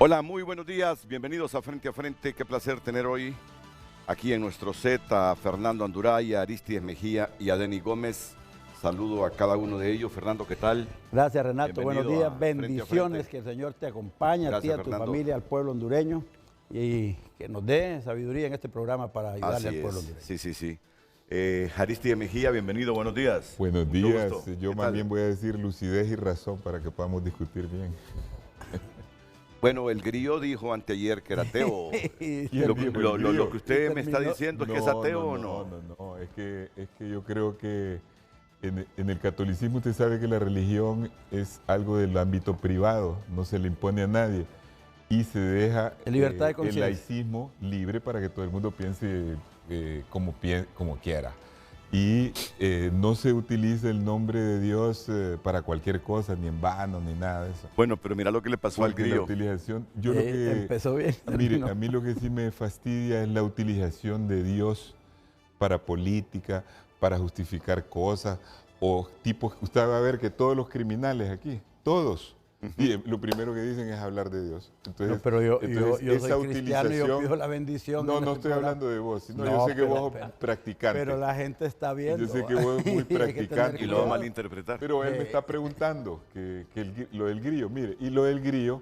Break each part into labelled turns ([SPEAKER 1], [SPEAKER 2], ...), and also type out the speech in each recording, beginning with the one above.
[SPEAKER 1] Hola, muy buenos días, bienvenidos a Frente a Frente. Qué placer tener hoy aquí en nuestro set a Fernando Anduraya, a Aristides Mejía y a Denny Gómez. Saludo a cada uno de ellos. Fernando, ¿qué tal?
[SPEAKER 2] Gracias, Renato.
[SPEAKER 1] Bienvenido
[SPEAKER 2] buenos días,
[SPEAKER 1] a Frente a
[SPEAKER 2] bendiciones,
[SPEAKER 1] Frente.
[SPEAKER 2] que el Señor te acompañe, a ti,
[SPEAKER 1] Gracias,
[SPEAKER 2] a tu
[SPEAKER 1] Fernando.
[SPEAKER 2] familia, al pueblo hondureño, y que nos dé sabiduría en este programa para ayudarle
[SPEAKER 1] Así
[SPEAKER 2] al pueblo
[SPEAKER 1] es.
[SPEAKER 2] hondureño.
[SPEAKER 1] Sí. Aristides Mejía, bienvenido, buenos días.
[SPEAKER 3] Buenos
[SPEAKER 1] Mucho
[SPEAKER 3] días.
[SPEAKER 1] gusto.
[SPEAKER 3] Yo
[SPEAKER 1] ¿Qué
[SPEAKER 3] más
[SPEAKER 1] tal?
[SPEAKER 3] bien voy a decir lucidez y razón para que podamos discutir bien.
[SPEAKER 1] Bueno, el grillo dijo anteayer que era ateo.
[SPEAKER 2] Y
[SPEAKER 1] Lo,
[SPEAKER 3] dijo el
[SPEAKER 1] lo- lo
[SPEAKER 3] grillo?
[SPEAKER 1] que usted
[SPEAKER 2] Y
[SPEAKER 1] me está
[SPEAKER 2] terminó-
[SPEAKER 1] diciendo es que es ateo o no.
[SPEAKER 3] No, es que yo creo que en el catolicismo usted sabe que la religión es algo del ámbito privado, no se le impone a nadie y se deja
[SPEAKER 2] Libertad de
[SPEAKER 3] el
[SPEAKER 2] conciencia.
[SPEAKER 3] laicismo libre para que todo el mundo piense como quiera. Y no se utiliza el nombre de Dios para cualquier cosa, ni en vano, ni nada de eso.
[SPEAKER 1] Bueno, pero mira lo que le pasó al
[SPEAKER 3] Porque la
[SPEAKER 1] grillo.
[SPEAKER 3] utilización, yo lo que,
[SPEAKER 2] empezó bien.
[SPEAKER 3] mire,
[SPEAKER 2] terminó.
[SPEAKER 3] a mí lo que sí me fastidia es la utilización de Dios para política, para justificar cosas, o tipos, usted va a ver que todos los criminales aquí, todos, y lo primero que dicen es hablar de Dios. Entonces,
[SPEAKER 2] No, pero yo
[SPEAKER 3] esa
[SPEAKER 2] soy cristiano y yo
[SPEAKER 3] utilización-
[SPEAKER 2] pido la bendición.
[SPEAKER 3] No,
[SPEAKER 2] en
[SPEAKER 3] no
[SPEAKER 2] este
[SPEAKER 3] estoy
[SPEAKER 2] programa.
[SPEAKER 3] hablando de vos, sino
[SPEAKER 2] No,
[SPEAKER 3] yo sé que
[SPEAKER 2] pero-
[SPEAKER 3] vos sos practicante.
[SPEAKER 2] Pero la gente está viendo.
[SPEAKER 3] Yo sé que vos sos muy
[SPEAKER 2] Hay que tener
[SPEAKER 3] practicante.
[SPEAKER 1] Y lo va a
[SPEAKER 2] cuidado.
[SPEAKER 1] malinterpretar.
[SPEAKER 3] Pero él me está preguntando lo del grillo. Mire, y lo del grillo,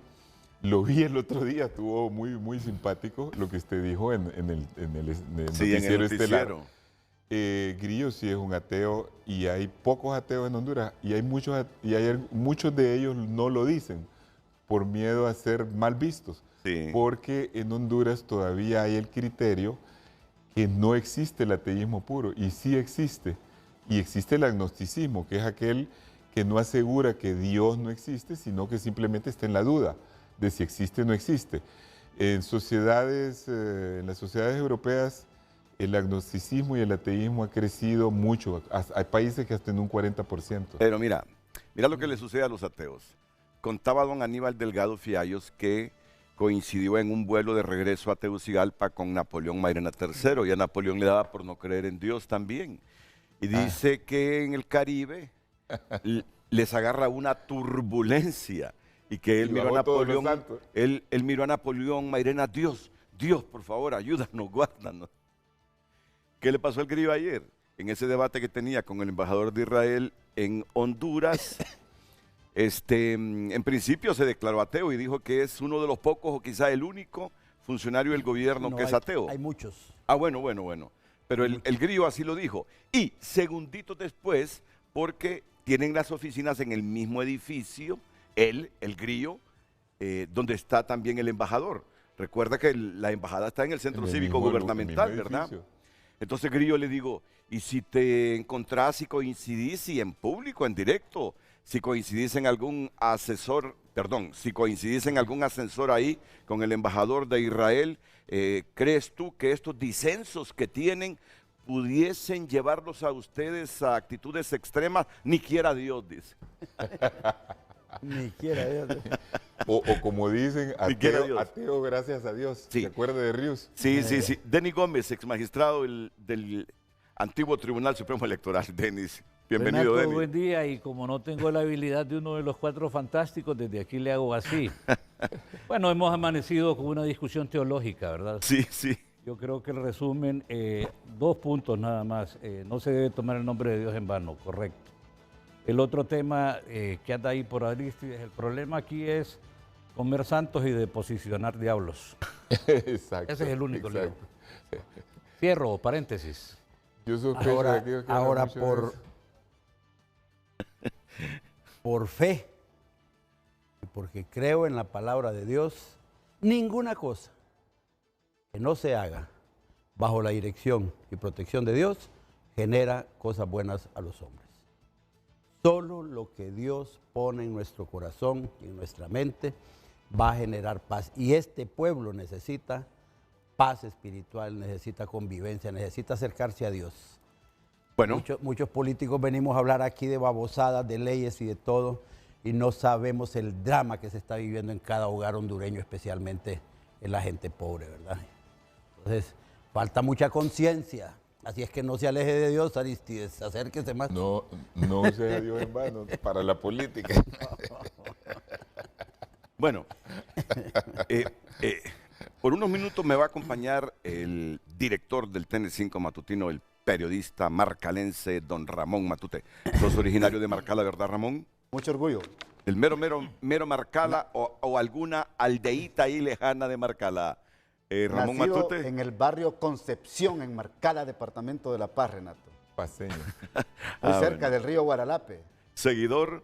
[SPEAKER 3] lo vi el otro día, estuvo muy simpático lo que usted dijo en el
[SPEAKER 1] Sí, en el
[SPEAKER 3] noticiero estelar.
[SPEAKER 1] noticiero.
[SPEAKER 3] Grillo sí es un ateo y hay pocos ateos en Honduras y hay muchos de ellos no lo dicen por miedo a ser mal vistos.
[SPEAKER 1] Sí.
[SPEAKER 3] Porque en Honduras todavía hay el criterio que no existe el ateísmo puro y sí existe. Y existe el agnosticismo, que es aquel que no asegura que Dios no existe, sino que simplemente está en la duda de si existe o no existe. En las sociedades europeas, el agnosticismo y el ateísmo ha crecido mucho. Hay países que hasta en un 40%.
[SPEAKER 1] Pero mira lo que le sucede a los ateos. Contaba don Aníbal Delgado Fiallos que coincidió en un vuelo de regreso a Tegucigalpa con Napoleón Mairena III y a Napoleón le daba por no creer en Dios también. Y dice que en el Caribe les agarra una turbulencia y que él
[SPEAKER 3] Y
[SPEAKER 1] miró a
[SPEAKER 3] bajó todos los
[SPEAKER 1] Napoleón,
[SPEAKER 3] santos.
[SPEAKER 1] él miró a Napoleón Mairena, Dios, por favor, ayúdanos, guárdanos. ¿Qué le pasó al grillo ayer? En ese debate que tenía con el embajador de Israel en Honduras, en principio se declaró ateo y dijo que es uno de los pocos o quizá el único funcionario del gobierno
[SPEAKER 2] No,
[SPEAKER 1] que es
[SPEAKER 2] hay-
[SPEAKER 1] ateo.
[SPEAKER 2] Hay muchos.
[SPEAKER 1] Ah, bueno. Pero el grillo así lo dijo. Y segunditos después, porque tienen las oficinas en el mismo edificio, el grillo, donde está también el embajador. Recuerda que la embajada está en el centro
[SPEAKER 3] En el
[SPEAKER 1] cívico
[SPEAKER 3] mismo
[SPEAKER 1] gubernamental, ¿verdad?
[SPEAKER 3] edificio.
[SPEAKER 1] Entonces, Grillo, le digo, y si te encontrás y coincidís, y en público, en directo, si coincidís en algún si coincidís en algún ascensor ahí con el embajador de Israel, ¿crees tú que estos disensos que tienen pudiesen llevarlos a ustedes a actitudes extremas? Ni quiera Dios, dice.
[SPEAKER 2] Ni quiera Dios.
[SPEAKER 3] O como dicen,
[SPEAKER 1] Ni quiera Dios.
[SPEAKER 3] ateo gracias a Dios.
[SPEAKER 1] Sí.
[SPEAKER 3] ¿Se acuerda de Ríos?
[SPEAKER 1] Sí. Denny Gómez, ex magistrado del antiguo Tribunal Supremo Electoral. Denis, bienvenido,
[SPEAKER 4] Renato,
[SPEAKER 1] Denis.
[SPEAKER 4] buen día, y como no tengo la habilidad de uno de los cuatro fantásticos, desde aquí le hago así. Bueno, hemos amanecido con una discusión teológica, ¿verdad?
[SPEAKER 1] Sí.
[SPEAKER 4] Yo creo que el resumen, 2 puntos nada más. No se debe tomar el nombre de Dios en vano, correcto. El otro tema que anda ahí por Aristides, el problema aquí es comer santos y deposicionar diablos.
[SPEAKER 3] Exacto.
[SPEAKER 4] Ese es el único lío.
[SPEAKER 3] exacto.
[SPEAKER 4] Cierro, paréntesis.
[SPEAKER 3] Yo sospecho de aquellos que hablan
[SPEAKER 2] Ahora
[SPEAKER 3] mucho de
[SPEAKER 2] por fe, y porque creo en la palabra de Dios, ninguna cosa que no se haga bajo la dirección y protección de Dios genera cosas buenas a los hombres. Solo lo que Dios pone en nuestro corazón y en nuestra mente va a generar paz. Y este pueblo necesita paz espiritual, necesita convivencia, necesita acercarse a Dios.
[SPEAKER 1] Bueno,
[SPEAKER 2] Muchos políticos venimos a hablar aquí de babosadas, de leyes y de todo, y no sabemos el drama que se está viviendo en cada hogar hondureño, especialmente en la gente pobre, ¿verdad? Entonces, falta mucha conciencia. Así es que no se aleje de Dios, Aristides, acérquese más.
[SPEAKER 3] No use a Dios en vano para la política.
[SPEAKER 1] bueno, Por unos minutos me va a acompañar el director del TN5 matutino, el periodista marcalense don Ramón Matute. ¿Sos originario de Marcala, verdad, Ramón?
[SPEAKER 5] Mucho orgullo.
[SPEAKER 1] ¿El mero Marcala o alguna aldeíta ahí lejana de Marcala? Ramón
[SPEAKER 5] Nacido
[SPEAKER 1] Matute.
[SPEAKER 5] en el barrio Concepción, en Marcala, departamento de La Paz, Renato.
[SPEAKER 3] Paseño.
[SPEAKER 5] Muy cerca
[SPEAKER 1] bueno.
[SPEAKER 5] del río Guaralape.
[SPEAKER 1] Seguidor,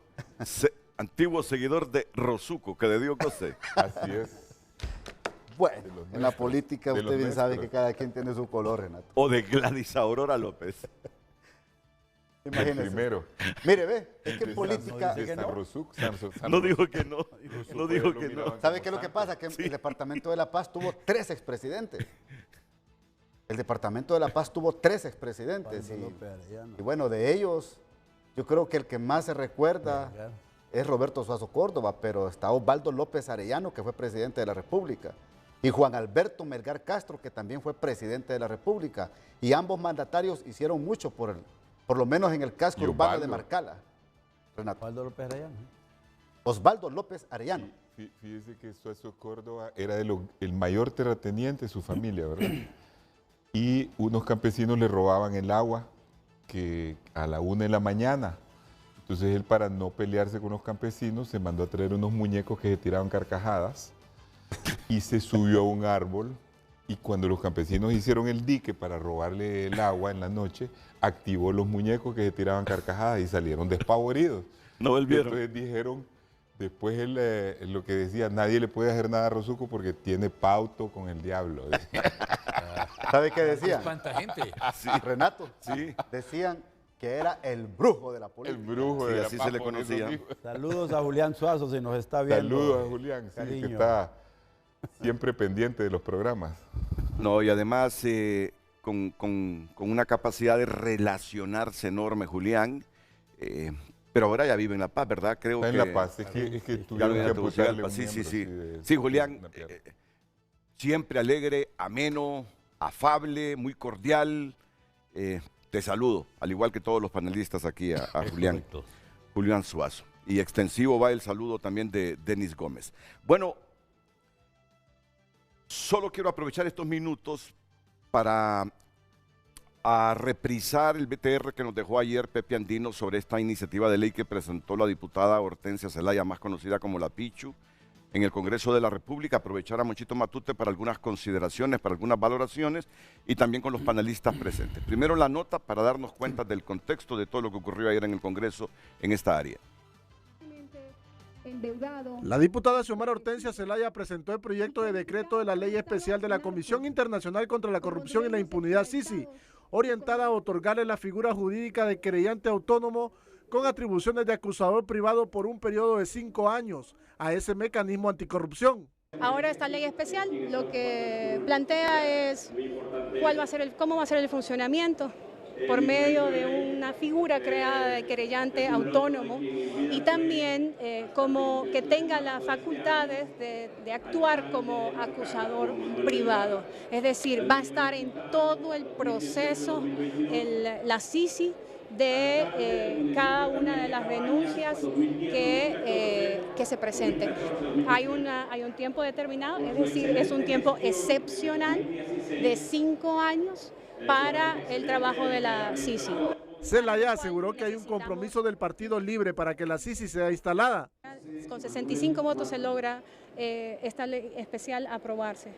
[SPEAKER 1] antiguo seguidor de Rosuco, que de Dios goce.
[SPEAKER 3] Así es.
[SPEAKER 5] Bueno,
[SPEAKER 3] De los
[SPEAKER 5] en la
[SPEAKER 3] nuestros,
[SPEAKER 5] política
[SPEAKER 3] de
[SPEAKER 5] usted
[SPEAKER 3] los
[SPEAKER 5] bien sabe
[SPEAKER 3] nuestros.
[SPEAKER 5] que cada quien tiene su color, Renato.
[SPEAKER 1] O de Gladys Aurora López.
[SPEAKER 3] El
[SPEAKER 5] Imagínese.
[SPEAKER 3] primero.
[SPEAKER 5] Mire, ve, es que
[SPEAKER 3] De
[SPEAKER 5] en política...
[SPEAKER 3] de San Rosuc,
[SPEAKER 1] No dijo que no.
[SPEAKER 3] Rosuco,
[SPEAKER 1] No
[SPEAKER 3] ya
[SPEAKER 1] dijo
[SPEAKER 3] lo
[SPEAKER 1] que no.
[SPEAKER 3] miraban
[SPEAKER 5] ¿Sabe
[SPEAKER 3] como
[SPEAKER 5] qué es lo que
[SPEAKER 3] santo.
[SPEAKER 5] pasa? Que el Departamento de La Paz tuvo 3 expresidentes. El Departamento de La Paz tuvo 3 expresidentes.
[SPEAKER 2] Osvaldo López Arellano.
[SPEAKER 5] Y bueno, de ellos, yo creo que el que más se recuerda
[SPEAKER 2] Vergara.
[SPEAKER 5] es Roberto Suazo Córdoba, pero está Osvaldo López Arellano, que fue presidente de la República, y Juan Alberto Melgar Castro, que también fue presidente de la República. Y ambos mandatarios hicieron mucho por lo menos en el casco
[SPEAKER 3] Y
[SPEAKER 5] urbano de
[SPEAKER 3] Osvaldo.
[SPEAKER 5] Marcala. Renato.
[SPEAKER 2] Osvaldo López Arellano.
[SPEAKER 5] Osvaldo López Arellano.
[SPEAKER 3] Fíjese que Suazo Córdoba era el mayor terrateniente de su familia, ¿verdad? Y unos campesinos le robaban el agua que a la 1 de la mañana. Entonces él, para no pelearse con los campesinos, se mandó a traer unos muñecos que se tiraban carcajadas y se subió a un árbol. Y cuando los campesinos hicieron el dique para robarle el agua en la noche, activó los muñecos que se tiraban carcajadas y salieron despavoridos.
[SPEAKER 1] No volvieron.
[SPEAKER 3] Entonces dijeron, después él, lo que decía, nadie le puede hacer nada a Rosuco porque tiene pauto con el diablo.
[SPEAKER 5] ¿Sabe qué decían?
[SPEAKER 6] ¿Cuánta gente?
[SPEAKER 5] Renato,
[SPEAKER 1] Sí.
[SPEAKER 5] decían que era el brujo de la
[SPEAKER 3] El
[SPEAKER 5] política.
[SPEAKER 3] brujo
[SPEAKER 1] Sí,
[SPEAKER 3] de la
[SPEAKER 1] así
[SPEAKER 3] paz,
[SPEAKER 1] se le
[SPEAKER 3] por eso
[SPEAKER 1] conocía.
[SPEAKER 3] dijo.
[SPEAKER 2] Saludos a Julián Suazo, si nos está viendo.
[SPEAKER 3] Saludos a Julián, sí, que
[SPEAKER 2] Cariño.
[SPEAKER 3] está siempre pendiente de los programas.
[SPEAKER 1] No, y además con una capacidad de relacionarse enorme, Julián. Pero ahora ya vive en La Paz, ¿verdad? Creo
[SPEAKER 3] Está
[SPEAKER 1] que
[SPEAKER 3] en La Paz, es que
[SPEAKER 1] ya lo
[SPEAKER 3] tuvieron
[SPEAKER 1] viene
[SPEAKER 3] que
[SPEAKER 1] a Tegucigalpa.
[SPEAKER 3] amputarle un
[SPEAKER 1] Sí, sí,
[SPEAKER 3] miembro,
[SPEAKER 1] sí.
[SPEAKER 3] de-
[SPEAKER 1] Sí, Julián,
[SPEAKER 3] una pierna.
[SPEAKER 1] siempre alegre, ameno, afable, muy cordial. Te saludo, al igual que todos los panelistas aquí, a Julián.
[SPEAKER 4] Correcto.
[SPEAKER 1] Julián Suazo. Y extensivo va el saludo también de Denis Gómez. Bueno, solo quiero aprovechar estos minutos para reprisar el BTR que nos dejó ayer Pepe Andino sobre esta iniciativa de ley que presentó la diputada Hortensia Zelaya, más conocida como la Pichu, en el Congreso de la República. Aprovechar a Monchito Matute para algunas consideraciones, para algunas valoraciones y también con los panelistas presentes. Primero la nota para darnos cuenta del contexto de todo lo que ocurrió ayer en el Congreso en esta área.
[SPEAKER 7] Endeudado.
[SPEAKER 8] La diputada Xiomara Hortensia Zelaya presentó el proyecto de decreto de la Ley Especial de la Comisión Internacional contra la Corrupción y la Impunidad (CICI), orientada a otorgarle la figura jurídica de querellante autónomo con atribuciones de acusador privado por un periodo de 5 años a ese mecanismo anticorrupción.
[SPEAKER 7] Ahora esta ley especial lo que plantea es cómo va a ser el funcionamiento por medio de una figura creada de querellante autónomo y también como que tenga las facultades de actuar como acusador privado. Es decir, va a estar en todo el proceso la CICI de cada una de las denuncias que se presenten. Hay un tiempo determinado, es decir, es un tiempo excepcional de 5 años para el trabajo de la CICI.
[SPEAKER 8] Zelaya aseguró que hay un compromiso del Partido Libre para que la CICI sea instalada.
[SPEAKER 7] Con 65 votos se logra esta ley especial aprobarse.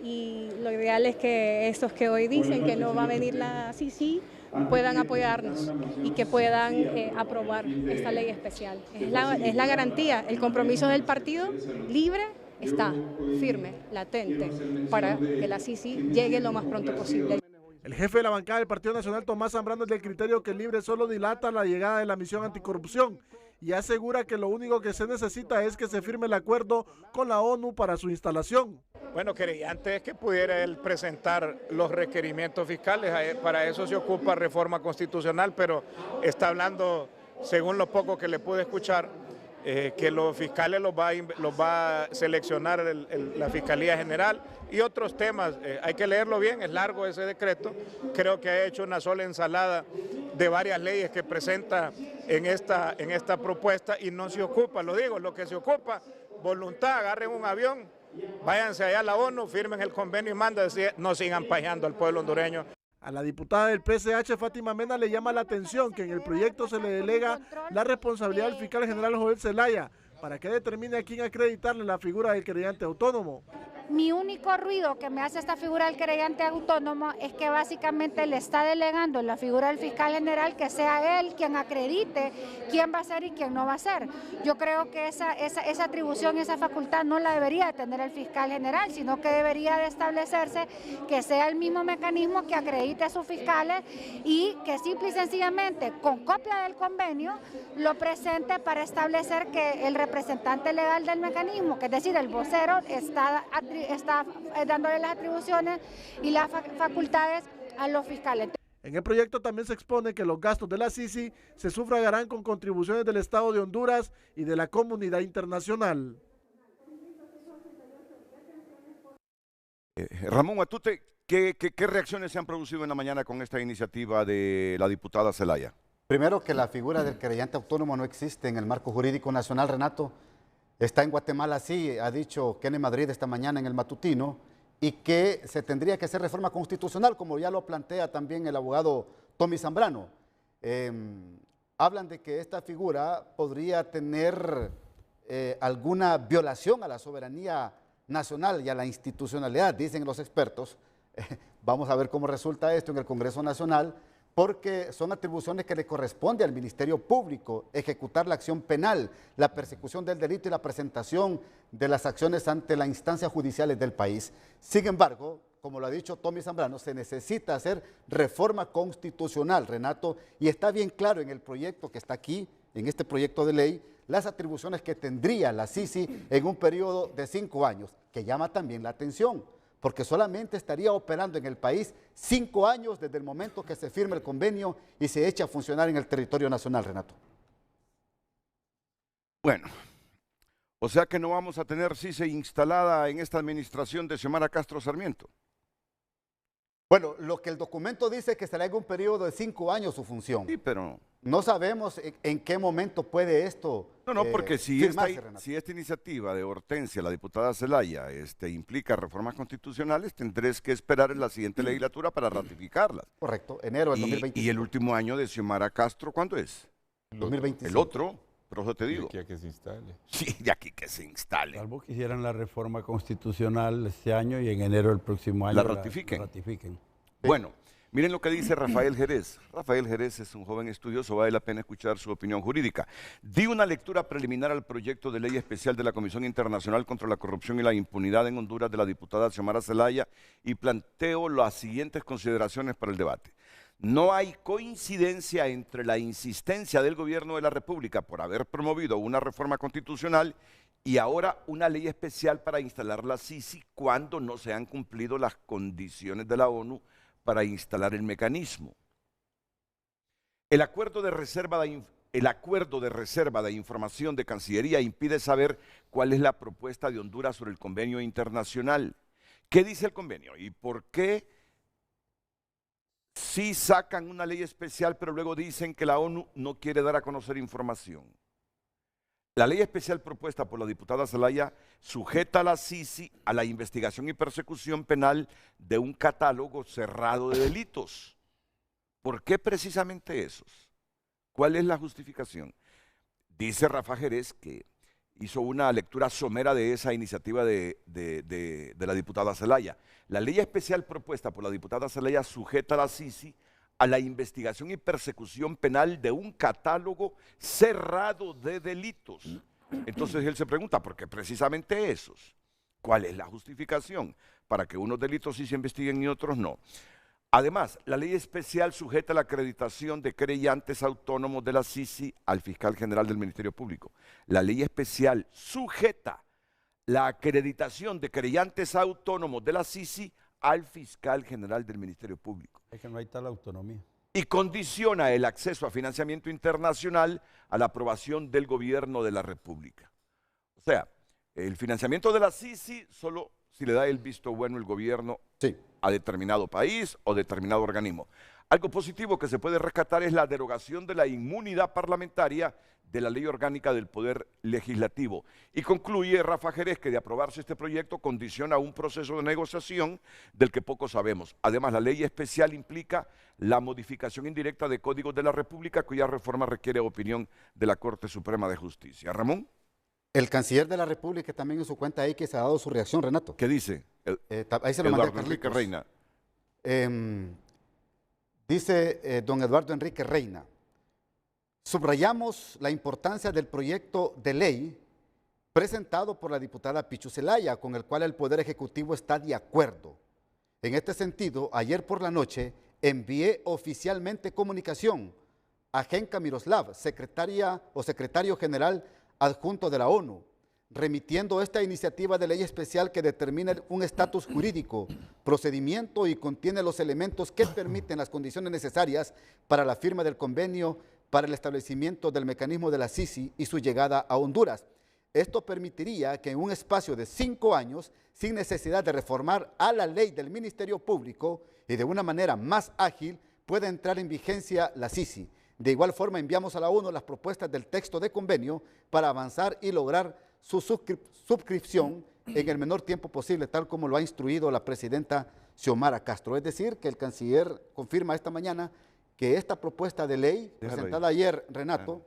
[SPEAKER 7] Y lo ideal es que estos que hoy dicen que no va a venir la CICI puedan apoyarnos y que puedan aprobar esta ley especial. Es la garantía, el compromiso del Partido Libre está firme, latente, para que la CICI llegue lo más pronto posible.
[SPEAKER 8] El jefe de la bancada del Partido Nacional, Tomás Zambrano, es del criterio que el Libre solo dilata la llegada de la misión anticorrupción y asegura que lo único que se necesita es que se firme el acuerdo con la ONU para su instalación.
[SPEAKER 9] Bueno, querellante es que pudiera él presentar los requerimientos fiscales, para eso se ocupa reforma constitucional, pero está hablando, según lo poco que le pude escuchar, que los fiscales los va a seleccionar la Fiscalía General y otros temas. Hay que leerlo bien, es largo ese decreto. Creo que ha hecho una sola ensalada de varias leyes que presenta en esta propuesta y no se ocupa, lo digo, lo que se ocupa, voluntad, agarren un avión, váyanse allá a la ONU, firmen el convenio y manden, no sigan pajeando al pueblo hondureño.
[SPEAKER 8] A la diputada del PCH, Fátima Mena, le llama la atención que en el proyecto se le delega la responsabilidad al fiscal general Joel Zelaya para que determine a quién acreditarle la figura del querellante autónomo.
[SPEAKER 6] Mi único ruido que me hace esta figura del querellante autónomo es que básicamente le está delegando la figura del fiscal general que sea él quien acredite quién va a ser y quién no va a ser. Yo creo que esa atribución, esa facultad no la debería de tener el fiscal general, sino que debería de establecerse que sea el mismo mecanismo que acredite a sus fiscales y que simple y sencillamente con copia del convenio lo presente para establecer que el representante legal del mecanismo, que es decir, el vocero, está dándole las atribuciones y las facultades a los fiscales.
[SPEAKER 8] En el proyecto también se expone que los gastos de la CICI se sufragarán con contribuciones del Estado de Honduras y de la comunidad internacional.
[SPEAKER 1] Ramón Matute, ¿qué reacciones se han producido en la mañana con esta iniciativa de la diputada Zelaya?
[SPEAKER 5] Primero, que la figura del querellante autónomo no existe en el marco jurídico nacional, Renato. Está en Guatemala, sí, ha dicho Kenneth Madrid esta mañana en el matutino, y que se tendría que hacer reforma constitucional, como ya lo plantea también el abogado Tommy Zambrano. Hablan de que esta figura podría tener alguna violación a la soberanía nacional y a la institucionalidad, dicen los expertos. Vamos a ver cómo resulta esto en el Congreso Nacional, porque son atribuciones que le corresponde al Ministerio Público ejecutar la acción penal, la persecución del delito y la presentación de las acciones ante las instancias judiciales del país. Sin embargo, como lo ha dicho Tommy Zambrano, se necesita hacer reforma constitucional, Renato, y está bien claro en el proyecto que está aquí, en este proyecto de ley, las atribuciones que tendría la CICI en un periodo de 5 años, que llama también la atención, porque solamente estaría operando en el país 5 años desde el momento que se firme el convenio y se eche a funcionar en el territorio nacional, Renato.
[SPEAKER 1] Bueno, o sea que no vamos a tener CICE instalada en esta administración de Xiomara Castro Sarmiento.
[SPEAKER 5] Bueno, lo que el documento dice es que será en un periodo de 5 años su función.
[SPEAKER 1] Sí, pero
[SPEAKER 5] no sabemos en qué momento puede esto
[SPEAKER 1] porque si
[SPEAKER 5] firmarse,
[SPEAKER 1] esta iniciativa de Hortensia, la diputada Zelaya, implica reformas constitucionales, tendrés que esperar en la siguiente legislatura para ratificarlas.
[SPEAKER 5] Correcto, enero del 2025.
[SPEAKER 1] Y el último año de Xiomara Castro, ¿cuándo es?
[SPEAKER 5] 2025.
[SPEAKER 1] El otro, por eso te digo.
[SPEAKER 3] De aquí a que se instale.
[SPEAKER 1] Sí, de aquí que se instale.
[SPEAKER 2] Salvo que hicieran la reforma constitucional este año y en enero del próximo año
[SPEAKER 1] la ratifiquen. Bueno, miren lo que dice Rafael Jerez. Rafael Jerez es un joven estudioso, vale la pena escuchar su opinión jurídica. Di una lectura preliminar al proyecto de ley especial de la Comisión Internacional contra la Corrupción y la Impunidad en Honduras de la diputada Xiomara Zelaya y planteo las siguientes consideraciones para el debate. No hay coincidencia entre la insistencia del gobierno de la República por haber promovido una reforma constitucional y ahora una ley especial para instalar la CICI cuando no se han cumplido las condiciones de la ONU para instalar el mecanismo. El acuerdo de reserva de información de Cancillería impide saber cuál es la propuesta de Honduras sobre el convenio internacional. ¿Qué dice el convenio? ¿Y por qué sí sacan una ley especial, pero luego dicen que la ONU no quiere dar a conocer información? La ley especial propuesta por la diputada Zelaya sujeta a la CICI a la investigación y persecución penal de un catálogo cerrado de delitos. ¿Por qué precisamente esos? ¿Cuál es la justificación? Dice Rafa Jerez que hizo una lectura somera de esa iniciativa de la diputada Zelaya. La ley especial propuesta por la diputada Zelaya sujeta a la CICI a la investigación y persecución penal de un catálogo cerrado de delitos. Entonces él se pregunta, ¿por qué precisamente esos? ¿Cuál es la justificación? Para que unos delitos sí se investiguen y otros no. Además, la ley especial sujeta la acreditación de querellantes autónomos de la CICI al fiscal general del Ministerio Público. La ley especial sujeta la acreditación de querellantes autónomos de la CICI al fiscal general del Ministerio Público.
[SPEAKER 2] Es que no hay tal autonomía.
[SPEAKER 1] Y condiciona el acceso a financiamiento internacional a la aprobación del gobierno de la República. O sea, el financiamiento de la CICI solo si le da el visto bueno el gobierno a determinado país o determinado organismo. Algo positivo que se puede rescatar es la derogación de la inmunidad parlamentaria de la Ley Orgánica del Poder Legislativo. Y concluye Rafa Jerez que de aprobarse este proyecto condiciona un proceso de negociación del que poco sabemos. Además, la ley especial implica la modificación indirecta de códigos de la República, cuya reforma requiere opinión de la Corte Suprema de Justicia. Ramón.
[SPEAKER 5] El canciller de la República también en su cuenta X ha dado su reacción, Renato.
[SPEAKER 1] ¿Qué dice?
[SPEAKER 5] Ahí se lo mandé a
[SPEAKER 1] Eduardo Enrique
[SPEAKER 5] Carlitos.
[SPEAKER 1] Reina.
[SPEAKER 5] Dice don Eduardo Enrique Reina, subrayamos la importancia del proyecto de ley presentado por la diputada Pichu Zelaya, con el cual el Poder Ejecutivo está de acuerdo. En este sentido, ayer por la noche envié oficialmente comunicación a Genka Miroslav, secretario general adjunto de la ONU, remitiendo esta iniciativa de ley especial que determina un estatus jurídico, procedimiento y contiene los elementos que permiten las condiciones necesarias para la firma del convenio para el establecimiento del mecanismo de la Sisi y su llegada a Honduras. Esto permitiría que en un espacio de 5 años, sin necesidad de reformar a la ley del Ministerio Público y de una manera más ágil, pueda entrar en vigencia la Sisi. De igual forma, enviamos a la ONU las propuestas del texto de convenio para avanzar y lograr su suscripción en el menor tiempo posible, tal como lo ha instruido la presidenta Xiomara Castro. Es decir, que el canciller confirma esta mañana que esta propuesta de ley presentada ayer, Renato,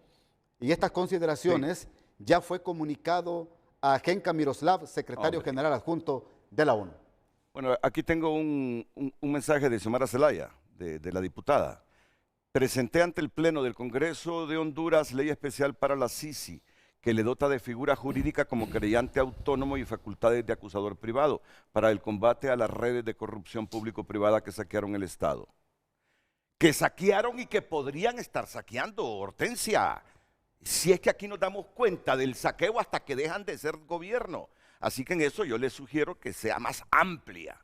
[SPEAKER 5] y estas consideraciones ya fue comunicado a Genka Miroslav, secretario general adjunto de la ONU.
[SPEAKER 1] Bueno, aquí tengo un mensaje de Xiomara Zelaya, de la diputada. Presenté ante el Pleno del Congreso de Honduras ley especial para la Sisi, que le dota de figura jurídica como querellante autónomo y facultades de acusador privado para el combate a las redes de corrupción público-privada que saquearon el Estado. Que saquearon y que podrían estar saqueando, Hortensia. Si es que aquí nos damos cuenta del saqueo hasta que dejan de ser gobierno. Así que en eso yo les sugiero que sea más amplia.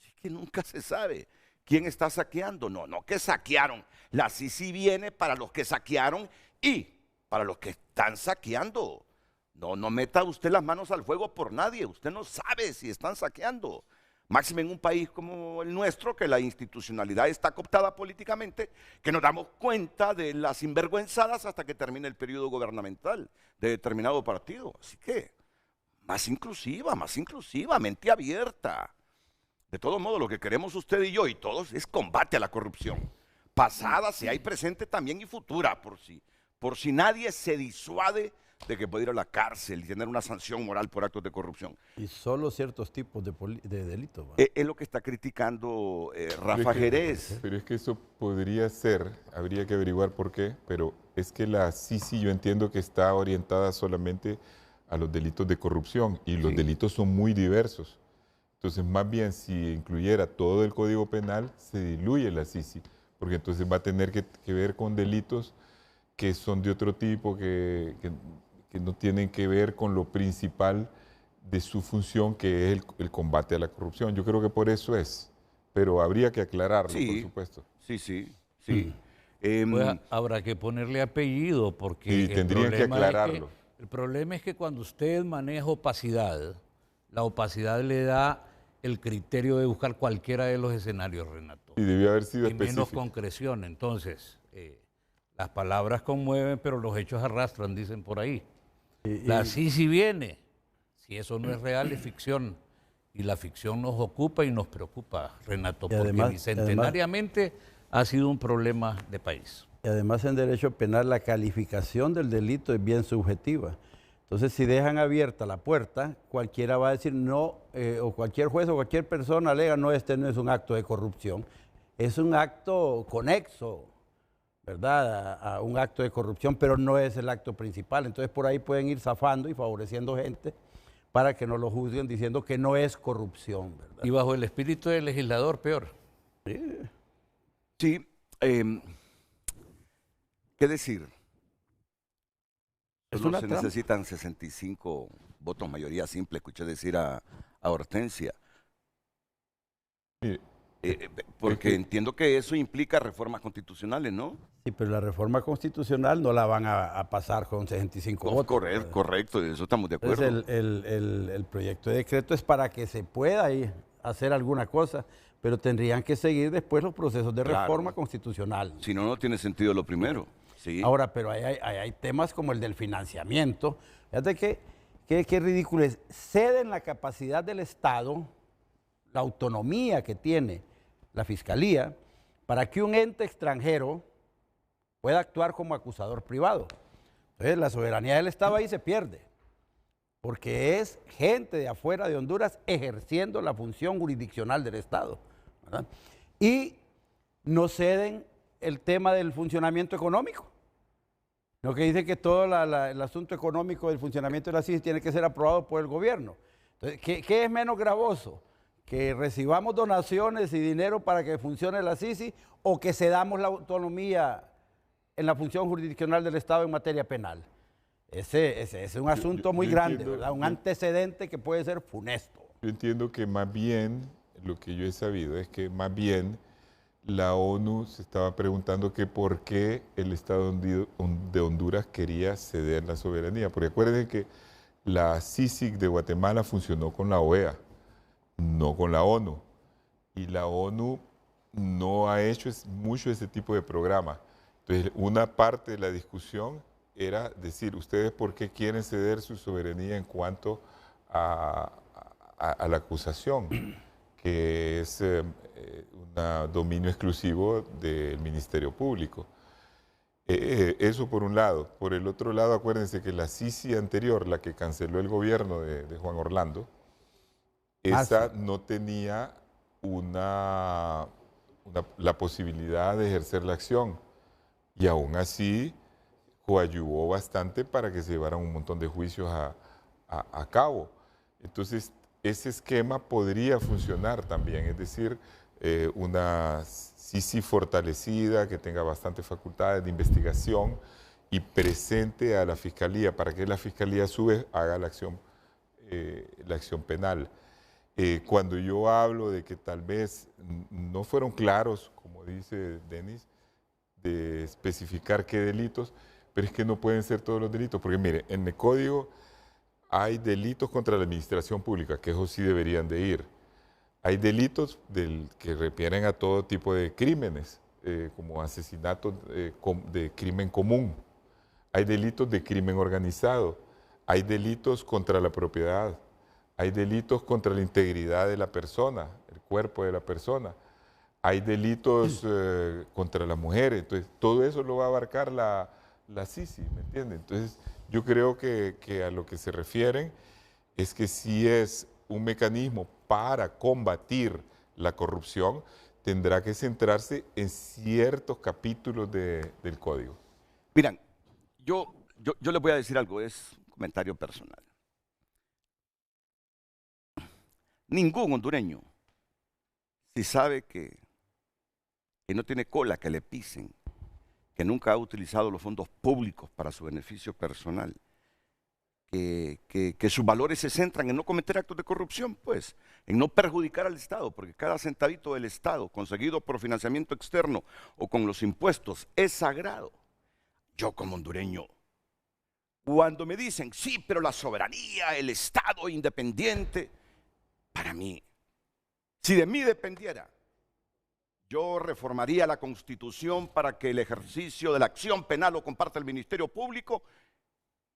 [SPEAKER 1] Así que nunca se sabe quién está saqueando. No que saquearon. La Sisi viene para los que saquearon y para los que están saqueando. No meta usted las manos al fuego por nadie. Usted no sabe si están saqueando. Máxime en un país como el nuestro, que la institucionalidad está cooptada políticamente, que nos damos cuenta de las sinvergüenzadas hasta que termine el periodo gubernamental de determinado partido. Así que, más inclusiva, mente abierta. De todo modo, lo que queremos usted y yo y todos es combate a la corrupción. Pasada, si hay presente también y futura, por si nadie se disuade de que puede ir a la cárcel y tener una sanción moral por actos de corrupción.
[SPEAKER 2] Y solo ciertos tipos de delitos.
[SPEAKER 1] Es lo que está criticando Rafa Jerez.
[SPEAKER 3] Pero es que eso podría ser, habría que averiguar por qué, pero es que la Sisi yo entiendo que está orientada solamente a los delitos de corrupción y los delitos son muy diversos. Entonces, más bien, si incluyera todo el Código Penal, se diluye la Sisi, porque entonces va a tener que ver con delitos que son de otro tipo, que no tienen que ver con lo principal de su función, que es el combate a la corrupción. Yo creo que por eso es, pero habría que aclararlo, por supuesto.
[SPEAKER 1] Sí.
[SPEAKER 4] Pues habrá que ponerle apellido, porque
[SPEAKER 3] sí, tendrían que aclararlo.
[SPEAKER 4] El problema es que cuando usted maneja opacidad, la opacidad le da el criterio de buscar cualquiera de los escenarios, Renato.
[SPEAKER 3] Y debió haber sido
[SPEAKER 4] y menos concreción. Entonces, las palabras conmueven, pero los hechos arrastran, dicen por ahí. La Sisi viene. Si eso no es real, es ficción. Y la ficción nos ocupa y nos preocupa, Renato, porque bicentenariamente ha sido un problema de país.
[SPEAKER 2] Y además en derecho penal la calificación del delito es bien subjetiva. Entonces, si dejan abierta la puerta, cualquiera va a decir no, o cualquier juez o cualquier persona alega, no, este no es un acto de corrupción, es un acto conexo, ¿verdad?, a un acto de corrupción, pero no es el acto principal. Entonces, por ahí pueden ir zafando y favoreciendo gente para que no lo juzguen diciendo que no es corrupción, ¿verdad?
[SPEAKER 4] Y bajo el espíritu del legislador, peor.
[SPEAKER 1] Sí, ¿qué decir? Solo se necesitan 65 votos, mayoría simple, escuché decir a Hortensia. Porque entiendo que eso implica reformas constitucionales, ¿no?
[SPEAKER 2] Sí, pero la reforma constitucional no la van a pasar con 65 votos.
[SPEAKER 1] Correcto, de eso estamos de acuerdo.
[SPEAKER 2] Entonces el proyecto de decreto es para que se pueda hacer alguna cosa, pero tendrían que seguir después los procesos de reforma constitucional.
[SPEAKER 1] Si no, no tiene sentido lo primero. Sí.
[SPEAKER 2] Ahora, pero hay temas como el del financiamiento. Fíjate qué ridículo es. Ceden la capacidad del Estado, la autonomía que tiene la Fiscalía, para que un ente extranjero pueda actuar como acusador privado. Entonces, la soberanía del Estado ahí se pierde, porque es gente de afuera de Honduras ejerciendo la función jurisdiccional del Estado, ¿verdad? Y no ceden el tema del funcionamiento económico. Lo que dice que todo el asunto económico del funcionamiento de la CICI tiene que ser aprobado por el gobierno. Entonces, ¿qué es menos gravoso? ¿Que recibamos donaciones y dinero para que funcione la CICI o que cedamos la autonomía en la función jurisdiccional del Estado en materia penal? Ese es un asunto muy grande,
[SPEAKER 3] entiendo,
[SPEAKER 2] ¿verdad? Un antecedente que puede ser funesto.
[SPEAKER 3] Yo entiendo que más bien, lo que yo he sabido es que más bien la ONU se estaba preguntando que por qué el Estado de Honduras quería ceder la soberanía. Porque acuérdense que la CICIG de Guatemala funcionó con la OEA, no con la ONU. Y la ONU no ha hecho mucho ese tipo de programa. Entonces, una parte de la discusión era decir, ¿ustedes por qué quieren ceder su soberanía en cuanto a la acusación? Que es un dominio exclusivo del Ministerio Público. Eso por un lado. Por el otro lado, acuérdense que la CICI anterior, la que canceló el gobierno de Juan Orlando, esa
[SPEAKER 2] sí.
[SPEAKER 3] no tenía la posibilidad de ejercer la acción. Y aún así, coadyuvó bastante para que se llevaran un montón de juicios a cabo. Entonces, ese esquema podría funcionar también, es decir, una CICI fortalecida que tenga bastantes facultades de investigación y presente a la Fiscalía para que la Fiscalía a su vez haga la acción penal. Cuando yo hablo de que tal vez no fueron claros, como dice Denis, de especificar qué delitos, pero es que no pueden ser todos los delitos, porque mire, en el código hay delitos contra la administración pública, que esos sí deberían de ir. Hay delitos que refieren a todo tipo de crímenes, como asesinatos de crimen común. Hay delitos de crimen organizado. Hay delitos contra la propiedad. Hay delitos contra la integridad de la persona, el cuerpo de la persona. Hay delitos contra las mujeres. Entonces, todo eso lo va a abarcar la CICI, ¿me entiende? Entonces, yo creo que a lo que se refieren es que si es un mecanismo para combatir la corrupción, tendrá que centrarse en ciertos capítulos del código.
[SPEAKER 1] Miren, yo les voy a decir algo, es un comentario personal. Ningún hondureño, si sabe que no tiene cola que le pisen, que nunca ha utilizado los fondos públicos para su beneficio personal, que sus valores se centran en no cometer actos de corrupción, pues, en no perjudicar al Estado, porque cada centavito del Estado conseguido por financiamiento externo o con los impuestos es sagrado. Yo como hondureño, cuando me dicen, sí, pero la soberanía, el Estado independiente, para mí, si de mí dependiera, yo reformaría la Constitución para que el ejercicio de la acción penal lo comparta el Ministerio Público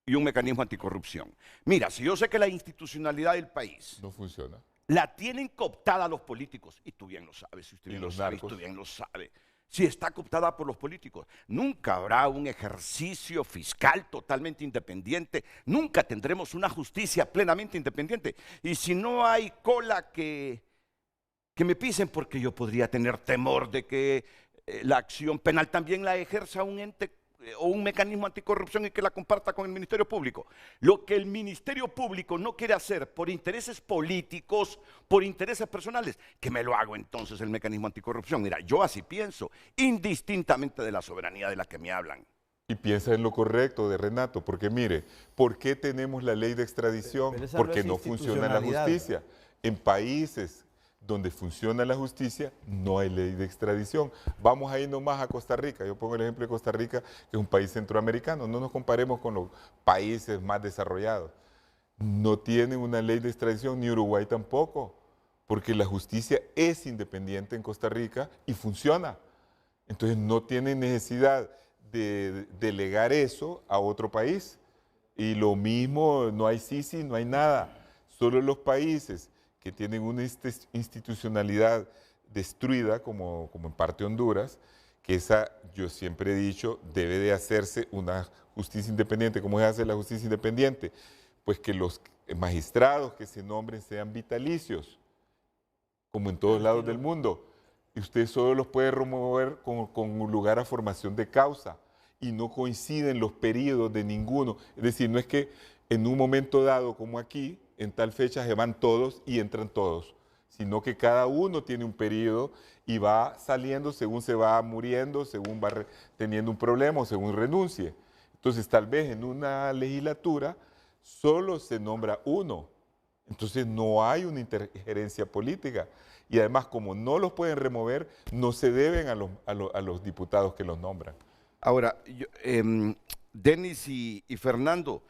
[SPEAKER 1] y un mecanismo anticorrupción. Mira, si yo sé que la institucionalidad del país
[SPEAKER 3] No funciona.
[SPEAKER 1] la tienen cooptada los políticos, y tú bien lo sabes, si usted bien lo sabe, tú bien lo sabe, si está cooptada por los políticos, nunca habrá un ejercicio fiscal totalmente independiente, nunca tendremos una justicia plenamente independiente. Y si no hay cola que me pisen, porque yo podría tener temor de que la acción penal también la ejerza un ente o un mecanismo anticorrupción y que la comparta con el Ministerio Público. Lo que el Ministerio Público no quiere hacer por intereses políticos, por intereses personales, que me lo hago entonces el mecanismo anticorrupción. Mira, yo así pienso, indistintamente de la soberanía de la que me hablan.
[SPEAKER 3] Y piensa en lo correcto de Renato, porque mire, ¿por qué tenemos la ley de extradición?
[SPEAKER 2] Pero esa
[SPEAKER 3] Porque
[SPEAKER 2] no es
[SPEAKER 3] no funciona la
[SPEAKER 2] institucionalidad.
[SPEAKER 3] justicia. En países donde funciona la justicia, no hay ley de extradición. Vamos a ir nomás a Costa Rica. Yo pongo el ejemplo de Costa Rica, que es un país centroamericano. No nos comparemos con los países más desarrollados. No tienen una ley de extradición, ni Uruguay tampoco, porque la justicia es independiente en Costa Rica y funciona. Entonces no tienen necesidad de delegar eso a otro país. Y lo mismo, no hay Sisi, no hay nada. Solo los países que tienen una institucionalidad destruida, como en parte Honduras, que esa, yo siempre he dicho, debe de hacerse una justicia independiente. ¿Cómo se hace la justicia independiente? Pues que los magistrados que se nombren sean vitalicios, como en todos lados del mundo. Y usted solo los puede remover con un lugar a formación de causa y no coinciden los periodos de ninguno. Es decir, no es que en un momento dado como aquí, en tal fecha se van todos y entran todos, sino que cada uno tiene un periodo y va saliendo según se va muriendo, según va teniendo un problema o según renuncie. Entonces, tal vez en una legislatura solo se nombra uno. Entonces, no hay una intergerencia política. Y además, como no los pueden remover, no se deben a los diputados que los nombran.
[SPEAKER 1] Ahora, Denis y Fernando,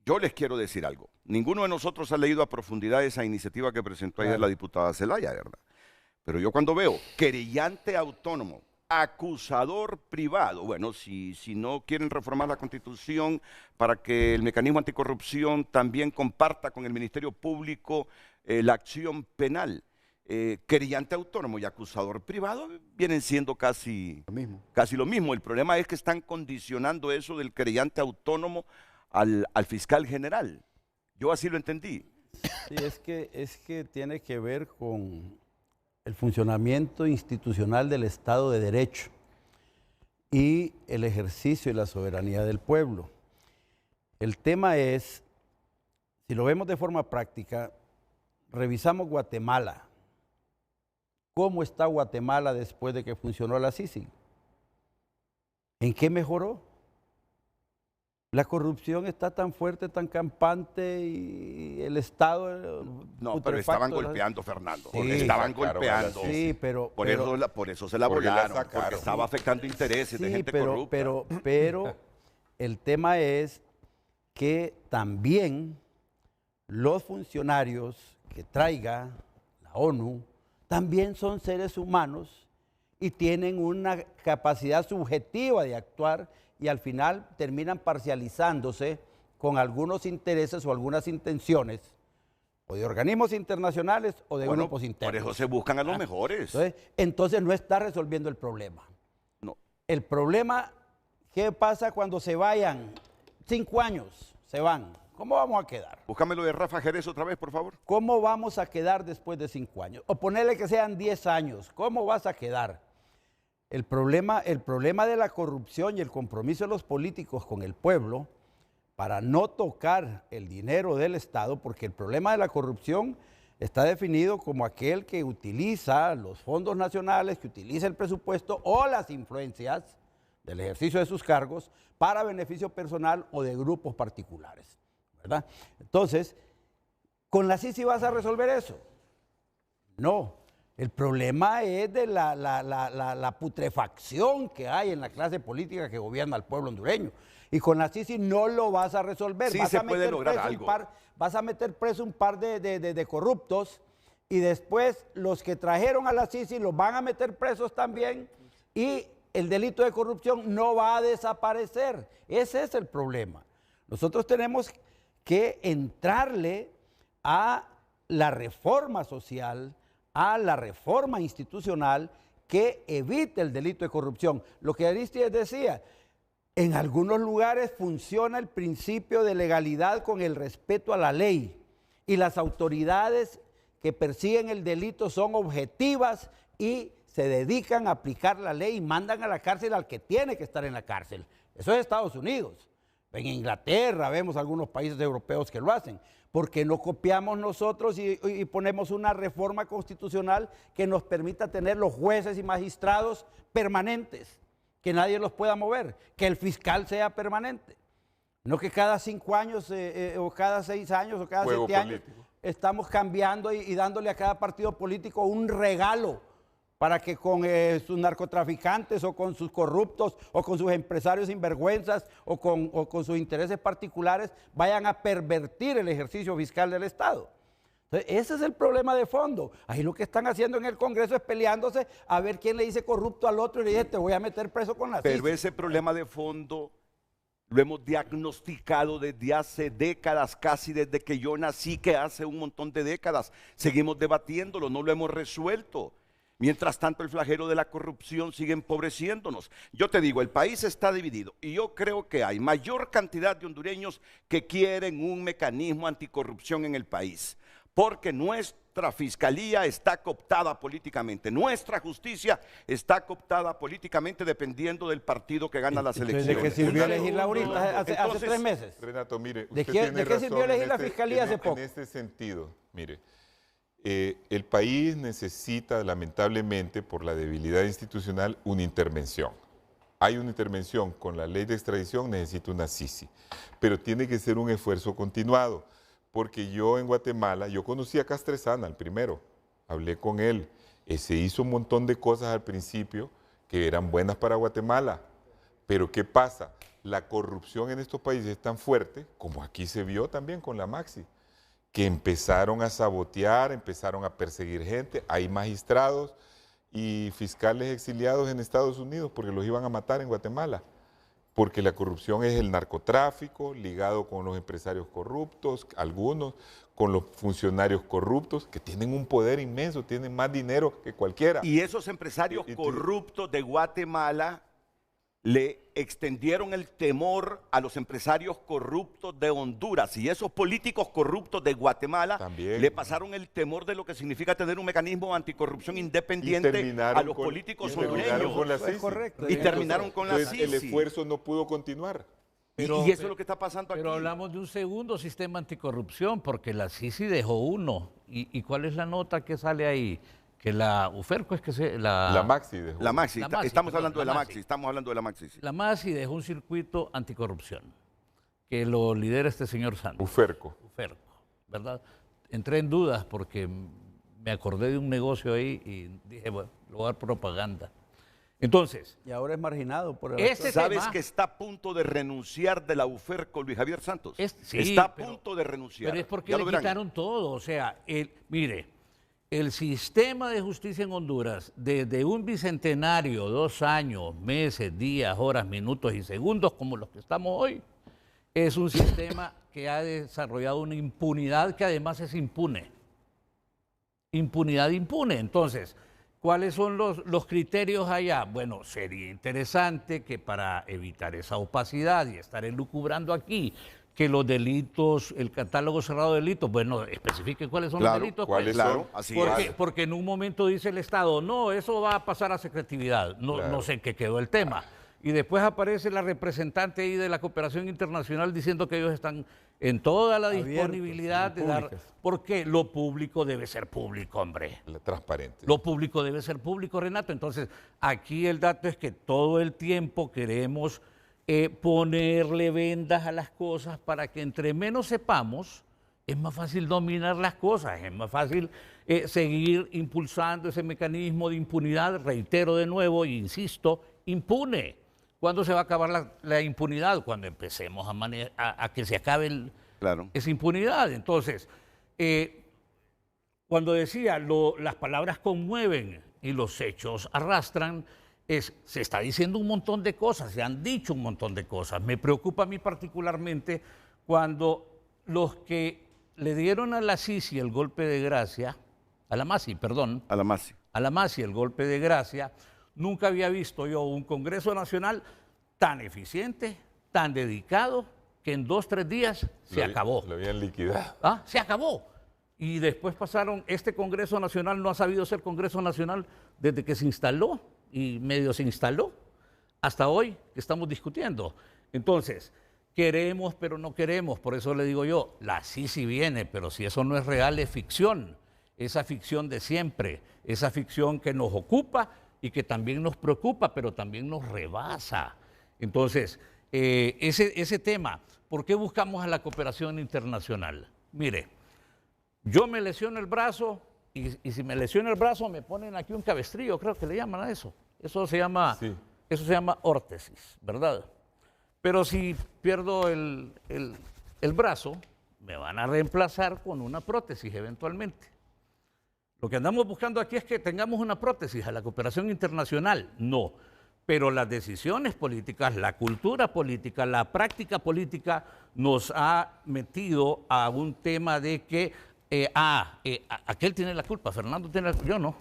[SPEAKER 1] yo les quiero decir algo. Ninguno de nosotros ha leído a profundidad esa iniciativa que presentó ayer la diputada Zelaya, ¿verdad? Pero yo cuando veo querellante autónomo, acusador privado, bueno, si no quieren reformar la Constitución para que el mecanismo anticorrupción también comparta con el Ministerio Público la acción penal, querellante autónomo y acusador privado vienen siendo casi lo mismo. El problema es que están condicionando eso del querellante autónomo al fiscal general. Yo así lo entendí.
[SPEAKER 2] Sí, es que tiene que ver con el funcionamiento institucional del Estado de Derecho y el ejercicio y la soberanía del pueblo. El tema es, si lo vemos de forma práctica, revisamos Guatemala. ¿Cómo está Guatemala después de que funcionó la Sisi? ¿En qué mejoró? La corrupción está tan fuerte, tan campante y el Estado...
[SPEAKER 1] No, pero estaban golpeando, Fernando.
[SPEAKER 2] Sí,
[SPEAKER 1] estaban golpeando.
[SPEAKER 2] Sí, pero...
[SPEAKER 1] Por eso se la volaron, porque estaba afectando intereses de gente corrupta.
[SPEAKER 2] Pero el tema es que también los funcionarios que traiga la ONU también son seres humanos y tienen una capacidad subjetiva de actuar y al final terminan parcializándose con algunos intereses o algunas intenciones o de organismos internacionales o de grupos internos.
[SPEAKER 1] Por eso se buscan a los mejores.
[SPEAKER 2] Entonces no está resolviendo el problema.
[SPEAKER 1] No.
[SPEAKER 2] El problema, ¿qué pasa cuando se vayan? 5 años se van. ¿Cómo vamos a quedar?
[SPEAKER 1] Búscame lo de Rafa Jerez otra vez, por favor.
[SPEAKER 2] ¿Cómo vamos a quedar después de 5 años? O ponerle que sean 10 años. ¿Cómo vas a quedar? El problema de la corrupción y el compromiso de los políticos con el pueblo para no tocar el dinero del Estado, porque el problema de la corrupción está definido como aquel que utiliza los fondos nacionales, que utiliza el presupuesto o las influencias del ejercicio de sus cargos para beneficio personal o de grupos particulares, ¿verdad? Entonces, ¿con la Sisi vas a resolver eso? No. El problema es de la putrefacción que hay en la clase política que gobierna al pueblo hondureño. Y con la Sisi no lo vas a resolver.
[SPEAKER 1] Sí, se puede lograr algo.
[SPEAKER 2] Vas a meter preso un par de corruptos y después los que trajeron a la Sisi los van a meter presos también y el delito de corrupción no va a desaparecer. Ese es el problema. Nosotros tenemos que entrarle a la reforma social, a la reforma institucional que evite el delito de corrupción. Lo que Aristides decía, en algunos lugares funciona el principio de legalidad con el respeto a la ley y las autoridades que persiguen el delito son objetivas y se dedican a aplicar la ley y mandan a la cárcel al que tiene que estar en la cárcel. Eso es Estados Unidos. En Inglaterra vemos algunos países europeos que lo hacen. ¿Por qué no copiamos nosotros y ponemos una reforma constitucional que nos permita tener los jueces y magistrados permanentes, que nadie los pueda mover, que el fiscal sea permanente? No que cada 5 años o cada 6 años o cada 7 años estamos cambiando y dándole a cada partido político un regalo para que con sus narcotraficantes o con sus corruptos o con sus empresarios sinvergüenzas o con sus intereses particulares vayan a pervertir el ejercicio fiscal del Estado. Entonces, ese es el problema de fondo. Ahí lo que están haciendo en el Congreso es peleándose a ver quién le dice corrupto al otro y le dice te voy a meter preso con la
[SPEAKER 1] Pero
[SPEAKER 2] CICI.
[SPEAKER 1] ese problema de fondo lo hemos diagnosticado desde hace décadas, casi desde que yo nací, que hace un montón de décadas. Seguimos debatiéndolo, no lo hemos resuelto. Mientras tanto, el flagelo de la corrupción sigue empobreciéndonos. Yo te digo, el país está dividido y yo creo que hay mayor cantidad de hondureños que quieren un mecanismo anticorrupción en el país, porque nuestra fiscalía está cooptada políticamente, nuestra justicia está cooptada políticamente dependiendo del partido que gana las elecciones.
[SPEAKER 2] ¿De qué sirvió elegir Laurita hace 3 meses?
[SPEAKER 3] Renato, mire,
[SPEAKER 2] ¿De
[SPEAKER 3] usted
[SPEAKER 2] qué
[SPEAKER 3] tiene
[SPEAKER 2] sirvió
[SPEAKER 3] razón
[SPEAKER 2] elegir la fiscalía hace poco?
[SPEAKER 3] En este sentido, mire, el país necesita lamentablemente por la debilidad institucional una intervención. Hay una intervención con la ley de extradición, necesita una CICI, pero tiene que ser un esfuerzo continuado, porque yo en Guatemala, yo conocí a Castresana, el primero, hablé con él, se hizo un montón de cosas al principio que eran buenas para Guatemala, pero ¿qué pasa? La corrupción en estos países es tan fuerte, como aquí se vio también con la Maxi, que empezaron a sabotear, empezaron a perseguir gente, hay magistrados y fiscales exiliados en Estados Unidos porque los iban a matar en Guatemala, porque la corrupción es el narcotráfico ligado con los empresarios corruptos, algunos con los funcionarios corruptos que tienen un poder inmenso, tienen más dinero que cualquiera.
[SPEAKER 1] Y esos empresarios corruptos de Guatemala le extendieron el temor a los empresarios corruptos de Honduras, y esos políticos corruptos de Guatemala
[SPEAKER 3] también
[SPEAKER 1] le pasaron el temor de lo que significa tener un mecanismo anticorrupción independiente a los políticos hondureños. Y terminaron con la CICI.
[SPEAKER 3] El esfuerzo no pudo continuar.
[SPEAKER 1] Y eso es lo que está pasando aquí.
[SPEAKER 4] Pero hablamos de un segundo sistema anticorrupción, porque la CICI dejó uno. ¿Y cuál es la nota que sale ahí? Que la UFERCO es que se...
[SPEAKER 3] La Maxi dejó.
[SPEAKER 1] La Maxi, estamos hablando de la Maxi, estamos hablando de la Maxi. Sí.
[SPEAKER 4] La Maxi dejó un circuito anticorrupción, que lo lidera este señor Santos.
[SPEAKER 3] UFERCO.
[SPEAKER 4] UFERCO, ¿verdad? Entré en dudas porque me acordé de un negocio ahí y dije, bueno, lo voy a dar propaganda. Entonces...
[SPEAKER 2] Y ahora es marginado por el...
[SPEAKER 1] ¿Sabes que está a punto de renunciar de la UFERCO Luis Javier Santos?
[SPEAKER 4] Sí,
[SPEAKER 1] está a punto de renunciar.
[SPEAKER 4] Pero es porque le quitaron todo. O sea, mire... El sistema de justicia en Honduras, desde un bicentenario, 2 años, meses, días, horas, minutos y segundos, como los que estamos hoy, es un sistema que ha desarrollado una impunidad que además es impune. Impunidad impune. Entonces, ¿cuáles son los criterios allá? Bueno, sería interesante que para evitar esa opacidad y estar elucubrando aquí, que los delitos, el catálogo cerrado de delitos, bueno, especifique cuáles son los delitos.
[SPEAKER 3] ¿Cuáles son?
[SPEAKER 1] Así
[SPEAKER 4] porque en un momento dice el Estado, no, eso va a pasar a secretividad, no sé en qué quedó el tema. Y después aparece la representante ahí de la cooperación internacional diciendo que ellos están en toda la disponibilidad de dar, porque lo público debe ser público, hombre.
[SPEAKER 3] Transparente.
[SPEAKER 4] Lo público debe ser público, Renato. Entonces, aquí el dato es que todo el tiempo queremos... ponerle vendas a las cosas para que entre menos sepamos, es más fácil dominar las cosas, es más fácil seguir impulsando ese mecanismo de impunidad, reitero de nuevo, e insisto, impune. ¿Cuándo se va a acabar la impunidad? Cuando empecemos a que se acabe esa impunidad. Entonces, cuando decía las palabras conmueven y los hechos arrastran, se está diciendo un montón de cosas, se han dicho un montón de cosas. Me preocupa a mí particularmente cuando los que le dieron a la CICI el golpe de gracia, a la Maxi, perdón.
[SPEAKER 1] A la Maxi.
[SPEAKER 4] A la Maxi el golpe de gracia, nunca había visto yo un Congreso Nacional tan eficiente, tan dedicado, que en 2 o 3 días se acabó.
[SPEAKER 3] Lo habían liquidado.
[SPEAKER 4] Se acabó. Y después pasaron, este Congreso Nacional no ha sabido ser Congreso Nacional desde que se instaló, y medio se instaló, hasta hoy que estamos discutiendo. Entonces, queremos pero no queremos, por eso le digo yo, la CICI viene, pero si eso no es real es ficción, esa ficción de siempre, esa ficción que nos ocupa y que también nos preocupa, pero también nos rebasa. Entonces, ese tema, ¿por qué buscamos a la cooperación internacional? Mire, yo me lesiono el brazo y si me lesiono el brazo me ponen aquí un cabestrillo, creo que le llaman a eso. Eso se llama órtesis, ¿verdad? Pero si pierdo el brazo, me van a reemplazar con una prótesis eventualmente. Lo que andamos buscando aquí es que tengamos una prótesis a la cooperación internacional. No, pero las decisiones políticas, la cultura política, la práctica política nos ha metido a un tema de que aquel tiene la culpa, Fernando tiene la culpa, yo no.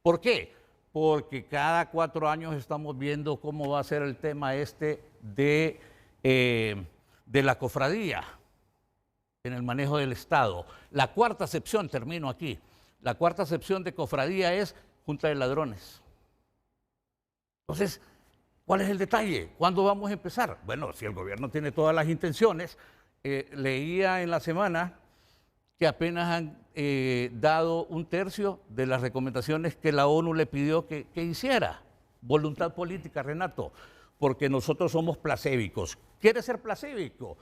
[SPEAKER 4] ¿Por qué? Porque cada 4 años estamos viendo cómo va a ser el tema de la cofradía en el manejo del Estado. La cuarta acepción, termino aquí, la cuarta acepción de cofradía es junta de ladrones. Entonces, ¿cuál es el detalle? ¿Cuándo vamos a empezar? Bueno, si el gobierno tiene todas las intenciones, leía en la semana que apenas han dado 1/3 de las recomendaciones que la ONU le pidió que hiciera. Voluntad política, Renato, porque nosotros somos placébicos. ¿Quieres ser placébico?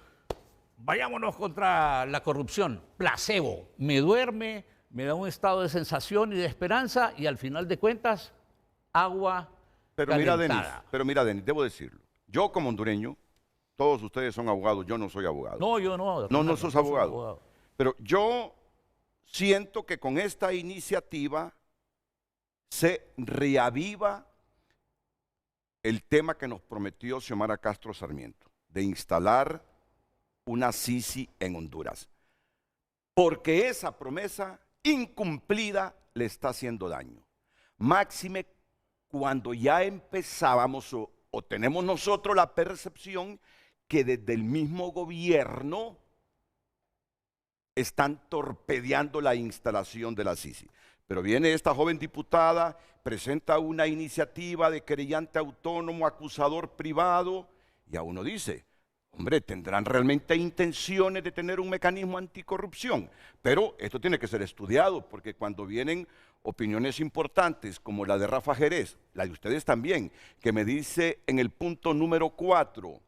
[SPEAKER 4] Vayámonos contra la corrupción. Placebo. Me duerme, me da un estado de sensación y de esperanza y al final de cuentas, agua calentada.
[SPEAKER 1] Pero mira, Denis, debo decirlo. Yo como hondureño, todos ustedes son abogados, yo no soy abogado.
[SPEAKER 4] No, yo no.
[SPEAKER 1] No sos abogado. Pero yo siento que con esta iniciativa se reaviva el tema que nos prometió Xiomara Castro Sarmiento, de instalar una Sisi en Honduras. Porque esa promesa incumplida le está haciendo daño. Máxime cuando ya empezábamos o tenemos nosotros la percepción que desde el mismo gobierno están torpedeando la instalación de la Sisi. Pero viene esta joven diputada, presenta una iniciativa de querellante autónomo, acusador privado, y a uno dice, hombre, ¿tendrán realmente intenciones de tener un mecanismo anticorrupción? Pero esto tiene que ser estudiado, porque cuando vienen opiniones importantes como la de Rafa Jerez, la de ustedes también, que me dice en el punto número 4,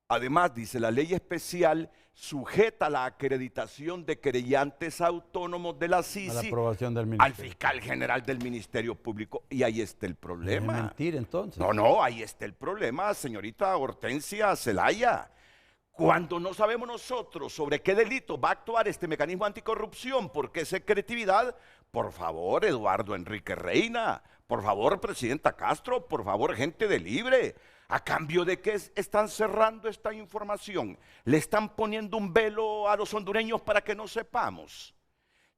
[SPEAKER 1] además dice, la ley especial sujeta la acreditación de querellantes autónomos de la Sisi
[SPEAKER 2] a la aprobación del ministerio,
[SPEAKER 1] al fiscal general del Ministerio Público. Y ahí está el problema.
[SPEAKER 2] Es mentir, entonces.
[SPEAKER 1] No, ahí está el problema, señorita Hortensia Zelaya. Cuando no sabemos nosotros sobre qué delito va a actuar este mecanismo anticorrupción, por qué secretividad, por favor, Eduardo Enrique Reina, por favor, presidenta Castro, por favor, gente de Libre, ¿a cambio de qué están cerrando esta información? ¿Le están poniendo un velo a los hondureños para que no sepamos?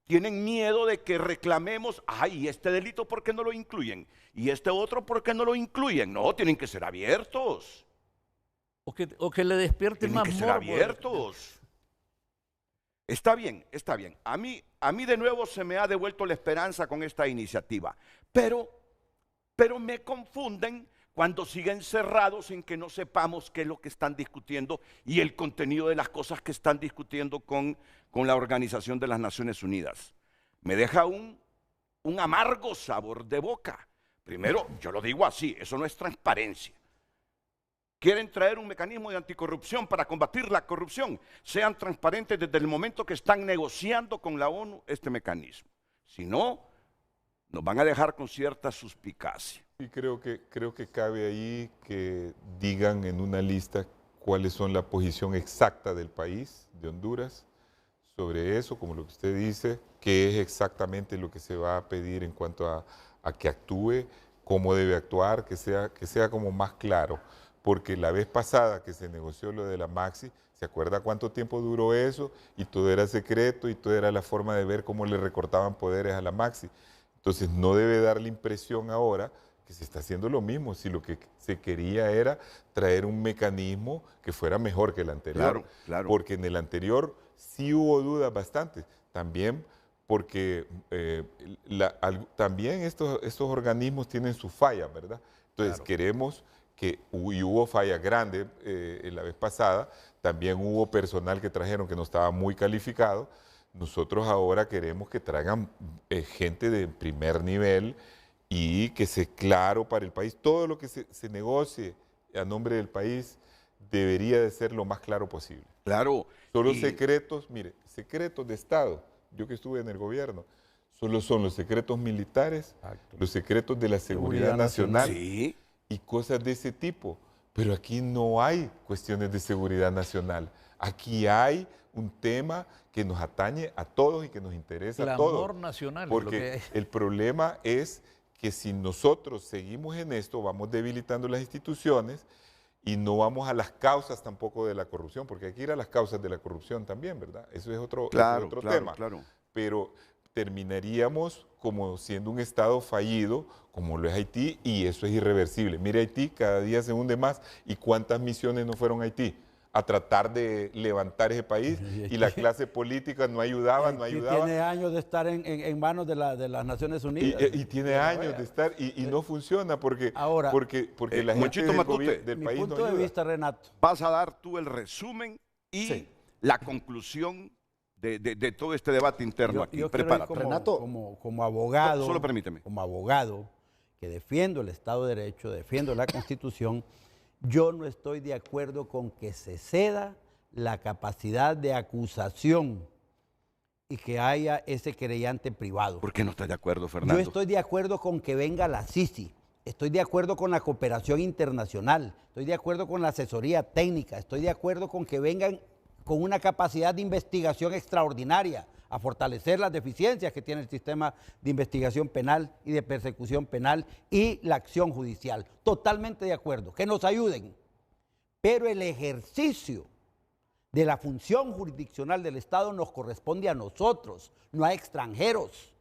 [SPEAKER 1] ¿Tienen miedo de que reclamemos, ay, este delito por qué no lo incluyen? ¿Y este otro por qué no lo incluyen? No, tienen que ser abiertos.
[SPEAKER 4] O que le despierten más
[SPEAKER 1] morbo. Tienen que ser abiertos. Está bien, está bien. A mí de nuevo se me ha devuelto la esperanza con esta iniciativa. Pero me confunden cuando siguen cerrados en que no sepamos qué es lo que están discutiendo y el contenido de las cosas que están discutiendo con la Organización de las Naciones Unidas. Me deja un amargo sabor de boca. Primero, yo lo digo así, eso no es transparencia. Quieren traer un mecanismo de anticorrupción para combatir la corrupción. Sean transparentes desde el momento que están negociando con la ONU este mecanismo. Si no, nos van a dejar con cierta suspicacia.
[SPEAKER 3] Y creo que cabe ahí que digan en una lista cuáles son la posición exacta del país, de Honduras, sobre eso, como lo que usted dice, qué es exactamente lo que se va a pedir en cuanto a que actúe, cómo debe actuar, que sea como más claro. Porque la vez pasada que se negoció lo de la Maxi, ¿se acuerda cuánto tiempo duró eso? Y todo era secreto y todo era la forma de ver cómo le recortaban poderes a la Maxi. Entonces no debe dar la impresión ahora que se está haciendo lo mismo, si lo que se quería era traer un mecanismo que fuera mejor que el anterior.
[SPEAKER 1] Claro.
[SPEAKER 3] Porque en el anterior sí hubo dudas bastantes, también porque también estos organismos tienen sus fallas, ¿verdad? Entonces queremos que hubo fallas grandes la vez pasada, también hubo personal que trajeron que no estaba muy calificado. Nosotros ahora queremos que traigan gente de primer nivel y que sea claro para el país. Todo lo que se negocie a nombre del país debería de ser lo más claro posible.
[SPEAKER 1] Claro.
[SPEAKER 3] Solo secretos, mire, secretos de Estado, yo que estuve en el gobierno, solo son los secretos militares, los secretos de la seguridad nacional y cosas de ese tipo. Pero aquí no hay cuestiones de seguridad nacional. Aquí hay un tema que nos atañe a todos y que nos interesa a todos.
[SPEAKER 4] Clamor nacional.
[SPEAKER 3] Porque el problema es que si nosotros seguimos en esto, vamos debilitando las instituciones y no vamos a las causas tampoco de la corrupción, porque hay que ir a las causas de la corrupción también, ¿verdad? Eso es otro tema.
[SPEAKER 1] Claro.
[SPEAKER 3] Pero terminaríamos como siendo un Estado fallido, como lo es Haití, y eso es irreversible. Mire, Haití cada día se hunde más, y cuántas misiones no fueron a Haití a tratar de levantar ese país, y la clase política no ayudaba.
[SPEAKER 2] Tiene años de estar en manos de las Naciones Unidas.
[SPEAKER 3] Y tiene años de estar, y no funciona, porque la gente del país
[SPEAKER 2] punto
[SPEAKER 3] no ayuda.
[SPEAKER 2] de vista, Renato.
[SPEAKER 1] Vas a dar tú el resumen y la conclusión de todo este debate interno aquí.
[SPEAKER 2] Yo
[SPEAKER 1] Prepárate.
[SPEAKER 2] Renato, como abogado,
[SPEAKER 1] Solo permíteme.
[SPEAKER 2] como abogado que defiendo el Estado de Derecho, defiendo la Constitución, yo no estoy de acuerdo con que se ceda la capacidad de acusación y que haya ese querellante privado.
[SPEAKER 1] ¿Por qué no estás de acuerdo, Fernando?
[SPEAKER 2] Yo estoy de acuerdo con que venga la CICI, estoy de acuerdo con la cooperación internacional, estoy de acuerdo con la asesoría técnica, estoy de acuerdo con que vengan con una capacidad de investigación extraordinaria a fortalecer las deficiencias que tiene el sistema de investigación penal y de persecución penal y la acción judicial. Totalmente de acuerdo, que nos ayuden. Pero el ejercicio de la función jurisdiccional del Estado nos corresponde a nosotros, no a extranjeros.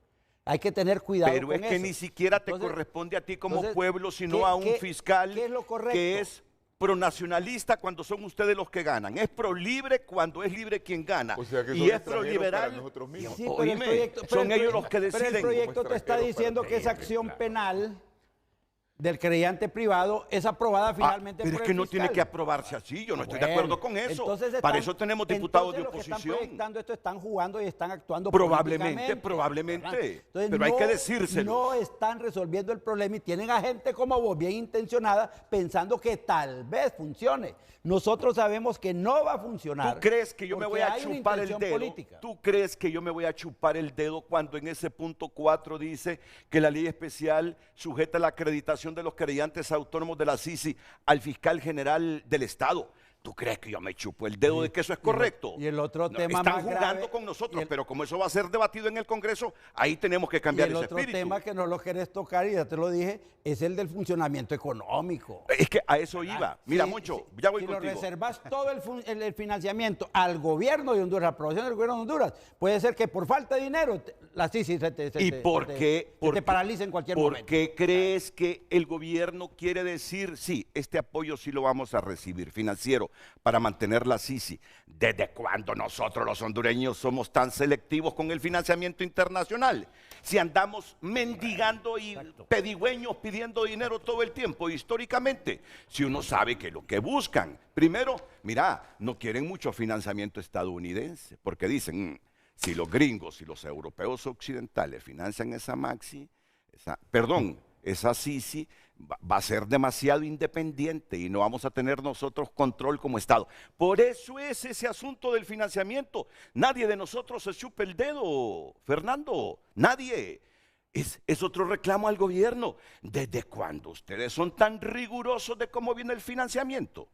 [SPEAKER 2] Hay que tener cuidado con eso.
[SPEAKER 1] Pero es que ni siquiera te corresponde a ti como pueblo, sino a un fiscal
[SPEAKER 2] ¿qué es lo correcto?
[SPEAKER 1] Que es pronacionalista cuando son ustedes los que ganan. Es prolibre cuando es libre quien gana.
[SPEAKER 3] O sea que
[SPEAKER 1] y
[SPEAKER 3] son
[SPEAKER 1] es proliberal.
[SPEAKER 3] para nosotros mismos.
[SPEAKER 2] Sí,
[SPEAKER 1] Oíme, son ellos los que deciden.
[SPEAKER 2] Pero el proyecto te está diciendo que esa acción penal del creyente privado es aprobada finalmente por el
[SPEAKER 1] Pero es que no
[SPEAKER 2] fiscal.
[SPEAKER 1] tiene que aprobarse así, yo no estoy de acuerdo con eso.
[SPEAKER 2] Entonces
[SPEAKER 1] Para eso tenemos diputados de
[SPEAKER 2] entonces
[SPEAKER 1] oposición.
[SPEAKER 2] Los que están proyectando esto están jugando y están actuando
[SPEAKER 1] Probablemente.
[SPEAKER 2] Entonces,
[SPEAKER 1] Pero hay que decírselo.
[SPEAKER 2] No están resolviendo el problema y tienen a gente como vos, bien intencionada, pensando que tal vez funcione. Nosotros sabemos que no va a funcionar.
[SPEAKER 1] ¿Tú crees que yo me voy
[SPEAKER 2] porque
[SPEAKER 1] a
[SPEAKER 2] hay una
[SPEAKER 1] chupar el
[SPEAKER 2] intención
[SPEAKER 1] dedo?
[SPEAKER 2] política.
[SPEAKER 1] ¿Tú crees que yo me voy a chupar el dedo cuando en ese punto 4 dice que la ley especial sujeta la acreditación de los creyentes autónomos de la CICI al fiscal general del Estado? ¿Tú crees que yo me chupo el dedo de que eso es correcto?
[SPEAKER 2] Y el otro tema
[SPEAKER 1] están
[SPEAKER 2] más
[SPEAKER 1] jugando
[SPEAKER 2] grave,
[SPEAKER 1] con nosotros, pero como eso va a ser debatido en el Congreso, ahí tenemos que cambiar ese espíritu.
[SPEAKER 2] Y el otro tema que no lo querés tocar, y ya te lo dije, es el del funcionamiento económico.
[SPEAKER 1] Es que a eso iba. Mira, Moncho, ya voy
[SPEAKER 2] si
[SPEAKER 1] contigo.
[SPEAKER 2] Si lo reservas todo el financiamiento al gobierno de Honduras, a la aprobación del gobierno de Honduras, puede ser que por falta de dinero, la CICI se te paraliza en cualquier momento.
[SPEAKER 1] ¿Por qué crees que el gobierno quiere decir, sí, este apoyo sí lo vamos a recibir, financiero, para mantener la CICI? ¿Desde cuándo nosotros los hondureños somos tan selectivos con el financiamiento internacional? Si andamos mendigando y pedigüeños pidiendo dinero todo el tiempo, históricamente, si uno sabe que lo que buscan, primero, mira, no quieren mucho financiamiento estadounidense, porque dicen, si los gringos y los europeos occidentales financian esa esa CICI, va a ser demasiado independiente y no vamos a tener nosotros control como Estado. Por eso es ese asunto del financiamiento. Nadie de nosotros se chupa el dedo, Fernando, nadie. Es otro reclamo al gobierno. ¿Desde cuándo ustedes son tan rigurosos de cómo viene el financiamiento?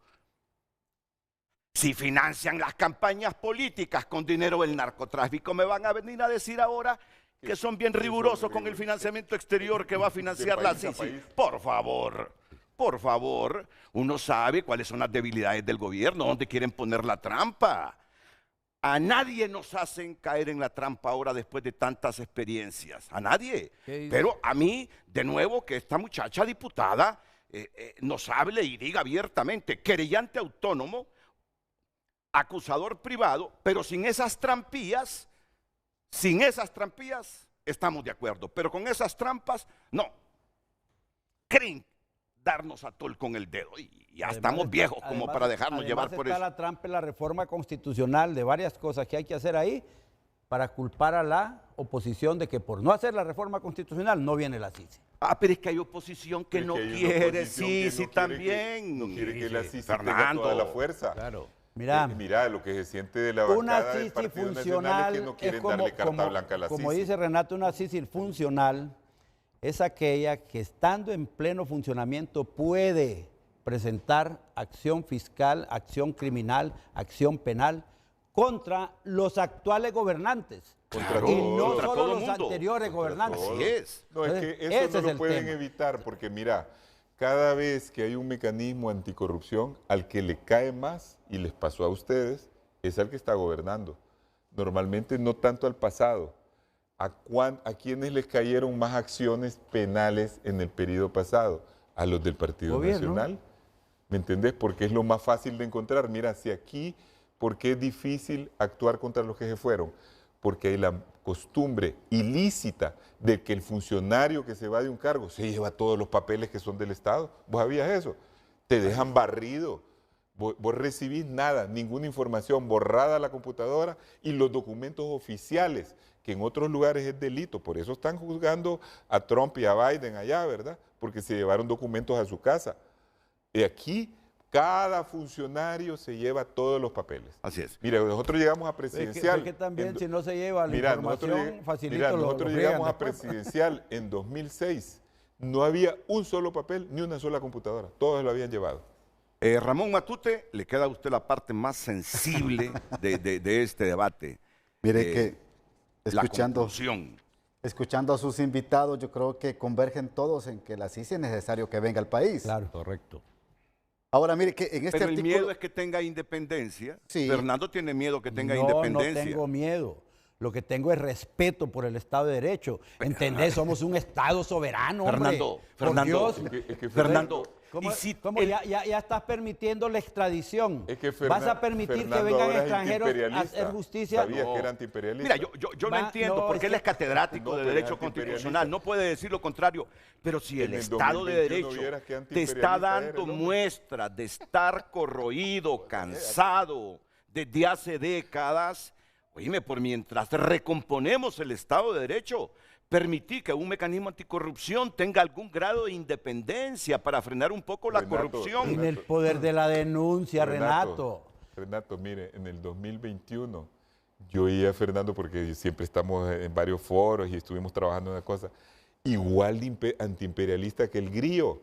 [SPEAKER 1] Si financian las campañas políticas con dinero del narcotráfico, me van a venir a decir ahora que son bien rigurosos con el financiamiento exterior que va a financiar la CICI. Por favor, uno sabe cuáles son las debilidades del gobierno, dónde quieren poner la trampa. A nadie nos hacen caer en la trampa ahora después de tantas experiencias, a nadie. Pero a mí, de nuevo, que esta muchacha diputada nos hable y diga abiertamente, querellante autónomo, acusador privado, pero sin esas trampillas, estamos de acuerdo, pero con esas trampas, no. Creen darnos atol con el dedo y ya estamos viejos como para dejarnos llevar por eso.
[SPEAKER 2] Está la trampa en la reforma constitucional de varias cosas que hay que hacer ahí para culpar a la oposición de que por no hacer la reforma constitucional no viene la CICI.
[SPEAKER 1] Pero es que hay oposición que no quiere CICI también.
[SPEAKER 3] No quiere que la CICI tenga toda la fuerza.
[SPEAKER 4] Claro.
[SPEAKER 3] Mira, lo que se siente de la bancada del Partido Nacional es que no quieren darle carta blanca a la CICI.
[SPEAKER 2] Como dice Renato, una CICI funcional es aquella que estando en pleno funcionamiento puede presentar acción fiscal, acción criminal, acción penal contra los actuales gobernantes.
[SPEAKER 3] Contra
[SPEAKER 2] Y
[SPEAKER 3] todo,
[SPEAKER 2] no
[SPEAKER 1] contra
[SPEAKER 2] solo
[SPEAKER 1] todo
[SPEAKER 2] los
[SPEAKER 1] mundo.
[SPEAKER 2] anteriores
[SPEAKER 3] Contra
[SPEAKER 2] gobernantes.
[SPEAKER 3] todo.
[SPEAKER 1] Así es.
[SPEAKER 3] No, es
[SPEAKER 2] Entonces,
[SPEAKER 3] que
[SPEAKER 2] ese
[SPEAKER 3] eso
[SPEAKER 2] es
[SPEAKER 3] no
[SPEAKER 2] el
[SPEAKER 3] lo pueden
[SPEAKER 2] tema.
[SPEAKER 3] evitar, porque mira, cada vez que hay un mecanismo anticorrupción, al que le cae más, y les pasó a ustedes, es al que está gobernando. Normalmente no tanto al pasado. ¿A quiénes les cayeron más acciones penales en el periodo pasado? A los del Partido
[SPEAKER 2] Gobierno.
[SPEAKER 3] Nacional. ¿Me entendés? Porque es lo más fácil de encontrar. Mira, si aquí, ¿por qué es difícil actuar contra los que se fueron? Porque hay la costumbre ilícita de que el funcionario que se va de un cargo se lleva todos los papeles que son del Estado. ¿Vos sabías eso? Te dejan barrido. Vos recibís nada, ninguna información, borrada la computadora y los documentos oficiales, que en otros lugares es delito. Por eso están juzgando a Trump y a Biden allá, ¿verdad? Porque se llevaron documentos a su casa. Y aquí cada funcionario se lleva todos los papeles.
[SPEAKER 1] Así es.
[SPEAKER 3] Mira, nosotros llegamos a
[SPEAKER 2] Es
[SPEAKER 3] presidencial.
[SPEAKER 2] que también si no se lleva la
[SPEAKER 3] Mira,
[SPEAKER 2] información, facilito
[SPEAKER 3] mira,
[SPEAKER 2] lo
[SPEAKER 3] nosotros
[SPEAKER 2] friegan
[SPEAKER 3] llegamos a
[SPEAKER 2] después.
[SPEAKER 3] presidencial en 2006. No había un solo papel ni una sola computadora. Todos lo habían llevado.
[SPEAKER 1] Ramón Matute, le queda a usted la parte más sensible de este debate.
[SPEAKER 5] Mire
[SPEAKER 1] Eh,
[SPEAKER 5] que
[SPEAKER 1] la conclusión.
[SPEAKER 5] escuchando a sus invitados, yo creo que convergen todos en que la CICI es necesario que venga al país.
[SPEAKER 2] Claro.
[SPEAKER 4] Correcto.
[SPEAKER 5] Ahora, mire que en este
[SPEAKER 1] Pero el
[SPEAKER 5] artículo...
[SPEAKER 1] miedo es que tenga independencia.
[SPEAKER 5] Sí.
[SPEAKER 1] Fernando tiene miedo que tenga
[SPEAKER 2] No
[SPEAKER 1] independencia.
[SPEAKER 2] tengo miedo. Lo que tengo es respeto por el Estado de Derecho. ¿Entendés? Somos un Estado soberano, hombre.
[SPEAKER 1] Fernando,
[SPEAKER 2] Por
[SPEAKER 1] Fernando,
[SPEAKER 2] Dios.
[SPEAKER 3] Es que
[SPEAKER 1] Fernando,
[SPEAKER 2] ¿Cómo,
[SPEAKER 1] y si
[SPEAKER 2] cómo
[SPEAKER 1] el-
[SPEAKER 2] ya estás permitiendo la extradición?
[SPEAKER 3] Es que
[SPEAKER 2] ¿Vas a permitir
[SPEAKER 3] Fernando
[SPEAKER 2] que vengan
[SPEAKER 3] ahora es
[SPEAKER 2] extranjeros a
[SPEAKER 3] antiimperialista.
[SPEAKER 2] hacer justicia?
[SPEAKER 3] ¿Sabías
[SPEAKER 1] No.
[SPEAKER 3] que era antiimperialista?
[SPEAKER 1] Mira, yo no
[SPEAKER 2] Va,
[SPEAKER 1] entiendo
[SPEAKER 2] no,
[SPEAKER 1] por
[SPEAKER 2] es
[SPEAKER 1] qué él
[SPEAKER 2] que-
[SPEAKER 1] es catedrático
[SPEAKER 3] No,
[SPEAKER 1] de
[SPEAKER 3] pero es
[SPEAKER 1] Derecho
[SPEAKER 3] antiimperialista.
[SPEAKER 1] Constitucional. No puede decir lo contrario. Pero si el
[SPEAKER 3] En el
[SPEAKER 1] Estado de
[SPEAKER 3] 2021
[SPEAKER 1] Derecho
[SPEAKER 3] vieras qué
[SPEAKER 1] te
[SPEAKER 3] antiimperialista
[SPEAKER 1] está
[SPEAKER 3] era el
[SPEAKER 1] dando
[SPEAKER 3] hombre.
[SPEAKER 1] muestras de estar corroído, cansado desde hace décadas, oíme, por mientras recomponemos el Estado de Derecho, permitir que un mecanismo anticorrupción tenga algún grado de independencia para frenar un poco la
[SPEAKER 3] Renato,
[SPEAKER 1] corrupción.
[SPEAKER 2] Tiene el poder de la denuncia, Renato.
[SPEAKER 3] Renato, mire, en el 2021 yo oí a Fernando porque siempre estamos en varios foros y estuvimos trabajando en una cosa, igual de antiimperialista que el Grillo.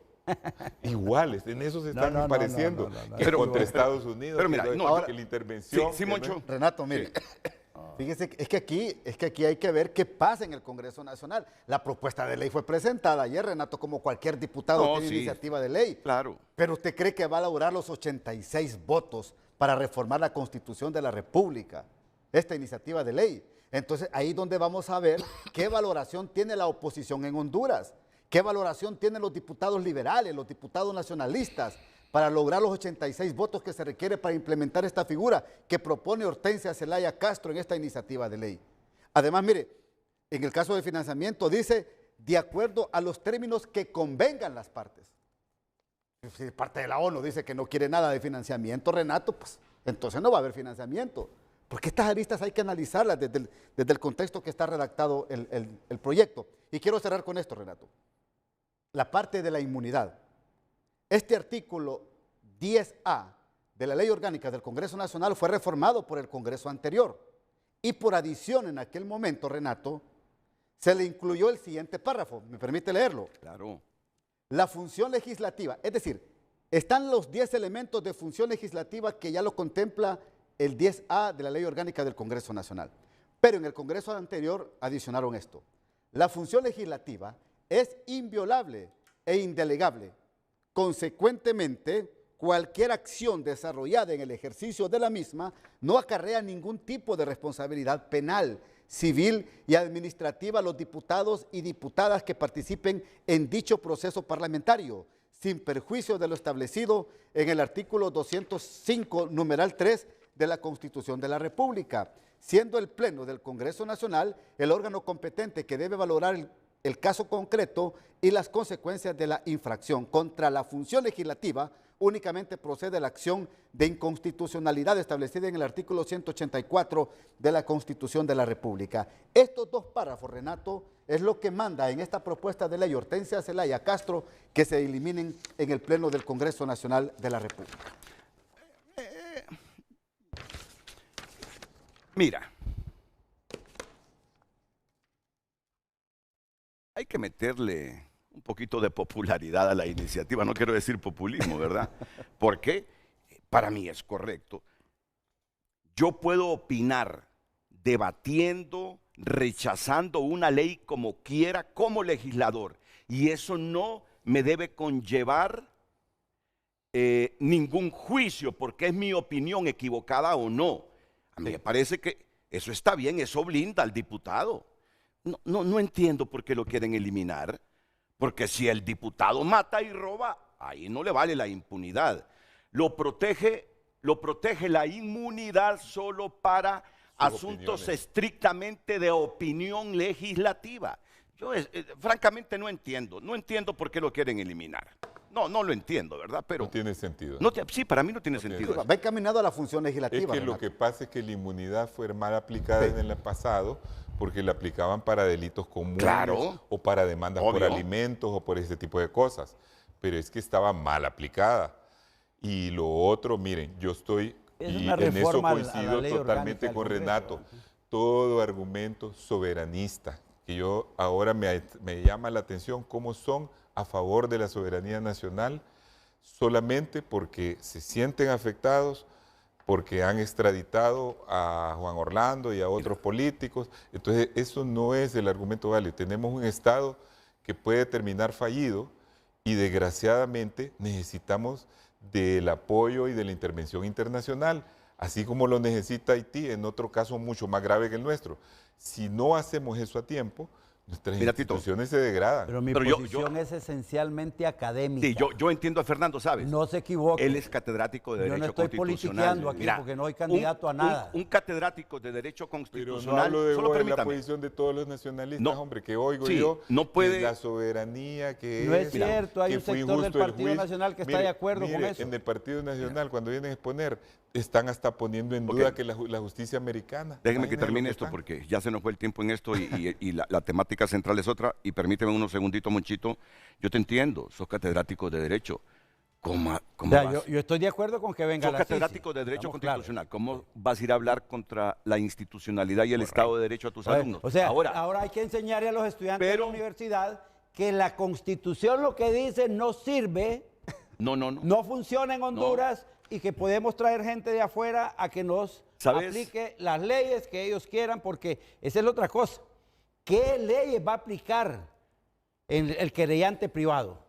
[SPEAKER 3] Iguales, en eso se están
[SPEAKER 2] no,
[SPEAKER 3] pareciendo.
[SPEAKER 2] no.
[SPEAKER 3] Que
[SPEAKER 1] Pero-
[SPEAKER 3] contra Estados Unidos,
[SPEAKER 1] pero mira,
[SPEAKER 3] que,
[SPEAKER 1] no,
[SPEAKER 3] ahora,
[SPEAKER 1] yo-
[SPEAKER 3] que la intervención.
[SPEAKER 1] Sí,
[SPEAKER 3] que
[SPEAKER 1] Moncho.
[SPEAKER 5] Renato, mire, fíjese, es que aquí hay que ver qué pasa en el Congreso Nacional. La propuesta de ley fue presentada ayer, Renato, como cualquier diputado
[SPEAKER 1] No,
[SPEAKER 5] tiene
[SPEAKER 1] sí.
[SPEAKER 5] iniciativa de ley.
[SPEAKER 1] Claro.
[SPEAKER 5] Pero usted cree que va a lograr los 86 votos para reformar la Constitución de la República, esta iniciativa de ley. Entonces, ahí es donde vamos a ver qué valoración tiene la oposición en Honduras, qué valoración tienen los diputados liberales, los diputados nacionalistas, para lograr los 86 votos que se requiere para implementar esta figura que propone Hortensia Zelaya Castro en esta iniciativa de ley. Además, mire, en el caso de financiamiento dice, de acuerdo a los términos que convengan las partes. Si parte de la ONU dice que no quiere nada de financiamiento, Renato, pues entonces no va a haber financiamiento. Porque estas aristas hay que analizarlas desde el contexto que está redactado el proyecto. Y quiero cerrar con esto, Renato. La parte de la inmunidad. Este artículo 10A de la Ley Orgánica del Congreso Nacional fue reformado por el Congreso anterior. Y por adición en aquel momento, Renato, se le incluyó el siguiente párrafo. ¿Me permite leerlo?
[SPEAKER 1] Claro.
[SPEAKER 5] La función legislativa, es decir, están los 10 elementos de función legislativa que ya lo contempla el 10A de la Ley Orgánica del Congreso Nacional. Pero en el Congreso anterior adicionaron esto. La función legislativa es inviolable e indelegable. Consecuentemente, cualquier acción desarrollada en el ejercicio de la misma no acarrea ningún tipo de responsabilidad penal, civil y administrativa a los diputados y diputadas que participen en dicho proceso parlamentario, sin perjuicio de lo establecido en el artículo 205, numeral 3 de la Constitución de la República, siendo el Pleno del Congreso Nacional el órgano competente que debe valorar el caso concreto y las consecuencias de la infracción. Contra la función legislativa únicamente procede la acción de inconstitucionalidad establecida en el artículo 184 de la Constitución de la República. Estos dos párrafos, Renato, es lo que manda en esta propuesta de ley Hortensia Zelaya Castro que se eliminen en el Pleno del Congreso Nacional de la República.
[SPEAKER 1] Mira, hay que meterle un poquito de popularidad a la iniciativa, no quiero decir populismo, ¿verdad? Porque para mí es correcto. Yo puedo opinar debatiendo, rechazando una ley como quiera, como legislador, y eso no me debe conllevar ningún juicio, porque es mi opinión equivocada o no. A mí me parece que eso está bien, eso blinda al diputado. No entiendo por qué lo quieren eliminar, porque si el diputado mata y roba, ahí no le vale la impunidad. Lo protege la inmunidad solo para asuntos estrictamente de opinión legislativa. Yo francamente no entiendo por qué lo quieren eliminar. No lo entiendo, ¿verdad? Pero
[SPEAKER 3] no tiene sentido.
[SPEAKER 1] Sí, para mí no tiene sentido.
[SPEAKER 5] Va encaminado a la función legislativa.
[SPEAKER 3] Es que lo que pasa es que la inmunidad fue mal aplicada en el pasado porque la aplicaban para delitos comunes,
[SPEAKER 1] claro,
[SPEAKER 3] o para demandas por alimentos o por ese tipo de cosas. Pero es que estaba mal aplicada. Y lo otro, miren, yo estoy, y en eso coincido totalmente con Renato, todo argumento soberanista, que yo ahora me llama la atención cómo son a favor de la soberanía nacional solamente porque se sienten afectados, porque han extraditado a Juan Orlando y a otros políticos. Entonces, eso no es el argumento válido. Tenemos un Estado que puede terminar fallido y desgraciadamente necesitamos del apoyo y de la intervención internacional, así como lo necesita Haití, en otro caso mucho más grave que el nuestro. Si no hacemos eso a tiempo, nuestras instituciones se degradan.
[SPEAKER 2] Pero mi posición es esencialmente académica.
[SPEAKER 1] Sí, yo entiendo a Fernando, ¿sabes?
[SPEAKER 2] No se equivoque.
[SPEAKER 1] Él es catedrático de Derecho Constitucional.
[SPEAKER 2] Yo no estoy politiqueando aquí porque no hay candidato a nada.
[SPEAKER 1] Un catedrático de Derecho Constitucional.
[SPEAKER 3] Pero no hablo de solo la posición de todos los nacionalistas, hombre, que oigo yo,
[SPEAKER 1] no puede,
[SPEAKER 3] que la soberanía, que
[SPEAKER 2] no es cierto, hay un sector del Partido Nacional que está de acuerdo con eso.
[SPEAKER 3] En el Partido Nacional, cuando vienen a exponer, están hasta poniendo en duda que la justicia americana.
[SPEAKER 1] Déjenme que termine esto porque ya se nos fue el tiempo en esto y la temática central es otra. Y permíteme unos segunditos, Monchito. Yo te entiendo, sos catedrático de Derecho.
[SPEAKER 2] Yo estoy de acuerdo con que venga la
[SPEAKER 1] Sos catedrático de Derecho Constitucional. Claro. ¿Cómo vas a ir a hablar contra la institucionalidad y el Estado de Derecho a tus alumnos?
[SPEAKER 2] O sea, ahora hay que enseñarle a los estudiantes de la universidad que la Constitución lo que dice no sirve, no funciona en Honduras y que podemos traer gente de afuera a que nos aplique las leyes que ellos quieran, porque esa es la otra cosa. ¿Qué leyes va a aplicar el querellante privado?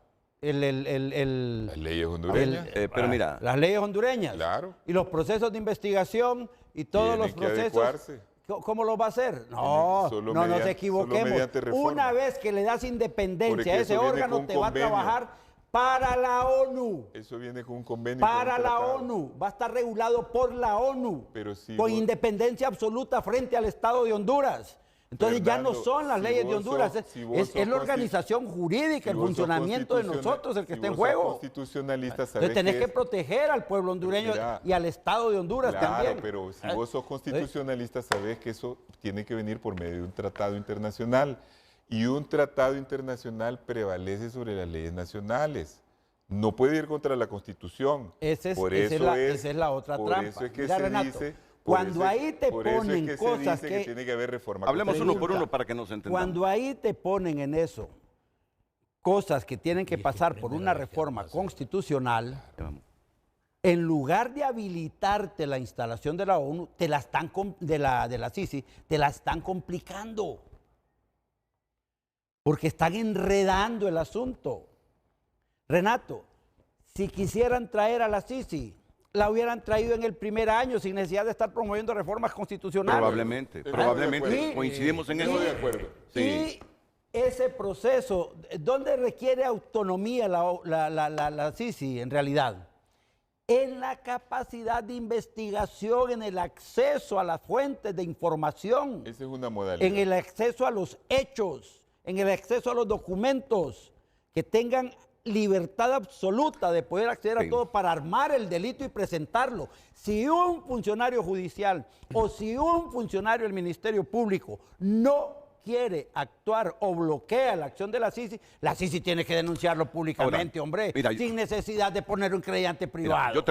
[SPEAKER 3] Las leyes hondureñas.
[SPEAKER 1] Pero mira.
[SPEAKER 2] Las leyes hondureñas.
[SPEAKER 3] Claro.
[SPEAKER 2] Y los procesos de investigación y todos los procesos. ¿Cómo lo va a hacer? No nos equivoquemos. Una vez que le das independencia a ese órgano, te va a trabajar para la ONU.
[SPEAKER 3] Eso viene con un convenio.
[SPEAKER 2] Para la ONU. Va a estar regulado por la ONU.
[SPEAKER 3] Pero si
[SPEAKER 2] con independencia absoluta frente al Estado de Honduras. Entonces Fernando, ya no son las leyes de Honduras, es la organización jurídica, el funcionamiento de nosotros el que está en juego. Entonces tenés que proteger al pueblo hondureño y al Estado de Honduras también.
[SPEAKER 3] Claro, pero si vos sos constitucionalista, sabés que eso tiene que venir por medio de un tratado internacional. Y un tratado internacional prevalece sobre las leyes nacionales. No puede ir contra la Constitución.
[SPEAKER 2] Esa es la otra trampa.
[SPEAKER 3] Por eso es que se dice...
[SPEAKER 2] Cuando ahí te ponen cosas que
[SPEAKER 3] tiene que haber reforma.
[SPEAKER 1] Hablemos uno por uno para que nos entendamos.
[SPEAKER 2] Cuando ahí te ponen en eso cosas que tienen que pasar por una reforma constitucional, en lugar de habilitarte la instalación de la ONU, de la Sisi, te la están complicando. Porque están enredando el asunto. Renato, si quisieran traer a la Sisi, la hubieran traído en el primer año sin necesidad de estar promoviendo reformas constitucionales.
[SPEAKER 1] Probablemente coincidimos en eso.
[SPEAKER 3] De acuerdo.
[SPEAKER 2] Sí. Y ese proceso, ¿dónde requiere autonomía la Sisi en realidad? En la capacidad de investigación, en el acceso a las fuentes de información.
[SPEAKER 3] Esa es una modalidad.
[SPEAKER 2] En el acceso a los hechos, en el acceso a los documentos, que tengan libertad absoluta de poder acceder a todo para armar el delito y presentarlo. Si un funcionario judicial o si un funcionario del Ministerio Público no quiere actuar o bloquea la acción de la Sisi tiene que denunciarlo públicamente, hombre, sin necesidad de poner un creyente privado.
[SPEAKER 1] Mira, yo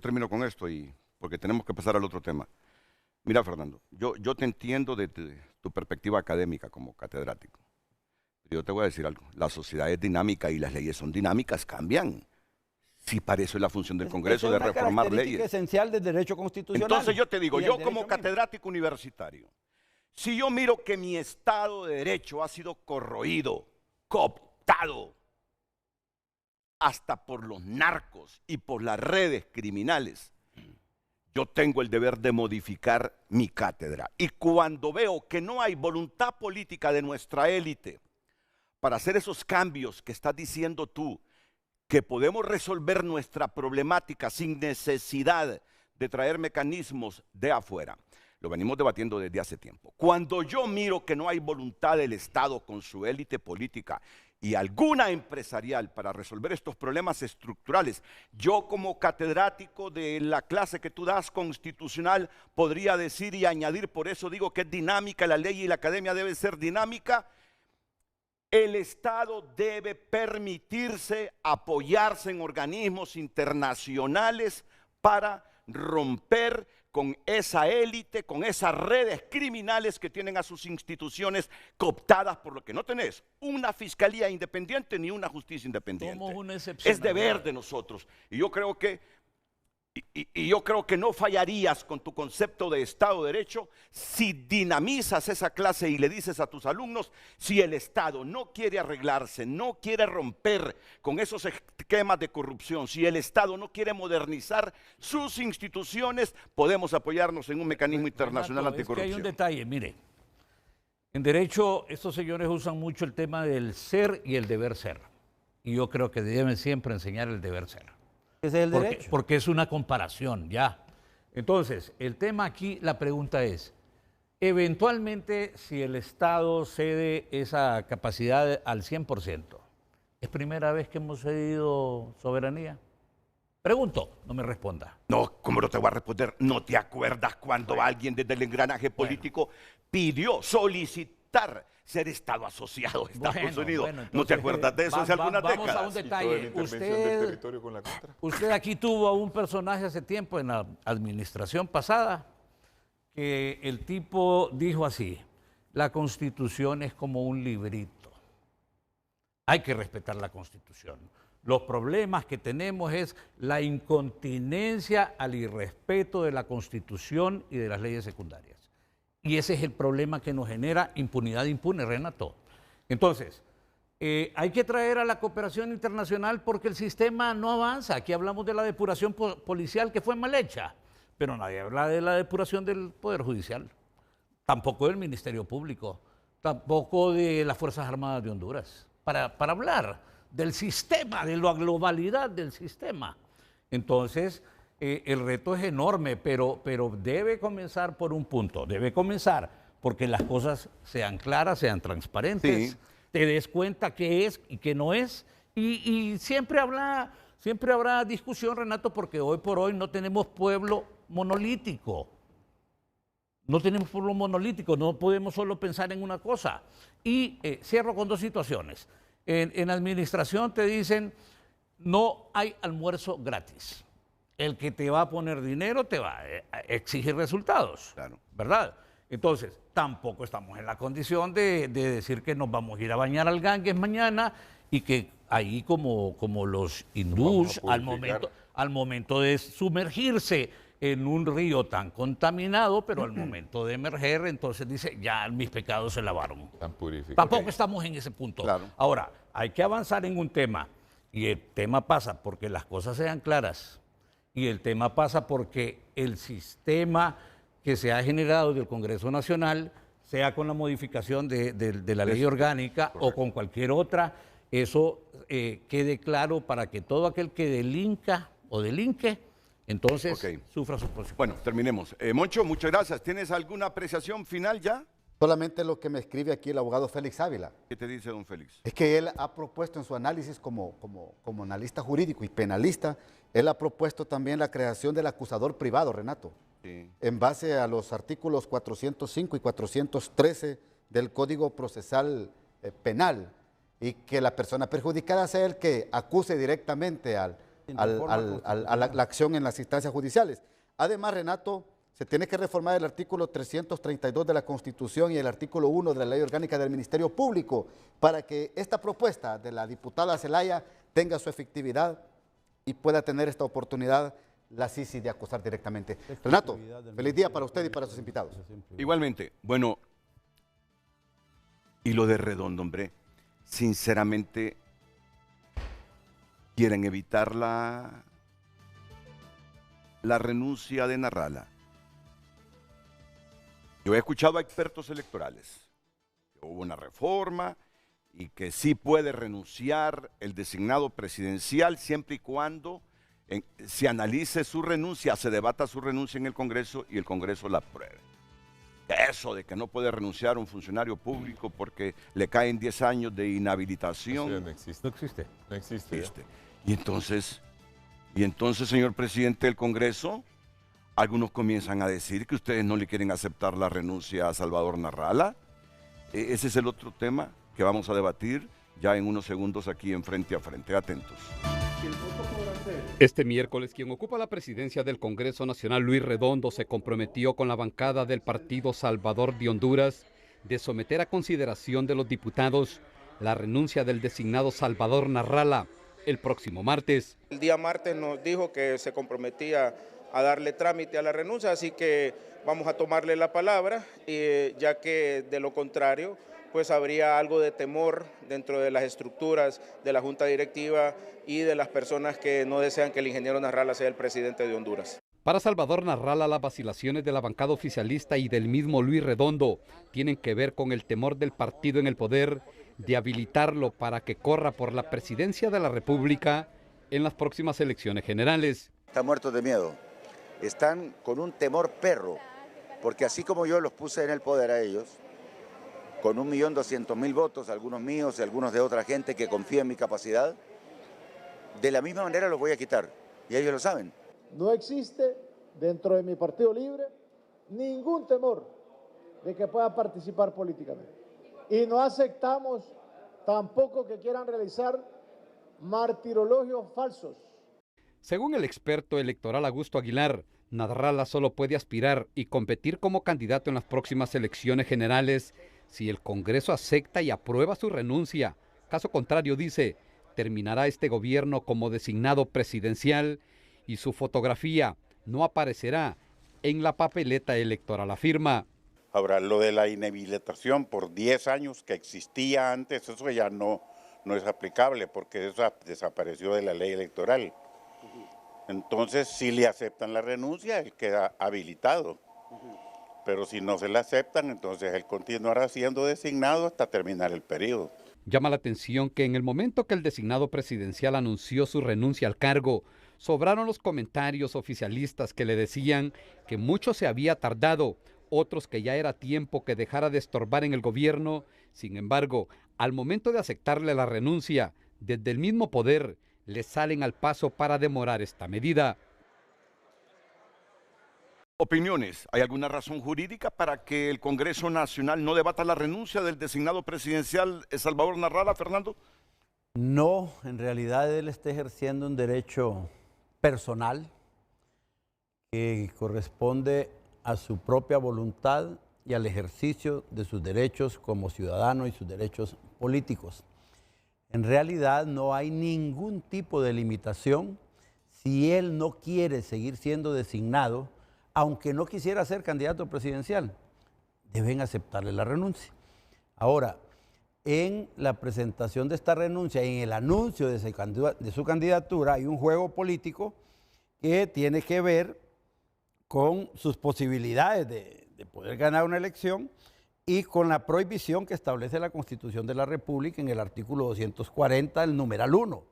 [SPEAKER 1] termino con esto y porque tenemos que pasar al otro tema. Mira, Fernando, yo te entiendo desde tu perspectiva académica como catedrático. Yo te voy a decir algo. La sociedad es dinámica y las leyes son dinámicas, cambian. Sí, para eso es la función del Congreso, de reformar leyes.
[SPEAKER 2] Es esencial del derecho constitucional.
[SPEAKER 1] Entonces yo te digo,
[SPEAKER 2] y
[SPEAKER 1] yo
[SPEAKER 2] el
[SPEAKER 1] como
[SPEAKER 2] derecho
[SPEAKER 1] catedrático universitario, si yo miro que mi Estado de Derecho ha sido corroído, cooptado, hasta por los narcos y por las redes criminales, yo tengo el deber de modificar mi cátedra. Y cuando veo que no hay voluntad política de nuestra élite para hacer esos cambios que estás diciendo tú, que podemos resolver nuestra problemática sin necesidad de traer mecanismos de afuera. Lo venimos debatiendo desde hace tiempo. Cuando yo miro que no hay voluntad del Estado con su élite política y alguna empresarial para resolver estos problemas estructurales, yo como catedrático de la clase que tú das constitucional podría decir y añadir, por eso digo que es dinámica la ley y la academia debe ser dinámica. El Estado debe permitirse apoyarse en organismos internacionales para romper con esa élite, con esas redes criminales que tienen a sus instituciones cooptadas, por lo que no tenés una fiscalía independiente ni una justicia independiente.
[SPEAKER 4] Somos una excepción.
[SPEAKER 1] Es deber de nosotros. Y yo creo que yo creo que no fallarías con tu concepto de Estado de Derecho si dinamizas esa clase y le dices a tus alumnos, si el Estado no quiere arreglarse, no quiere romper con esos esquemas de corrupción, si el Estado no quiere modernizar sus instituciones, podemos apoyarnos en un mecanismo internacional
[SPEAKER 4] Renato,
[SPEAKER 1] anticorrupción.
[SPEAKER 4] Es que hay un detalle, mire, en derecho estos señores usan mucho el tema del ser y el deber ser, y yo creo que deben siempre enseñar el deber ser.
[SPEAKER 2] Ese es el derecho.
[SPEAKER 4] Porque es una comparación, ya. Entonces, el tema aquí, la pregunta es, eventualmente, si el Estado cede esa capacidad al 100%, ¿es primera vez que hemos cedido soberanía? Pregunto, no me responda.
[SPEAKER 1] No, ¿cómo no te voy a responder? ¿No te acuerdas cuando alguien desde el engranaje político pidió solicitar ser Estado asociado de Estados Unidos? ¿No te acuerdas de eso hace algunas décadas?
[SPEAKER 4] Vamos a un detalle. Usted aquí tuvo a un personaje hace tiempo en la administración pasada que el tipo dijo así, la Constitución es como un librito. Hay que respetar la Constitución. Los problemas que tenemos es la incontinencia al irrespeto de la Constitución y de las leyes secundarias. Y ese es el problema que nos genera impunidad impune, Renato. Entonces, hay que traer a la cooperación internacional porque el sistema no avanza. Aquí hablamos de la depuración policial que fue mal hecha, pero nadie habla de la depuración del Poder Judicial, tampoco del Ministerio Público, tampoco de las Fuerzas Armadas de Honduras, para hablar del sistema, de la globalidad del sistema. Entonces, el reto es enorme, pero debe comenzar por un punto, debe comenzar porque las cosas sean claras, sean transparentes, sí. Te des cuenta qué es y qué no es, y siempre habrá discusión, Renato, porque hoy por hoy no tenemos pueblo monolítico. No tenemos pueblo monolítico, no podemos solo pensar en una cosa. Y cierro con dos situaciones. En administración te dicen, no hay almuerzo gratis. El que te va a poner dinero te va a exigir resultados, claro. ¿Verdad? Entonces, tampoco estamos en la condición de decir que nos vamos a ir a bañar al Ganges mañana y que ahí como los hindús, al momento de sumergirse en un río tan contaminado, pero al momento de emerger, entonces dice, ya mis pecados se lavaron. Tampoco estamos en ese punto. Claro. Ahora, hay que avanzar en un tema, y el tema pasa porque las cosas sean claras. Y el tema pasa porque el sistema que se ha generado del Congreso Nacional, sea con la modificación de la ley orgánica o con cualquier otra, eso quede claro para que todo aquel que delinca o delinque, entonces sufra sus consecuencias.
[SPEAKER 1] Bueno, terminemos. Moncho, muchas gracias. ¿Tienes alguna apreciación final ya?
[SPEAKER 5] Solamente lo que me escribe aquí el abogado Félix Ávila.
[SPEAKER 1] ¿Qué te dice don Félix?
[SPEAKER 5] Es que él ha propuesto en su análisis como analista jurídico y penalista, él ha propuesto también la creación del acusador privado, Renato, sí. En base a los artículos 405 y 413 del Código Procesal Penal, y que la persona perjudicada sea el que acuse directamente a la acción en las instancias judiciales. Además, Renato, Se tiene que reformar el artículo 332 de la Constitución y el artículo 1 de la Ley Orgánica del Ministerio Público para que esta propuesta de la diputada Zelaya tenga su efectividad y pueda tener esta oportunidad la CICI de acusar directamente. Renato, feliz día para usted y para sus invitados.
[SPEAKER 1] Igualmente, bueno, y lo de Redondo, hombre, sinceramente, quieren evitar la renuncia de Narrala. Yo he escuchado a expertos electorales que hubo una reforma y que sí puede renunciar el designado presidencial siempre y cuando se analice su renuncia, se debata su renuncia en el Congreso y el Congreso la apruebe. Eso de que no puede renunciar un funcionario público porque le caen 10 años de inhabilitación.
[SPEAKER 3] Eso ya no existe.
[SPEAKER 4] No existe.
[SPEAKER 3] No existe. Ya.
[SPEAKER 1] Y entonces, señor presidente del Congreso, algunos comienzan a decir que ustedes no le quieren aceptar la renuncia a Salvador Narrala. Ese es el otro tema que vamos a debatir ya en unos segundos aquí en Frente a Frente. Atentos.
[SPEAKER 10] Este miércoles, quien ocupa la presidencia del Congreso Nacional, Luis Redondo, se comprometió con la bancada del Partido Salvador de Honduras de someter a consideración de los diputados la renuncia del designado Salvador Narrala el próximo martes.
[SPEAKER 11] El día martes nos dijo que se comprometía a darle trámite a la renuncia, así que vamos a tomarle la palabra, ya que de lo contrario, pues habría algo de temor dentro de las estructuras de la Junta Directiva y de las personas que no desean que el ingeniero Narrala sea el presidente de Honduras.
[SPEAKER 10] Para Salvador Narrala, las vacilaciones de la bancada oficialista y del mismo Luis Redondo tienen que ver con el temor del partido en el poder de habilitarlo para que corra por la presidencia de la República en las próximas elecciones generales.
[SPEAKER 12] Están muertos de miedo, están con un temor perro, porque así como yo los puse en el poder a ellos, con 1.200.000 votos, algunos míos y algunos de otra gente que confía en mi capacidad, de la misma manera los voy a quitar, y ellos lo saben.
[SPEAKER 13] No existe dentro de mi Partido Libre ningún temor de que pueda participar políticamente. Y no aceptamos tampoco que quieran realizar martirologios falsos.
[SPEAKER 10] Según el experto electoral Augusto Aguilar, Narrala solo puede aspirar y competir como candidato en las próximas elecciones generales si el Congreso acepta y aprueba su renuncia. Caso contrario, dice, terminará este gobierno como designado presidencial y su fotografía no aparecerá en la papeleta electoral, afirma.
[SPEAKER 14] Ahora, lo de la inhabilitación por 10 años que existía antes, eso ya no es aplicable porque eso desapareció de la ley electoral. Entonces, si le aceptan la renuncia, él queda habilitado. Pero si no se le aceptan, entonces él continuará siendo designado hasta terminar el periodo.
[SPEAKER 10] Llama la atención que en el momento que el designado presidencial anunció su renuncia al cargo, sobraron los comentarios oficialistas que le decían que mucho se había tardado, otros que ya era tiempo que dejara de estorbar en el gobierno. Sin embargo, al momento de aceptarle la renuncia, desde el mismo poder, le salen al paso para demorar esta medida.
[SPEAKER 1] Opiniones. ¿Hay alguna razón jurídica para que el Congreso Nacional no debata la renuncia del designado presidencial Salvador Narrala, Fernando?
[SPEAKER 2] No, en realidad él está ejerciendo un derecho personal que corresponde a su propia voluntad y al ejercicio de sus derechos como ciudadano y sus derechos políticos. En realidad no hay ningún tipo de limitación si él no quiere seguir siendo designado, aunque no quisiera ser candidato presidencial, deben aceptarle la renuncia. Ahora, en la presentación de esta renuncia, en el anuncio de su candidatura, hay un juego político que tiene que ver con sus posibilidades de poder ganar una elección y con la prohibición que establece la Constitución de la República en el artículo 240, el numeral 1.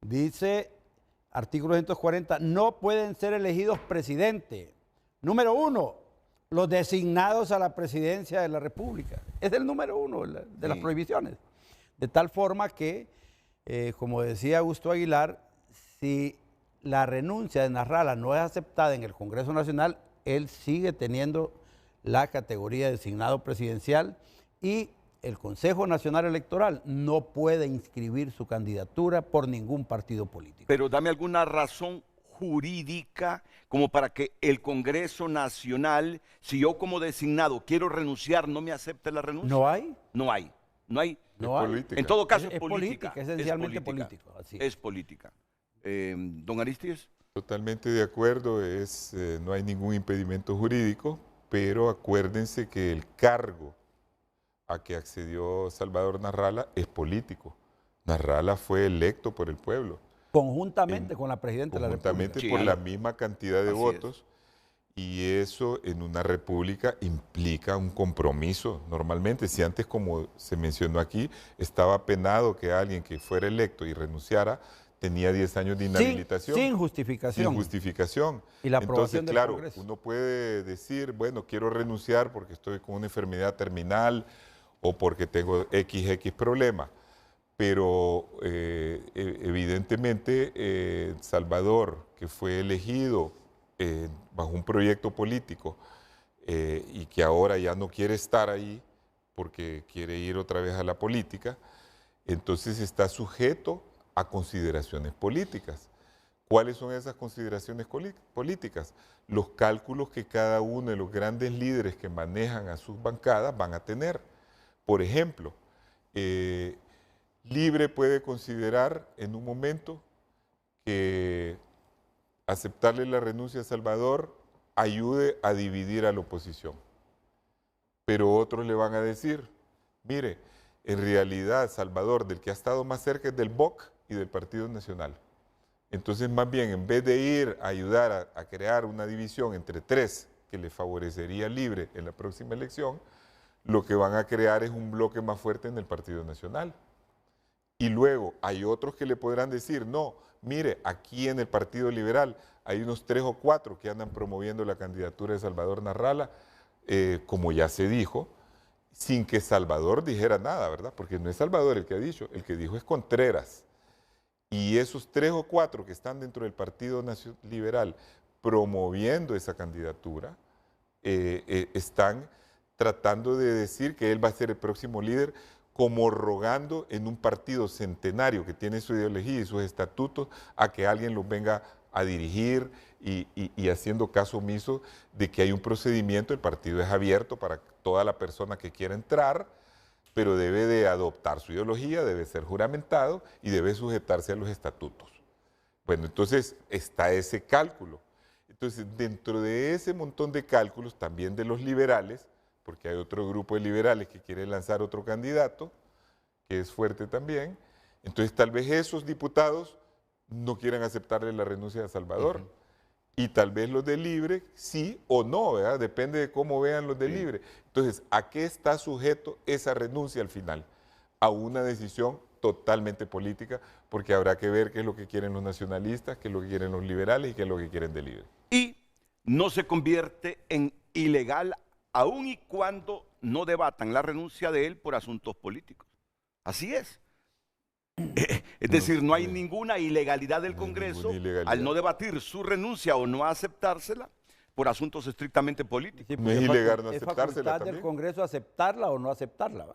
[SPEAKER 2] Dice, artículo 240, no pueden ser elegidos presidente. Número 1, los designados a la presidencia de la República. Es el número 1 de las prohibiciones. De tal forma que, como decía Augusto Aguilar, si la renuncia de Narrala no es aceptada en el Congreso Nacional, él sigue teniendo la categoría de designado presidencial y el Consejo Nacional Electoral no puede inscribir su candidatura por ningún partido político.
[SPEAKER 1] Pero dame alguna razón jurídica como para que el Congreso Nacional, si yo como designado quiero renunciar, no me acepte la renuncia?
[SPEAKER 2] ¿No hay?
[SPEAKER 1] No hay. No hay.
[SPEAKER 2] No hay.
[SPEAKER 3] política.
[SPEAKER 1] En todo caso
[SPEAKER 2] Es política, esencialmente político, así es.
[SPEAKER 1] Es política. Don Aristides.
[SPEAKER 3] Totalmente de acuerdo, no hay ningún impedimento jurídico, pero acuérdense que el cargo a que accedió Salvador Narrala es político. Narrala fue electo por el pueblo.
[SPEAKER 2] Conjuntamente con la Presidenta de la República.
[SPEAKER 3] Conjuntamente por la misma cantidad de votos. Y eso en una república implica un compromiso. Normalmente, si antes, como se mencionó aquí, estaba penado que alguien que fuera electo y renunciara, tenía 10 años de inhabilitación.
[SPEAKER 2] Sin justificación.
[SPEAKER 3] Sin justificación.
[SPEAKER 2] Y la aprobación
[SPEAKER 3] Entonces,
[SPEAKER 2] del
[SPEAKER 3] claro,
[SPEAKER 2] Congreso.
[SPEAKER 3] uno puede decir, bueno, quiero renunciar porque estoy con una enfermedad terminal o porque tengo XX problema. Pero evidentemente Salvador, que fue elegido bajo un proyecto político y que ahora ya no quiere estar ahí porque quiere ir otra vez a la política, entonces está sujeto a consideraciones políticas. ¿Cuáles son esas consideraciones políticas? Los cálculos que cada uno de los grandes líderes que manejan a sus bancadas van a tener. Por ejemplo, Libre puede considerar en un momento que aceptarle la renuncia a Salvador ayude a dividir a la oposición. Pero otros le van a decir, mire, en realidad Salvador, del que ha estado más cerca es del BOC y del Partido Nacional. Entonces, más bien, en vez de ir a ayudar a crear una división entre tres que le favorecería Libre en la próxima elección, lo que van a crear es un bloque más fuerte en el Partido Nacional. Y luego hay otros que le podrán decir, no, mire, aquí en el Partido Liberal hay unos 3 o 4 que andan promoviendo la candidatura de Salvador Narrala, como ya se dijo, sin que Salvador dijera nada, ¿verdad? Porque no es Salvador el que dijo es Contreras. Y esos 3 o 4 que están dentro del Partido Liberal promoviendo esa candidatura, están tratando de decir que él va a ser el próximo líder, como rogando en un partido centenario que tiene su ideología y sus estatutos a que alguien los venga a dirigir y haciendo caso omiso de que hay un procedimiento, el partido es abierto para toda la persona que quiera entrar, pero debe de adoptar su ideología, debe ser juramentado y debe sujetarse a los estatutos. Bueno, entonces está ese cálculo. Entonces, dentro de ese montón de cálculos, también de los liberales, porque hay otro grupo de liberales que quiere lanzar otro candidato, que es fuerte también, entonces tal vez esos diputados no quieran aceptarle la renuncia a Salvador. Y tal vez los de Libre sí o no, ¿verdad? Depende de cómo vean los de Libre. Entonces, ¿a qué está sujeto esa renuncia al final? A una decisión totalmente política, porque habrá que ver qué es lo que quieren los nacionalistas, qué es lo que quieren los liberales y qué es lo que quieren de Libre.
[SPEAKER 1] Y no se convierte en ilegal aun y cuando no debatan la renuncia de él por asuntos políticos. Así es. Es decir, no hay ninguna ilegalidad del Congreso al no debatir su renuncia o no aceptársela por asuntos estrictamente políticos.
[SPEAKER 2] Sí, no es ilegal no aceptársela. Es facultad del Congreso aceptarla o no aceptarla. ¿Va?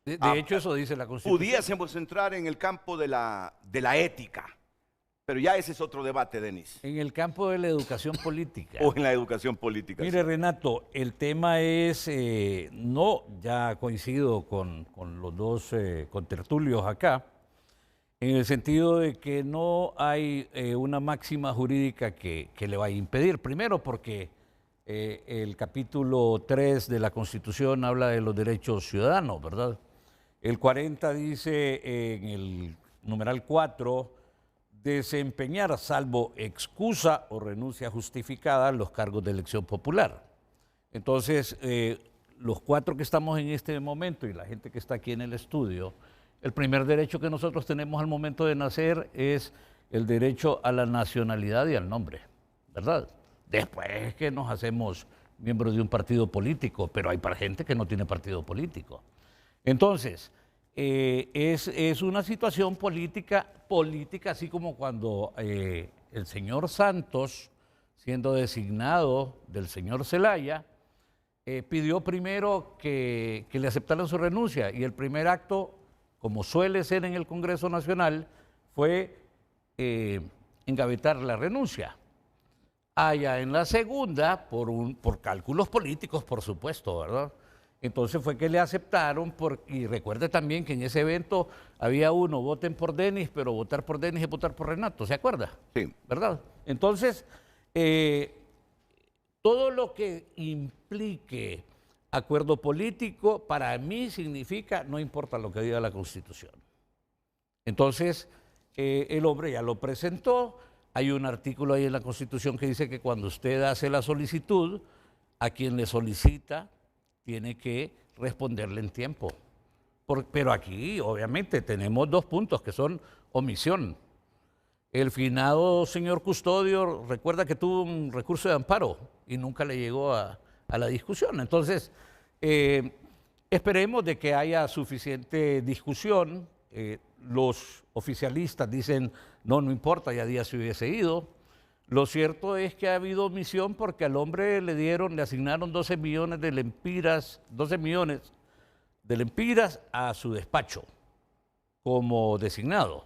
[SPEAKER 4] De hecho, eso dice la Constitución.
[SPEAKER 1] Pudiésemos entrar en el campo de la ética, pero ya ese es otro debate, Denis.
[SPEAKER 4] En el campo de la educación política.
[SPEAKER 1] O en la educación política.
[SPEAKER 4] Mire, sí. Renato, el tema es, no, ya coincido con los dos contertulios acá, en el sentido de que no hay una máxima jurídica que le vaya a impedir. Primero porque el capítulo 3 de la Constitución habla de los derechos ciudadanos, ¿verdad? El 40 dice en el numeral 4, desempeñar salvo excusa o renuncia justificada los cargos de elección popular. Entonces, los 4 que estamos en este momento y la gente que está aquí en el estudio, el primer derecho que nosotros tenemos al momento de nacer es el derecho a la nacionalidad y al nombre, ¿verdad? Después es que nos hacemos miembros de un partido político, pero hay gente que no tiene partido político. Entonces, es una situación política, así como cuando el señor Santos, siendo designado del señor Zelaya, pidió primero que le aceptaran su renuncia y el primer acto, como suele ser en el Congreso Nacional, fue engavetar la renuncia. Allá en la segunda, por cálculos políticos, por supuesto, ¿verdad? Entonces fue que le aceptaron, y recuerde también que en ese evento había uno, voten por Denis, pero votar por Denis es votar por Renato, ¿se acuerda?
[SPEAKER 1] Sí.
[SPEAKER 4] ¿Verdad? Entonces, todo lo que implique acuerdo político, para mí significa, no importa lo que diga la Constitución. Entonces, el hombre ya lo presentó, hay un artículo ahí en la Constitución que dice que cuando usted hace la solicitud, a quien le solicita tiene que responderle en tiempo. Pero aquí, obviamente, tenemos dos puntos que son omisión. El finado señor Custodio recuerda que tuvo un recurso de amparo y nunca le llegó a la discusión. Entonces, esperemos de que haya suficiente discusión. Los oficialistas dicen, no importa, ya Díaz se hubiese ido. Lo cierto es que ha habido omisión porque al hombre le asignaron 12 millones de lempiras a su despacho como designado.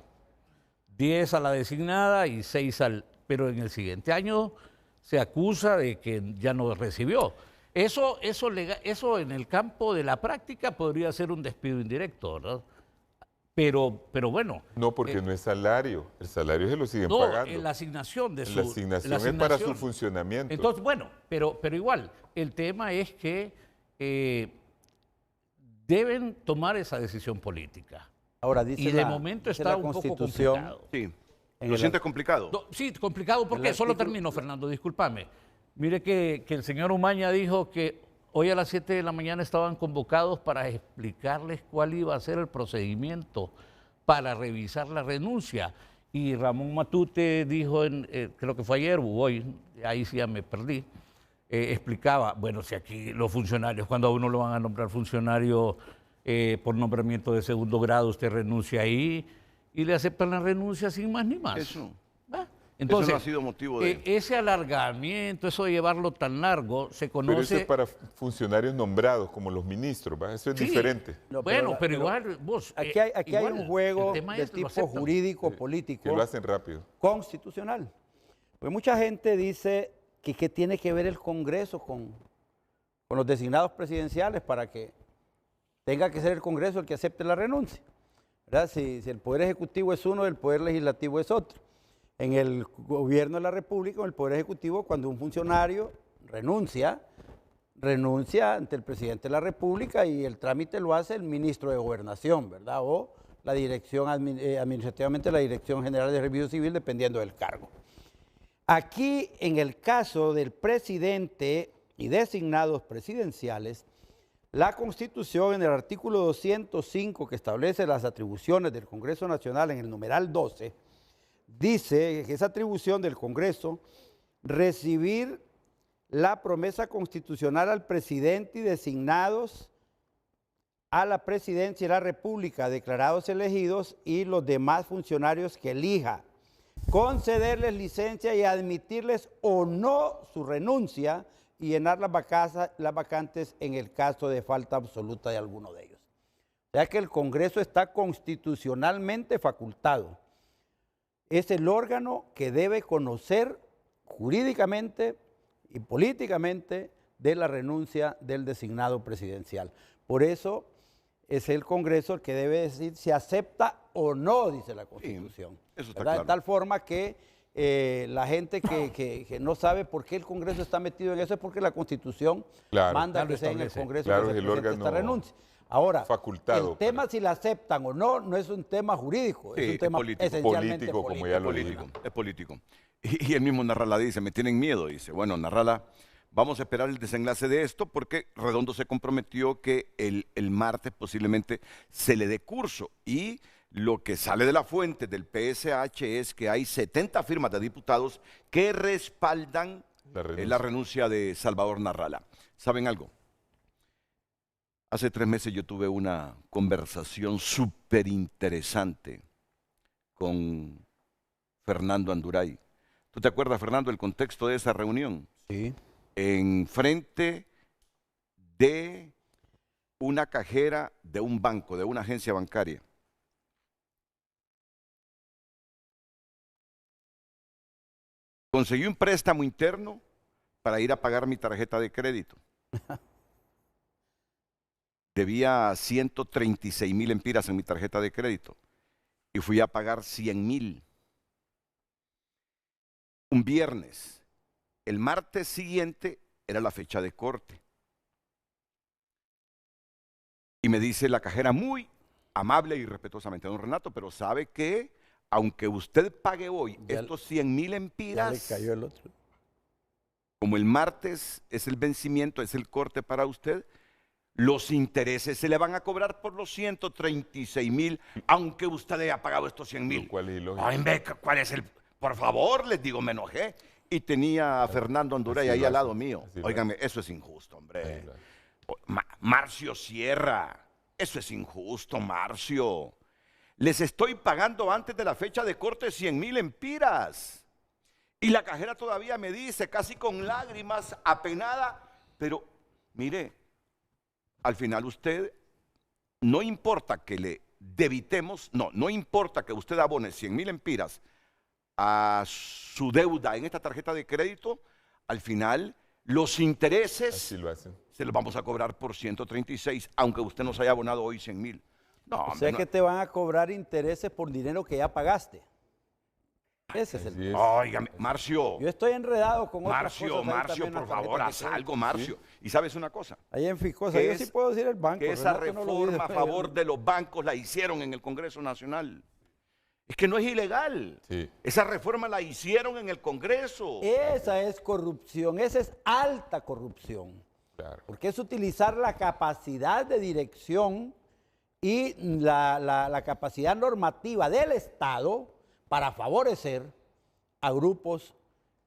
[SPEAKER 4] 10 a la designada y 6 pero en el siguiente año se acusa de que ya no recibió. Eso en el campo de la práctica podría ser un despido indirecto, ¿verdad? Pero bueno.
[SPEAKER 3] No, porque no es salario. El salario se lo siguen pagando.
[SPEAKER 4] No, la asignación de su...
[SPEAKER 3] La asignación es para su funcionamiento.
[SPEAKER 4] Entonces, bueno, pero igual, el tema es que deben tomar esa decisión política.
[SPEAKER 2] Ahora, dice
[SPEAKER 4] y de momento está un poco complicado.
[SPEAKER 1] Sí. ¿Lo sientes complicado?
[SPEAKER 4] Sí, complicado porque, solo termino, Fernando, discúlpame. Mire que el señor Umaña dijo que hoy a las 7 de la mañana estaban convocados para explicarles cuál iba a ser el procedimiento para revisar la renuncia. Y Ramón Matute dijo, creo que fue ayer o hoy, ahí sí ya me perdí, explicaba, bueno, si aquí los funcionarios, cuando a uno lo van a nombrar funcionario por nombramiento de segundo grado, usted renuncia ahí y le aceptan la renuncia sin más ni más.
[SPEAKER 1] Eso.
[SPEAKER 4] Entonces,
[SPEAKER 1] eso no ha sido motivo de...
[SPEAKER 4] ese alargamiento, eso de llevarlo tan largo, se conoce...
[SPEAKER 3] Pero eso es para funcionarios nombrados, como los ministros, ¿va? Eso es diferente.
[SPEAKER 4] No, bueno, pero igual, vos...
[SPEAKER 2] Aquí hay un juego de tipo jurídico, político...
[SPEAKER 3] Que lo hacen rápido.
[SPEAKER 2] Constitucional. Pues mucha gente dice que tiene que ver el Congreso con los designados presidenciales para que tenga que ser el Congreso el que acepte la renuncia, ¿verdad? Si el Poder Ejecutivo es uno, el Poder Legislativo es otro. En el gobierno de la República, en el Poder Ejecutivo, cuando un funcionario renuncia ante el presidente de la República y el trámite lo hace el ministro de Gobernación, ¿verdad? O la dirección, administrativamente la Dirección General de Servicio Civil, dependiendo del cargo. Aquí, en el caso del presidente y designados presidenciales, la Constitución, en el artículo 205, que establece las atribuciones del Congreso Nacional en el numeral 12, dice que esa atribución del Congreso, recibir la promesa constitucional al presidente y designados a la presidencia de la República, declarados elegidos, y los demás funcionarios que elija, concederles licencia y admitirles o no su renuncia y llenar las vacantes en el caso de falta absoluta de alguno de ellos. O sea que el Congreso está constitucionalmente facultado. Es el órgano que debe conocer jurídicamente y políticamente de la renuncia del designado presidencial. Por eso es el Congreso el que debe decir si acepta o no, dice la Constitución.
[SPEAKER 1] Sí, eso está
[SPEAKER 2] ¿verdad?
[SPEAKER 1] claro.
[SPEAKER 2] De tal forma que la gente que no sabe por qué el Congreso está metido en eso es porque la Constitución manda que sea en el Congreso que se presente esta renuncia. Ahora,
[SPEAKER 3] facultado
[SPEAKER 2] el tema si la aceptan o no, no es un tema jurídico, es un tema esencialmente político.
[SPEAKER 3] Como ya lo
[SPEAKER 1] político, es político. Y el mismo Narrala dice, me tienen miedo, dice, bueno, Narrala, vamos a esperar el desenlace de esto porque Redondo se comprometió que el martes posiblemente se le dé curso. Y lo que sale de la fuente del PSH es que hay 70 firmas de diputados que respaldan la renuncia de Salvador Narrala. ¿Saben algo? Hace 3 meses yo tuve una conversación súper interesante con Fernando Anduray. ¿Tú te acuerdas, Fernando, el contexto de esa reunión?
[SPEAKER 2] Sí.
[SPEAKER 1] En frente de una cajera de un banco, de una agencia bancaria. Conseguí un préstamo interno para ir a pagar mi tarjeta de crédito. Debía 136.000 empiras en mi tarjeta de crédito y fui a pagar 100.000. Un viernes. El martes siguiente era la fecha de corte. Y me dice la cajera muy amable y respetuosamente: don Renato, pero sabe que aunque usted pague hoy estos 100.000 empiras,
[SPEAKER 2] ya le cayó el otro.
[SPEAKER 1] Como el martes es el vencimiento, es el corte para usted, los intereses se le van a cobrar por los 136.000, aunque usted haya pagado estos 100.000. ¿Cuál es el? Por favor, les digo, me enojé. Y tenía a Fernando Anduray ahí al lado mío. Óigame, eso es injusto, hombre. Marcio Sierra, eso es injusto, Marcio. Les estoy pagando antes de la fecha de corte 100.000 empiras. Y la cajera todavía me dice, casi con lágrimas, apenada, pero mire, al final usted, no importa que le debitemos, no importa que usted abone 100.000 empiras a su deuda en esta tarjeta de crédito, al final los intereses se los vamos a cobrar por 136, aunque usted nos haya abonado hoy 100.000. No,
[SPEAKER 2] o sea que te van a cobrar intereses por dinero que ya pagaste. Ese es el...
[SPEAKER 1] Óigame, Marcio.
[SPEAKER 2] Yo estoy enredado con otras cosas.
[SPEAKER 1] Marcio, por favor, haz algo, Marcio. Y sabes una cosa.
[SPEAKER 2] Ahí en Fiscosa, yo sí puedo decir el banco.
[SPEAKER 1] Que esa reforma a favor de los bancos la hicieron en el Congreso Nacional. Es que no es ilegal. Sí. Esa reforma la hicieron en el Congreso.
[SPEAKER 2] Esa es corrupción, esa es alta corrupción. Claro. Porque es utilizar la capacidad de dirección y la capacidad normativa del Estado para favorecer a grupos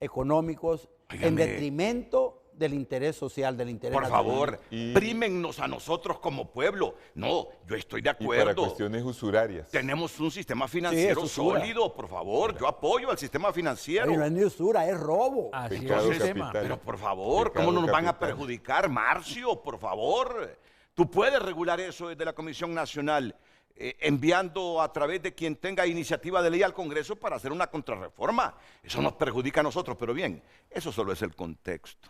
[SPEAKER 2] económicos en detrimento del interés social, del interés
[SPEAKER 1] nacional. Por favor, prímennos a nosotros como pueblo. No, yo estoy de acuerdo.
[SPEAKER 3] Y para cuestiones usurarias.
[SPEAKER 1] Tenemos un sistema financiero sólido, por favor. Yo apoyo al sistema financiero.
[SPEAKER 2] No es ni usura, es robo.
[SPEAKER 1] Así es el sistema. Pero por favor, ¿cómo no nos van a perjudicar, Marcio? Por favor. Tú puedes regular eso desde la Comisión Nacional, enviando a través de quien tenga iniciativa de ley al Congreso para hacer una contrarreforma. Eso nos perjudica a nosotros, pero bien, eso solo es el contexto.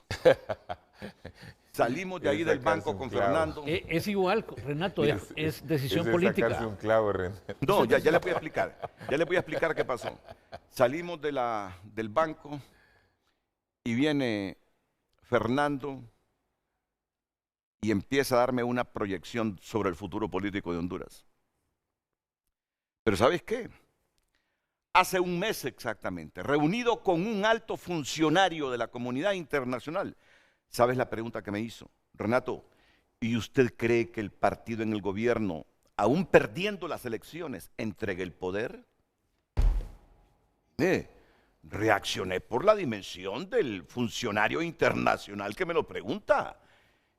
[SPEAKER 1] Salimos de ahí del banco con Fernando.
[SPEAKER 4] Es igual, Renato, es decisión política.
[SPEAKER 3] Un clavo, Renato.
[SPEAKER 1] No, ya les voy a explicar. Ya les voy a explicar qué pasó. Salimos del banco y viene Fernando y empieza a darme una proyección sobre el futuro político de Honduras. Pero ¿sabes qué? Hace un mes exactamente, reunido con un alto funcionario de la comunidad internacional, ¿sabes la pregunta que me hizo? Renato, ¿y usted cree que el partido en el gobierno, aún perdiendo las elecciones, entregue el poder? Reaccioné por la dimensión del funcionario internacional que me lo pregunta.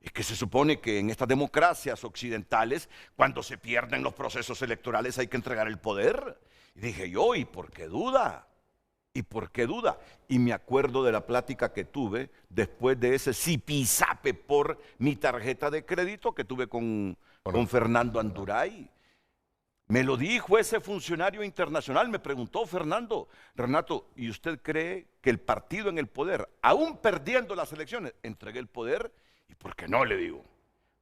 [SPEAKER 1] Es que se supone que en estas democracias occidentales, cuando se pierden los procesos electorales, hay que entregar el poder. Y dije yo, ¿y por qué duda? ¿Y por qué duda? Y me acuerdo de la plática que tuve después de ese zipizape por mi tarjeta de crédito que tuve con Fernando Anduray. Me lo dijo ese funcionario internacional, me preguntó Fernando, Renato, ¿y usted cree que el partido en el poder, aún perdiendo las elecciones, entregue el poder? ¿Y por qué no? Le digo.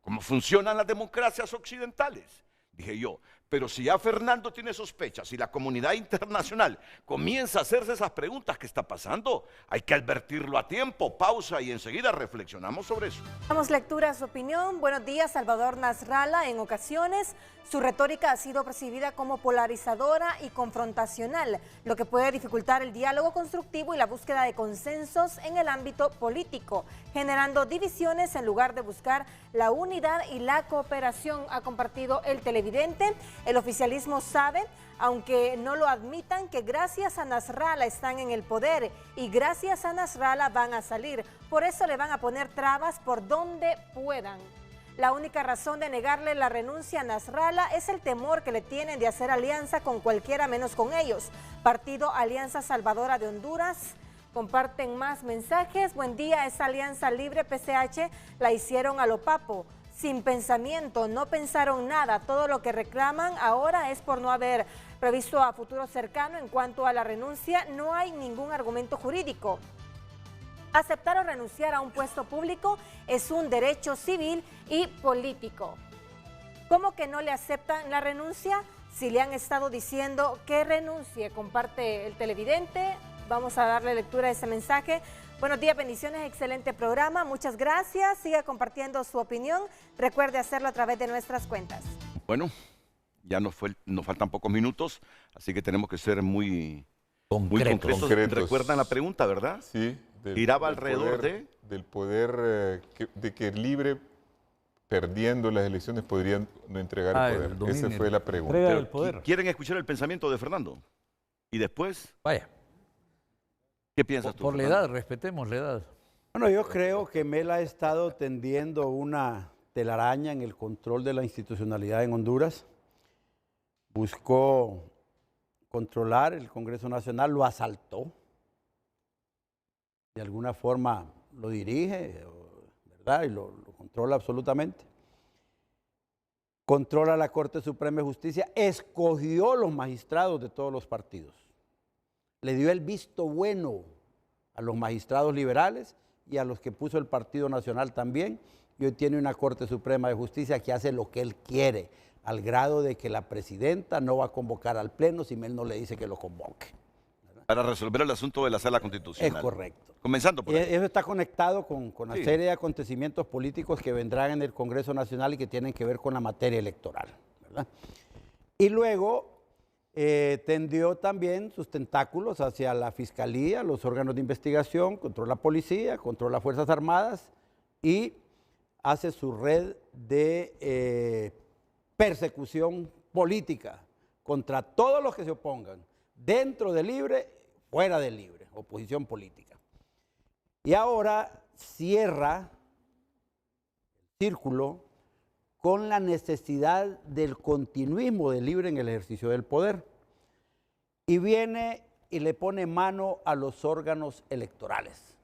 [SPEAKER 1] ¿Cómo funcionan las democracias occidentales? Dije yo, pero si ya Fernando tiene sospechas y la comunidad internacional comienza a hacerse esas preguntas, ¿qué está pasando? Hay que advertirlo a tiempo, pausa y enseguida reflexionamos sobre eso.
[SPEAKER 15] Damos lectura a su opinión. Buenos días, Salvador Nasralla. En ocasiones, su retórica ha sido percibida como polarizadora y confrontacional, lo que puede dificultar el diálogo constructivo y la búsqueda de consensos en el ámbito político, generando divisiones en lugar de buscar la unidad y la cooperación, ha compartido el televidente. El oficialismo sabe, aunque no lo admitan, que gracias a Nasralla están en el poder y gracias a Nasralla van a salir. Por eso le van a poner trabas por donde puedan. La única razón de negarle la renuncia a Nasralla es el temor que le tienen de hacer alianza con cualquiera menos con ellos. Partido Alianza Salvadora de Honduras. Comparten más mensajes. Buen día, esa alianza libre PCH la hicieron a lo papo. sin pensamiento, no pensaron nada. Todo lo que reclaman ahora es por no haber previsto a futuro cercano. En cuanto a la renuncia, no hay ningún argumento jurídico. Aceptar o renunciar a un puesto público es un derecho civil y político. ¿Cómo que no le aceptan la renuncia? Si le han estado diciendo que renuncie, comparte el televidente. Vamos a darle lectura a ese mensaje. Buenos días, bendiciones, excelente programa. Muchas gracias. Siga compartiendo su opinión. Recuerde hacerlo a través de nuestras cuentas.
[SPEAKER 1] Bueno, ya nos faltan pocos minutos, así que tenemos que ser muy concretos. ¿Recuerdan la pregunta, verdad?
[SPEAKER 3] Sí.
[SPEAKER 1] Giraba alrededor
[SPEAKER 3] del poder de que libre, perdiendo las elecciones, podrían no entregar el poder. Esa fue la pregunta.
[SPEAKER 1] ¿Quieren escuchar el pensamiento de Fernando? Y después...
[SPEAKER 4] Vaya.
[SPEAKER 1] ¿Qué piensas tú?
[SPEAKER 4] Por la edad, respetemos la edad.
[SPEAKER 2] Bueno, yo creo que Mel ha estado tendiendo una telaraña en el control de la institucionalidad en Honduras. Buscó controlar el Congreso Nacional, lo asaltó. De alguna forma lo dirige, ¿verdad? Y lo controla absolutamente. Controla la Corte Suprema de Justicia, escogió los magistrados de todos los partidos. Le dio el visto bueno a los magistrados liberales y a los que puso el Partido Nacional también. Y hoy tiene una Corte Suprema de Justicia que hace lo que él quiere, al grado de que la presidenta no va a convocar al Pleno si Mel no le dice que lo convoque.
[SPEAKER 1] Para resolver el asunto de la Sala Constitucional.
[SPEAKER 2] Es correcto.
[SPEAKER 1] Comenzando por ahí.
[SPEAKER 2] Eso está conectado con una serie de acontecimientos políticos que vendrán en el Congreso Nacional y que tienen que ver con la materia electoral, ¿verdad? Y luego tendió también sus tentáculos hacia la Fiscalía, los órganos de investigación, controla la policía, controla las Fuerzas Armadas y hace su red de persecución política contra todos los que se opongan, dentro de Libre, fuera de Libre, oposición política. Y ahora cierra el círculo con la necesidad del continuismo de Libre en el ejercicio del poder. Y viene y le pone mano a los órganos electorales.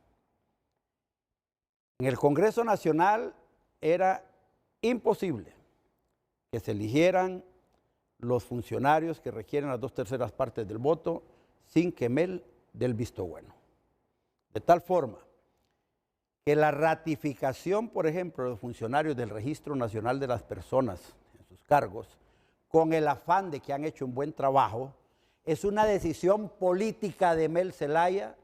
[SPEAKER 2] En el Congreso Nacional era imposible que se eligieran los funcionarios que requieren las 2/3 partes del voto sin que Mel dé el visto bueno. De tal forma que la ratificación, por ejemplo, de los funcionarios del Registro Nacional de las Personas en sus cargos, con el afán de que han hecho un buen trabajo, es una decisión política de Mel Zelaya,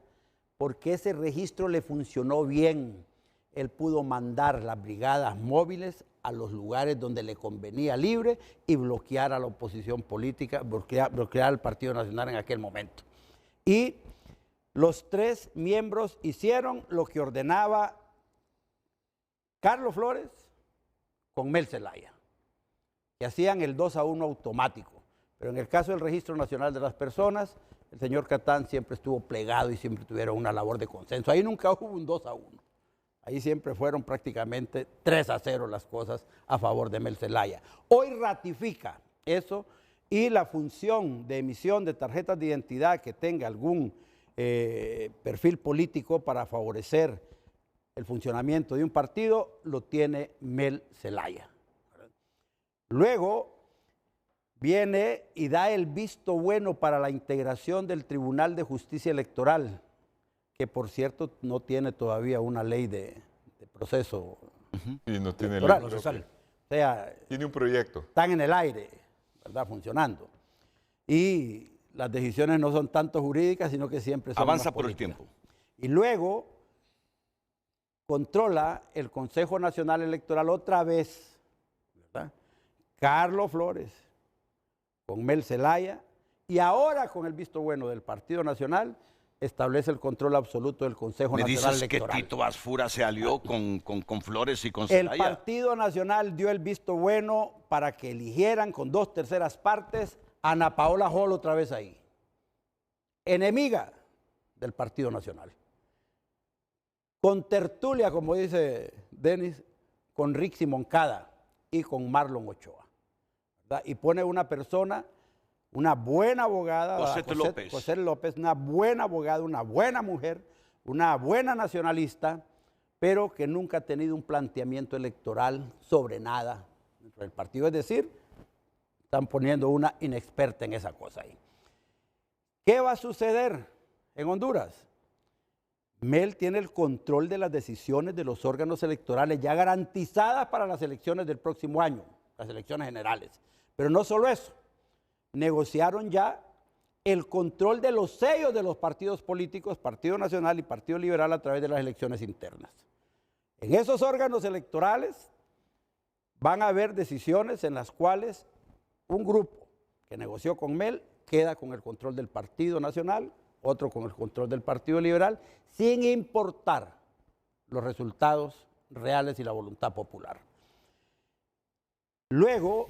[SPEAKER 2] porque ese registro le funcionó bien. Él pudo mandar las brigadas móviles a los lugares donde le convenía Libre y bloquear a la oposición política, bloquear al Partido Nacional en aquel momento. Y los 3 miembros hicieron lo que ordenaba Carlos Flores con Mel Zelaya, que hacían el 2-1 automático. Pero en el caso del Registro Nacional de las Personas, el señor Catán siempre estuvo plegado y siempre tuvieron una labor de consenso. Ahí nunca hubo un 2-1. Ahí siempre fueron prácticamente 3-0 las cosas a favor de Mel Zelaya. Hoy ratifica eso y la función de emisión de tarjetas de identidad que tenga algún perfil político para favorecer el funcionamiento de un partido, lo tiene Mel Zelaya. Luego viene y da el visto bueno para la integración del Tribunal de Justicia Electoral, que por cierto no tiene todavía una ley de proceso
[SPEAKER 3] y no tiene
[SPEAKER 2] electoral,
[SPEAKER 3] ley
[SPEAKER 2] procesal. O sea,
[SPEAKER 3] tiene un proyecto.
[SPEAKER 2] Están en el aire, ¿verdad? Funcionando. Y las decisiones no son tanto jurídicas, sino que siempre son
[SPEAKER 1] avanza
[SPEAKER 2] más
[SPEAKER 1] por el
[SPEAKER 2] políticas.
[SPEAKER 1] tiempo.
[SPEAKER 2] Y luego controla el Consejo Nacional Electoral otra vez, ¿verdad? Carlos Flores, con Mel Zelaya, y ahora con el visto bueno del Partido Nacional, establece el control absoluto del Consejo Nacional Electoral.
[SPEAKER 1] Me dices que Tito Asfura se alió con Flores y con Zelaya.
[SPEAKER 2] El Partido Nacional dio el visto bueno para que eligieran con 2/3 partes a Ana Paola Hall otra vez ahí. Enemiga del Partido Nacional. Con tertulia, como dice Denis, con Rixi Moncada y con Marlon Ochoa, ¿verdad? Y pone una persona, una buena abogada, José López, una buena abogada, una buena mujer, una buena nacionalista, pero que nunca ha tenido un planteamiento electoral sobre nada dentro del partido. Es decir, están poniendo una inexperta en esa cosa ahí. ¿Qué va a suceder en Honduras? Mel tiene el control de las decisiones de los órganos electorales ya garantizadas para las elecciones del próximo año, las elecciones generales. Pero no solo eso, negociaron ya el control de los sellos de los partidos políticos, Partido Nacional y Partido Liberal, a través de las elecciones internas. En esos órganos electorales van a haber decisiones en las cuales un grupo que negoció con Mel queda con el control del Partido Nacional, otro con el control del Partido Liberal, sin importar los resultados reales y la voluntad popular. Luego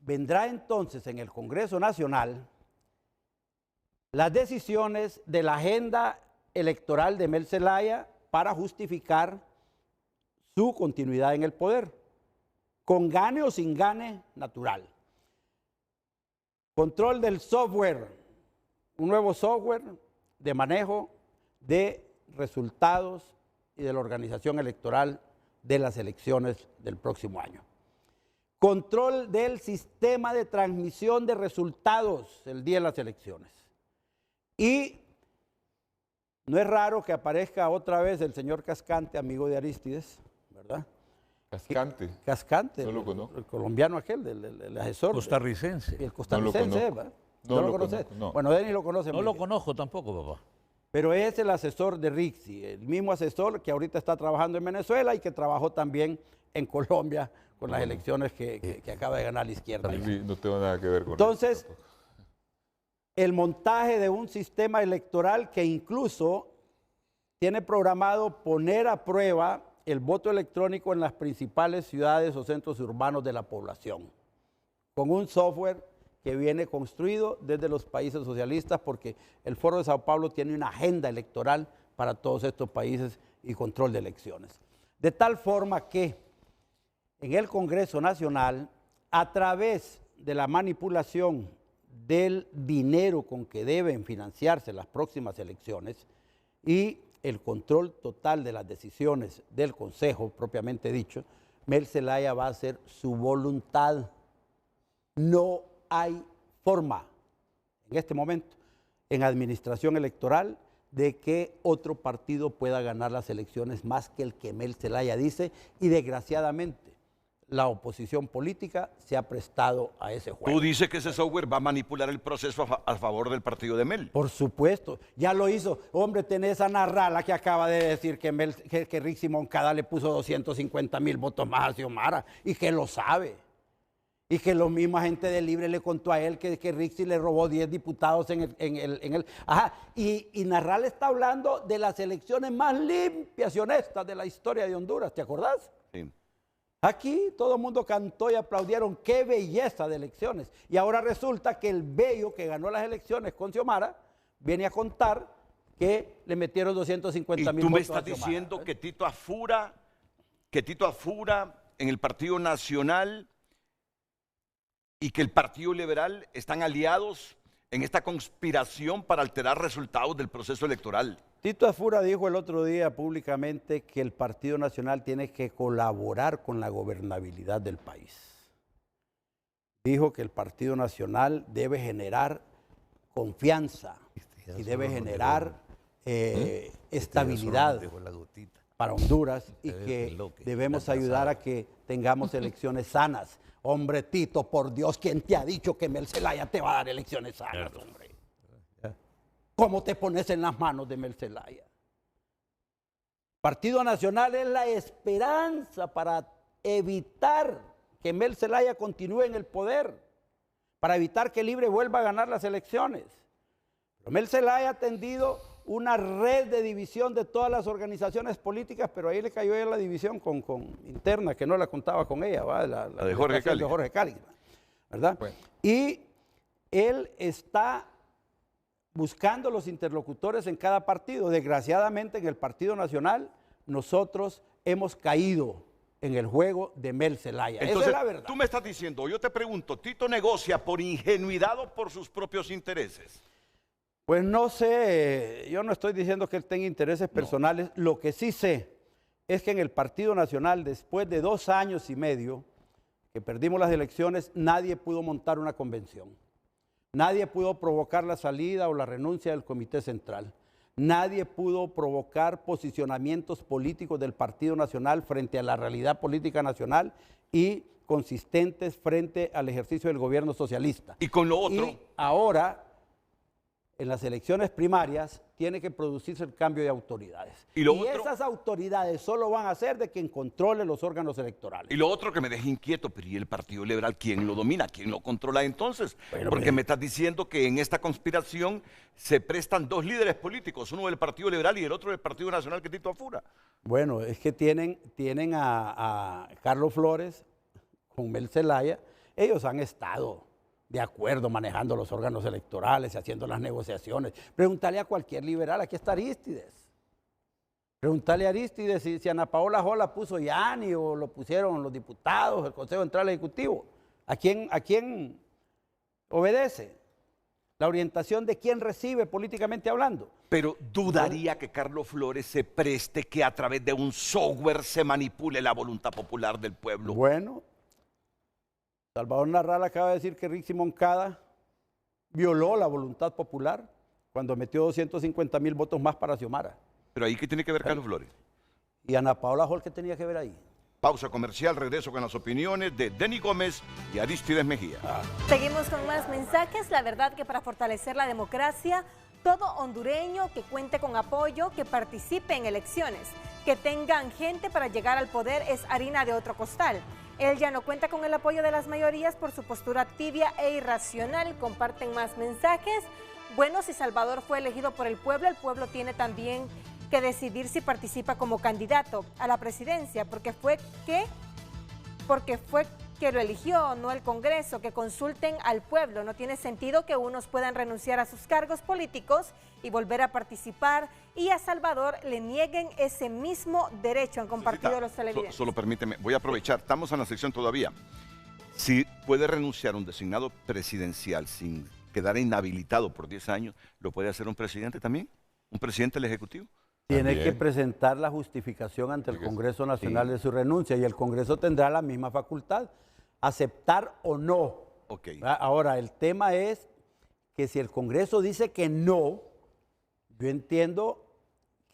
[SPEAKER 2] vendrá entonces en el Congreso Nacional las decisiones de la agenda electoral de Mel Zelaya para justificar su continuidad en el poder, con gane o sin gane natural. Control del software, un nuevo software de manejo de resultados y de la organización electoral de las elecciones del próximo año. Control del sistema de transmisión de resultados el día de las elecciones. Y no es raro que aparezca otra vez el señor Cascante, amigo de Arístides, ¿verdad?
[SPEAKER 3] Cascante.
[SPEAKER 2] Cascante,
[SPEAKER 3] No lo conozco.
[SPEAKER 2] el colombiano aquel, el asesor.
[SPEAKER 4] Costarricense.
[SPEAKER 2] El costarricense, ¿verdad?
[SPEAKER 3] No lo
[SPEAKER 2] conoces?
[SPEAKER 3] conozco, no.
[SPEAKER 2] Bueno, Denis lo conoce.
[SPEAKER 4] No lo conozco tampoco, papá.
[SPEAKER 2] Pero es el asesor de Rixi, el mismo asesor que ahorita está trabajando en Venezuela y que trabajó también en Colombia con las elecciones que acaba de ganar la izquierda.
[SPEAKER 3] Sí, no tengo nada que ver con
[SPEAKER 2] Entonces,
[SPEAKER 3] eso.
[SPEAKER 2] el montaje de un sistema electoral que incluso tiene programado poner a prueba el voto electrónico en las principales ciudades o centros urbanos de la población, con un software que viene construido desde los países socialistas, porque el Foro de Sao Paulo tiene una agenda electoral para todos estos países y control de elecciones. De tal forma que en el Congreso Nacional, a través de la manipulación del dinero con que deben financiarse las próximas elecciones y el control total de las decisiones del Consejo, propiamente dicho, Mel Zelaya va a hacer su voluntad. No hay forma en este momento en administración electoral de que otro partido pueda ganar las elecciones más que el que Mel Zelaya dice, y desgraciadamente la oposición política se ha prestado a ese juego.
[SPEAKER 1] Tú dices que ese software va a manipular el proceso a favor del partido de Mel.
[SPEAKER 2] Por supuesto, ya lo hizo. Hombre, tenés a Narrala que acaba de decir que Rixi Moncada le puso 250,000 votos más a Xiomara y que lo sabe. Y que la misma gente de Libre le contó a él que Rixi le robó 10 diputados en el... Ajá, y Narrala está hablando de las elecciones más limpias y honestas de la historia de Honduras, ¿te acordás?
[SPEAKER 1] Sí.
[SPEAKER 2] Aquí todo el mundo cantó y aplaudieron, qué belleza de elecciones. Y ahora resulta que el bello que ganó las elecciones con Xiomara viene a contar que le metieron 250,000 votos.
[SPEAKER 1] Y tú me estás diciendo que Tito Afura en el Partido Nacional y que el Partido Liberal están aliados en esta conspiración para alterar resultados del proceso electoral.
[SPEAKER 2] Tito Afura dijo el otro día públicamente que el Partido Nacional tiene que colaborar con la gobernabilidad del país. Dijo que el Partido Nacional debe generar confianza y debe generar estabilidad para Honduras y que debemos ayudar a que tengamos elecciones sanas. Hombre, Tito, por Dios, ¿quién te ha dicho que Mel Zelaya te va a dar elecciones sanas, hombre? ¿Cómo te pones en las manos de Mel Zelaya? Partido Nacional es la esperanza para evitar que Mel Zelaya continúe en el poder, para evitar que Libre vuelva a ganar las elecciones. Pero Mel Zelaya ha tendido una red de división de todas las organizaciones políticas, pero ahí le cayó ya la división con interna, que no la contaba con ella, ¿va? La
[SPEAKER 1] de Jorge Cali.
[SPEAKER 2] De Jorge Cali, ¿verdad? Bueno. Y él está buscando los interlocutores en cada partido. Desgraciadamente en el Partido Nacional nosotros hemos caído en el juego de Mel Zelaya.
[SPEAKER 1] Entonces,
[SPEAKER 2] esa es la verdad.
[SPEAKER 1] Tú me estás diciendo, yo te pregunto, ¿Tito negocia por ingenuidad o por sus propios intereses?
[SPEAKER 2] Pues no sé, yo no estoy diciendo que él tenga intereses personales. Lo que sí sé es que en el Partido Nacional, después de 2 años y medio que perdimos las elecciones, nadie pudo montar una convención. Nadie pudo provocar la salida o la renuncia del Comité Central. Nadie pudo provocar posicionamientos políticos del Partido Nacional frente a la realidad política nacional y consistentes frente al ejercicio del gobierno socialista.
[SPEAKER 1] Y con lo otro...
[SPEAKER 2] Y ahora, en las elecciones primarias, tiene que producirse el cambio de autoridades. Y esas autoridades solo van a ser de quien controle los órganos electorales.
[SPEAKER 1] Y lo otro que me deja inquieto, pero ¿y el Partido Liberal quién lo domina? ¿Quién lo controla entonces? Porque me estás diciendo que en esta conspiración se prestan 2 líderes políticos, uno del Partido Liberal y el otro del Partido Nacional, que es Tito Afura.
[SPEAKER 2] Bueno, es que tienen a Carlos Flores con Mel Zelaya. Ellos han estado de acuerdo manejando los órganos electorales y haciendo las negociaciones. Pregúntale a cualquier liberal, aquí está Arístides. Pregúntale a Arístides si Ana Paola Jola puso Yani o lo pusieron los diputados, el Consejo Central Ejecutivo. ¿A quién obedece? La orientación de quién recibe políticamente hablando.
[SPEAKER 1] Pero dudaría que Carlos Flores se preste que a través de un software se manipule la voluntad popular del pueblo.
[SPEAKER 2] Bueno, Salvador Narral acaba de decir que Rixi Moncada violó la voluntad popular cuando metió 250,000 votos más para Xiomara.
[SPEAKER 1] ¿Pero ahí qué tiene que ver Carlos Flores?
[SPEAKER 2] ¿Y Ana Paola Hall qué tenía que ver ahí?
[SPEAKER 1] Pausa comercial, regreso con las opiniones de Denny Gómez y Arístides Mejía.
[SPEAKER 15] Seguimos con más mensajes. La verdad que para fortalecer la democracia, todo hondureño que cuente con apoyo, que participe en elecciones, que tengan gente para llegar al poder es harina de otro costal. Él ya no cuenta con el apoyo de las mayorías por su postura tibia e irracional. Comparten más mensajes. Bueno, si Salvador fue elegido por el pueblo tiene también que decidir si participa como candidato a la presidencia, porque fue que lo eligió, no el Congreso. Que consulten al pueblo. No tiene sentido que unos puedan renunciar a sus cargos políticos y volver a participar, y a Salvador le nieguen ese mismo derecho. Han compartido los televidentes.
[SPEAKER 1] Solo permíteme, voy a aprovechar, estamos en la sección todavía. Si puede renunciar un designado presidencial sin quedar inhabilitado por 10 años, ¿lo puede hacer un presidente también? ¿Un presidente del Ejecutivo?
[SPEAKER 2] Tiene que presentar la justificación ante el Congreso Nacional de su renuncia, y el Congreso tendrá la misma facultad, aceptar o no. Ahora, el tema es que si el Congreso dice que no, yo entiendo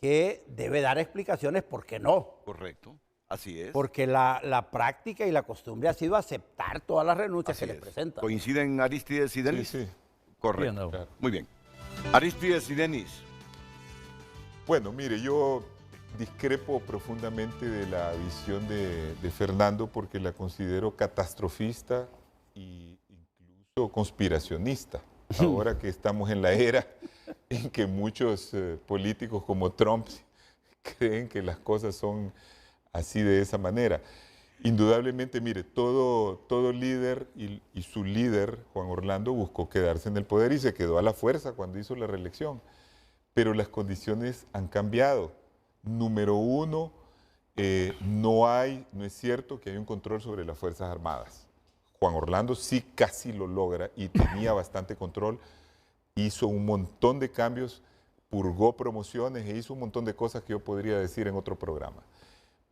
[SPEAKER 2] que debe dar explicaciones por qué no.
[SPEAKER 1] Correcto, así es.
[SPEAKER 2] Porque la práctica y la costumbre ha sido aceptar todas las renuncias que le presentan.
[SPEAKER 1] ¿Coinciden Arístides y Denis?
[SPEAKER 3] Sí.
[SPEAKER 1] Correcto.
[SPEAKER 3] Bien, claro.
[SPEAKER 1] Muy bien. Arístides y Denis.
[SPEAKER 3] Bueno, mire, yo discrepo profundamente de la visión de Fernando, porque la considero catastrofista e incluso conspiracionista. Ahora que estamos en la era en que muchos políticos como Trump creen que las cosas son así, de esa manera. Indudablemente, mire, todo líder y su líder, Juan Orlando, buscó quedarse en el poder y se quedó a la fuerza cuando hizo la reelección. Pero las condiciones han cambiado. Número uno, no es cierto que hay un control sobre las Fuerzas Armadas. Juan Orlando sí casi lo logra y tenía bastante control. Hizo un montón de cambios, purgó promociones e hizo un montón de cosas que yo podría decir en otro programa.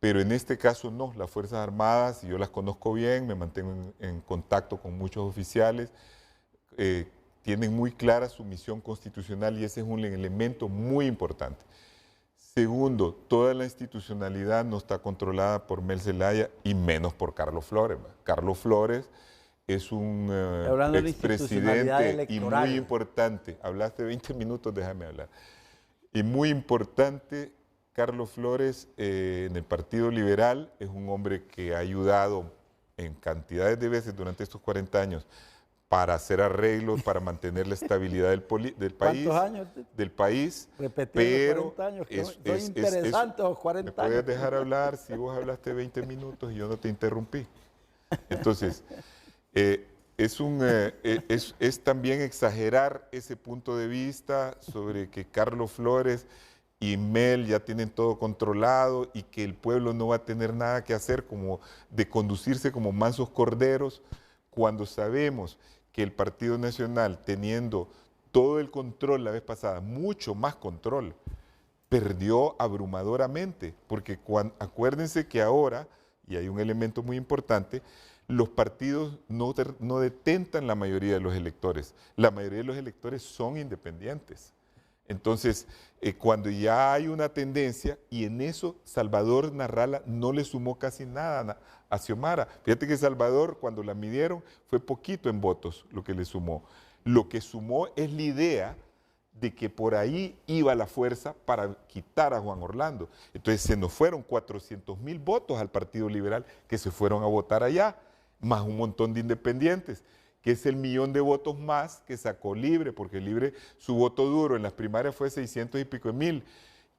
[SPEAKER 3] Pero en este caso no, las Fuerzas Armadas, y yo las conozco bien, me mantengo en contacto con muchos oficiales, tienen muy clara su misión constitucional, y ese es un elemento muy importante. Segundo, toda la institucionalidad no está controlada por Mel Zelaya y menos por Carlos Flores. Carlos Flores es un expresidente y muy importante. Hablaste 20 minutos, déjame hablar. Y muy importante, Carlos Flores en el Partido Liberal es un hombre que ha ayudado en cantidades de veces durante estos 40 años para hacer arreglos, para mantener la estabilidad del país.
[SPEAKER 2] ¿Cuántos años?
[SPEAKER 3] Del país.
[SPEAKER 2] Pero 40 años. Son interesantes los 40 años.
[SPEAKER 3] ¿Me puedes dejar hablar si vos hablaste 20 minutos y yo no te interrumpí? Entonces, es también exagerar ese punto de vista sobre que Carlos Flores y Mel ya tienen todo controlado y que el pueblo no va a tener nada que hacer, como de conducirse como mansos corderos, cuando sabemos que el Partido Nacional, teniendo todo el control la vez pasada, mucho más control, perdió abrumadoramente, porque acuérdense que ahora, y hay un elemento muy importante, los partidos no detentan la mayoría de los electores. La mayoría de los electores son independientes. Entonces, cuando ya hay una tendencia, y en eso Salvador Narrala no le sumó casi nada a Xiomara. Fíjate que Salvador, cuando la midieron, fue poquito en votos lo que le sumó. Lo que sumó es la idea de que por ahí iba la fuerza para quitar a Juan Orlando. Entonces se nos fueron 400,000 votos al Partido Liberal que se fueron a votar allá, más un montón de independientes, que es el 1,000,000 de votos más que sacó Libre, porque Libre, su voto duro en las primarias fue 600 y pico de mil,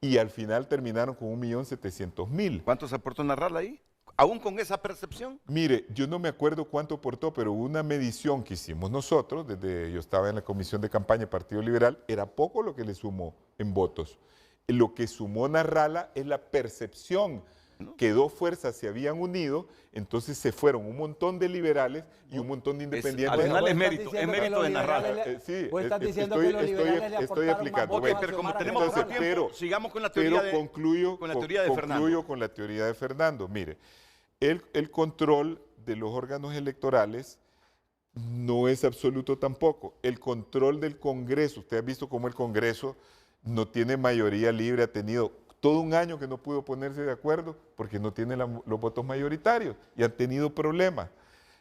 [SPEAKER 3] y al final terminaron con 1,700,000.
[SPEAKER 1] ¿Cuánto se aportó Narrala ahí? ¿Aún con esa percepción?
[SPEAKER 3] Mire, yo no me acuerdo cuánto aportó, pero una medición que hicimos nosotros, yo estaba en la comisión de campaña del Partido Liberal, era poco lo que le sumó en votos. Lo que sumó Narrala es la percepción que dos fuerzas se habían unido, entonces se fueron un montón de liberales y un montón de independientes.
[SPEAKER 1] Al final es mérito de Narrala.
[SPEAKER 3] Sí,
[SPEAKER 2] vos estás diciendo que los liberales le
[SPEAKER 3] estoy explicando.
[SPEAKER 1] Ok, pero como tenemos poco tiempo, sigamos con la teoría de
[SPEAKER 3] concluyo
[SPEAKER 1] con la teoría de Fernando.
[SPEAKER 3] Mire, el control de los órganos electorales no es absoluto tampoco. El control del Congreso, usted ha visto cómo el Congreso no tiene mayoría libre, ha tenido todo un año que no pudo ponerse de acuerdo porque no tiene los votos mayoritarios y han tenido problemas.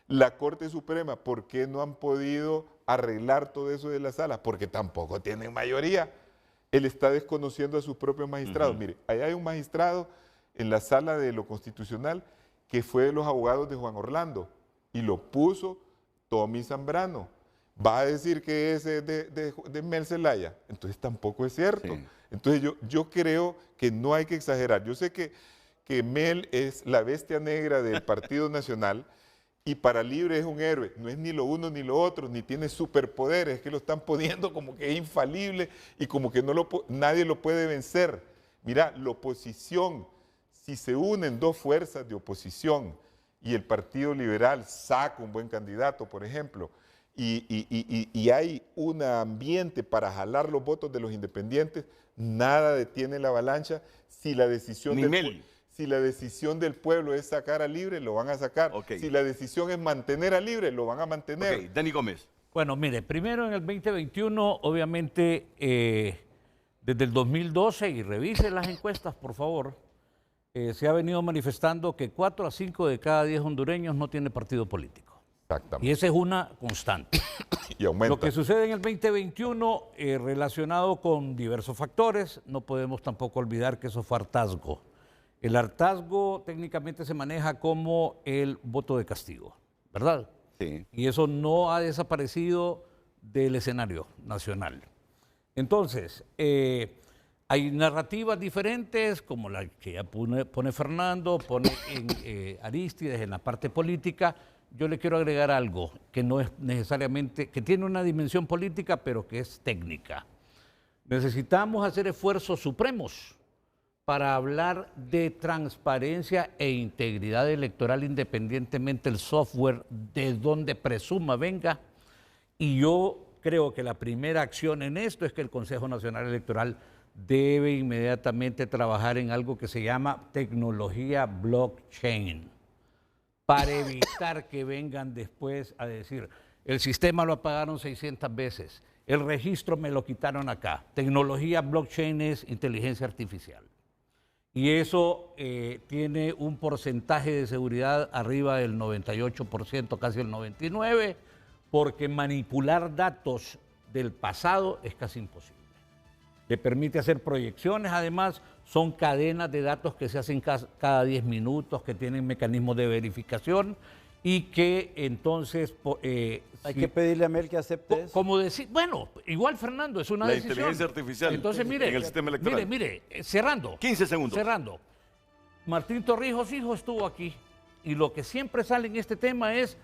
[SPEAKER 3] La Corte Suprema, ¿por qué no han podido arreglar todo eso de la sala? Porque tampoco tienen mayoría. Él está desconociendo a sus propios magistrados. Mire, allá hay un magistrado en la sala de lo constitucional que fue de los abogados de Juan Orlando y lo puso Tommy Zambrano. ¿Va a decir que es de Mel Zelaya? Entonces tampoco es cierto. Sí. Entonces yo creo que no hay que exagerar. Yo sé que Mel es la bestia negra del Partido Nacional y para Libre es un héroe. No es ni lo uno ni lo otro, ni tiene superpoderes, es que lo están poniendo como que es infalible y como que nadie lo puede vencer. Mira, la oposición, si se unen dos fuerzas de oposición y el Partido Liberal saca un buen candidato, por ejemplo, y hay un ambiente para jalar los votos de los independientes, nada detiene la avalancha. Si la decisión del pueblo es sacar a Libre, lo van a sacar. Okay. Si la decisión es mantener a Libre, lo van a mantener.
[SPEAKER 1] Okay. Dani Gómez.
[SPEAKER 4] Bueno, mire, primero en el 2021, obviamente, desde el 2012, y revise las encuestas, por favor, se ha venido manifestando que 4 a 5 de cada 10 hondureños no tiene partido político.
[SPEAKER 3] Exactamente.
[SPEAKER 4] Y esa es una constante.
[SPEAKER 3] Y aumenta.
[SPEAKER 4] Lo que sucede en el 2021 relacionado con diversos factores, no podemos tampoco olvidar que eso fue hartazgo. El hartazgo técnicamente se maneja como el voto de castigo, ¿verdad?
[SPEAKER 1] Sí.
[SPEAKER 4] Y eso no ha desaparecido del escenario nacional. Entonces, hay narrativas diferentes, como la que ya pone Fernando, pone en Arístides en la parte política. Yo le quiero agregar algo que no es necesariamente, que tiene una dimensión política, pero que es técnica. Necesitamos hacer esfuerzos supremos para hablar de transparencia e integridad electoral independientemente del software de donde presuma venga. Y yo creo que la primera acción en esto es que el Consejo Nacional Electoral debe inmediatamente trabajar en algo que se llama tecnología blockchain, para evitar que vengan después a decir, el sistema lo apagaron 600 veces, el registro me lo quitaron acá. Tecnología blockchain es inteligencia artificial. Y eso tiene un porcentaje de seguridad arriba del 98%, casi el 99%, porque manipular datos del pasado es casi imposible. Le permite hacer proyecciones, además son cadenas de datos que se hacen cada 10 minutos, que tienen mecanismos de verificación y que entonces...
[SPEAKER 2] hay que pedirle a Mel que acepte eso.
[SPEAKER 4] Como decir, bueno, igual Fernando, es una decisión.
[SPEAKER 1] La inteligencia artificial
[SPEAKER 4] entonces, mire,
[SPEAKER 1] en el sistema electoral.
[SPEAKER 4] Mire, cerrando.
[SPEAKER 1] 15 segundos.
[SPEAKER 4] Cerrando. Martín Torrijos hijo estuvo aquí y lo que siempre sale en este tema es,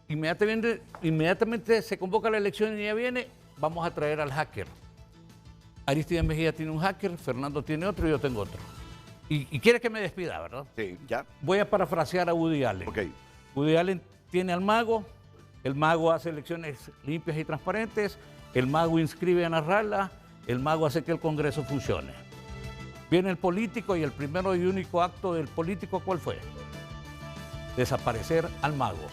[SPEAKER 4] inmediatamente se convoca la elección y ya viene, vamos a traer al hacker. Aristides Mejía tiene un hacker, Fernando tiene otro y yo tengo otro. Y quiere que me despida, ¿verdad?
[SPEAKER 1] Sí, ya.
[SPEAKER 4] Voy a parafrasear a Woody Allen.
[SPEAKER 1] Okay.
[SPEAKER 4] Woody Allen tiene al mago, el mago hace elecciones limpias y transparentes, el mago inscribe a Narrala, el mago hace que el Congreso funcione. Viene el político y el primero y único acto del político, ¿cuál fue? Desaparecer al mago.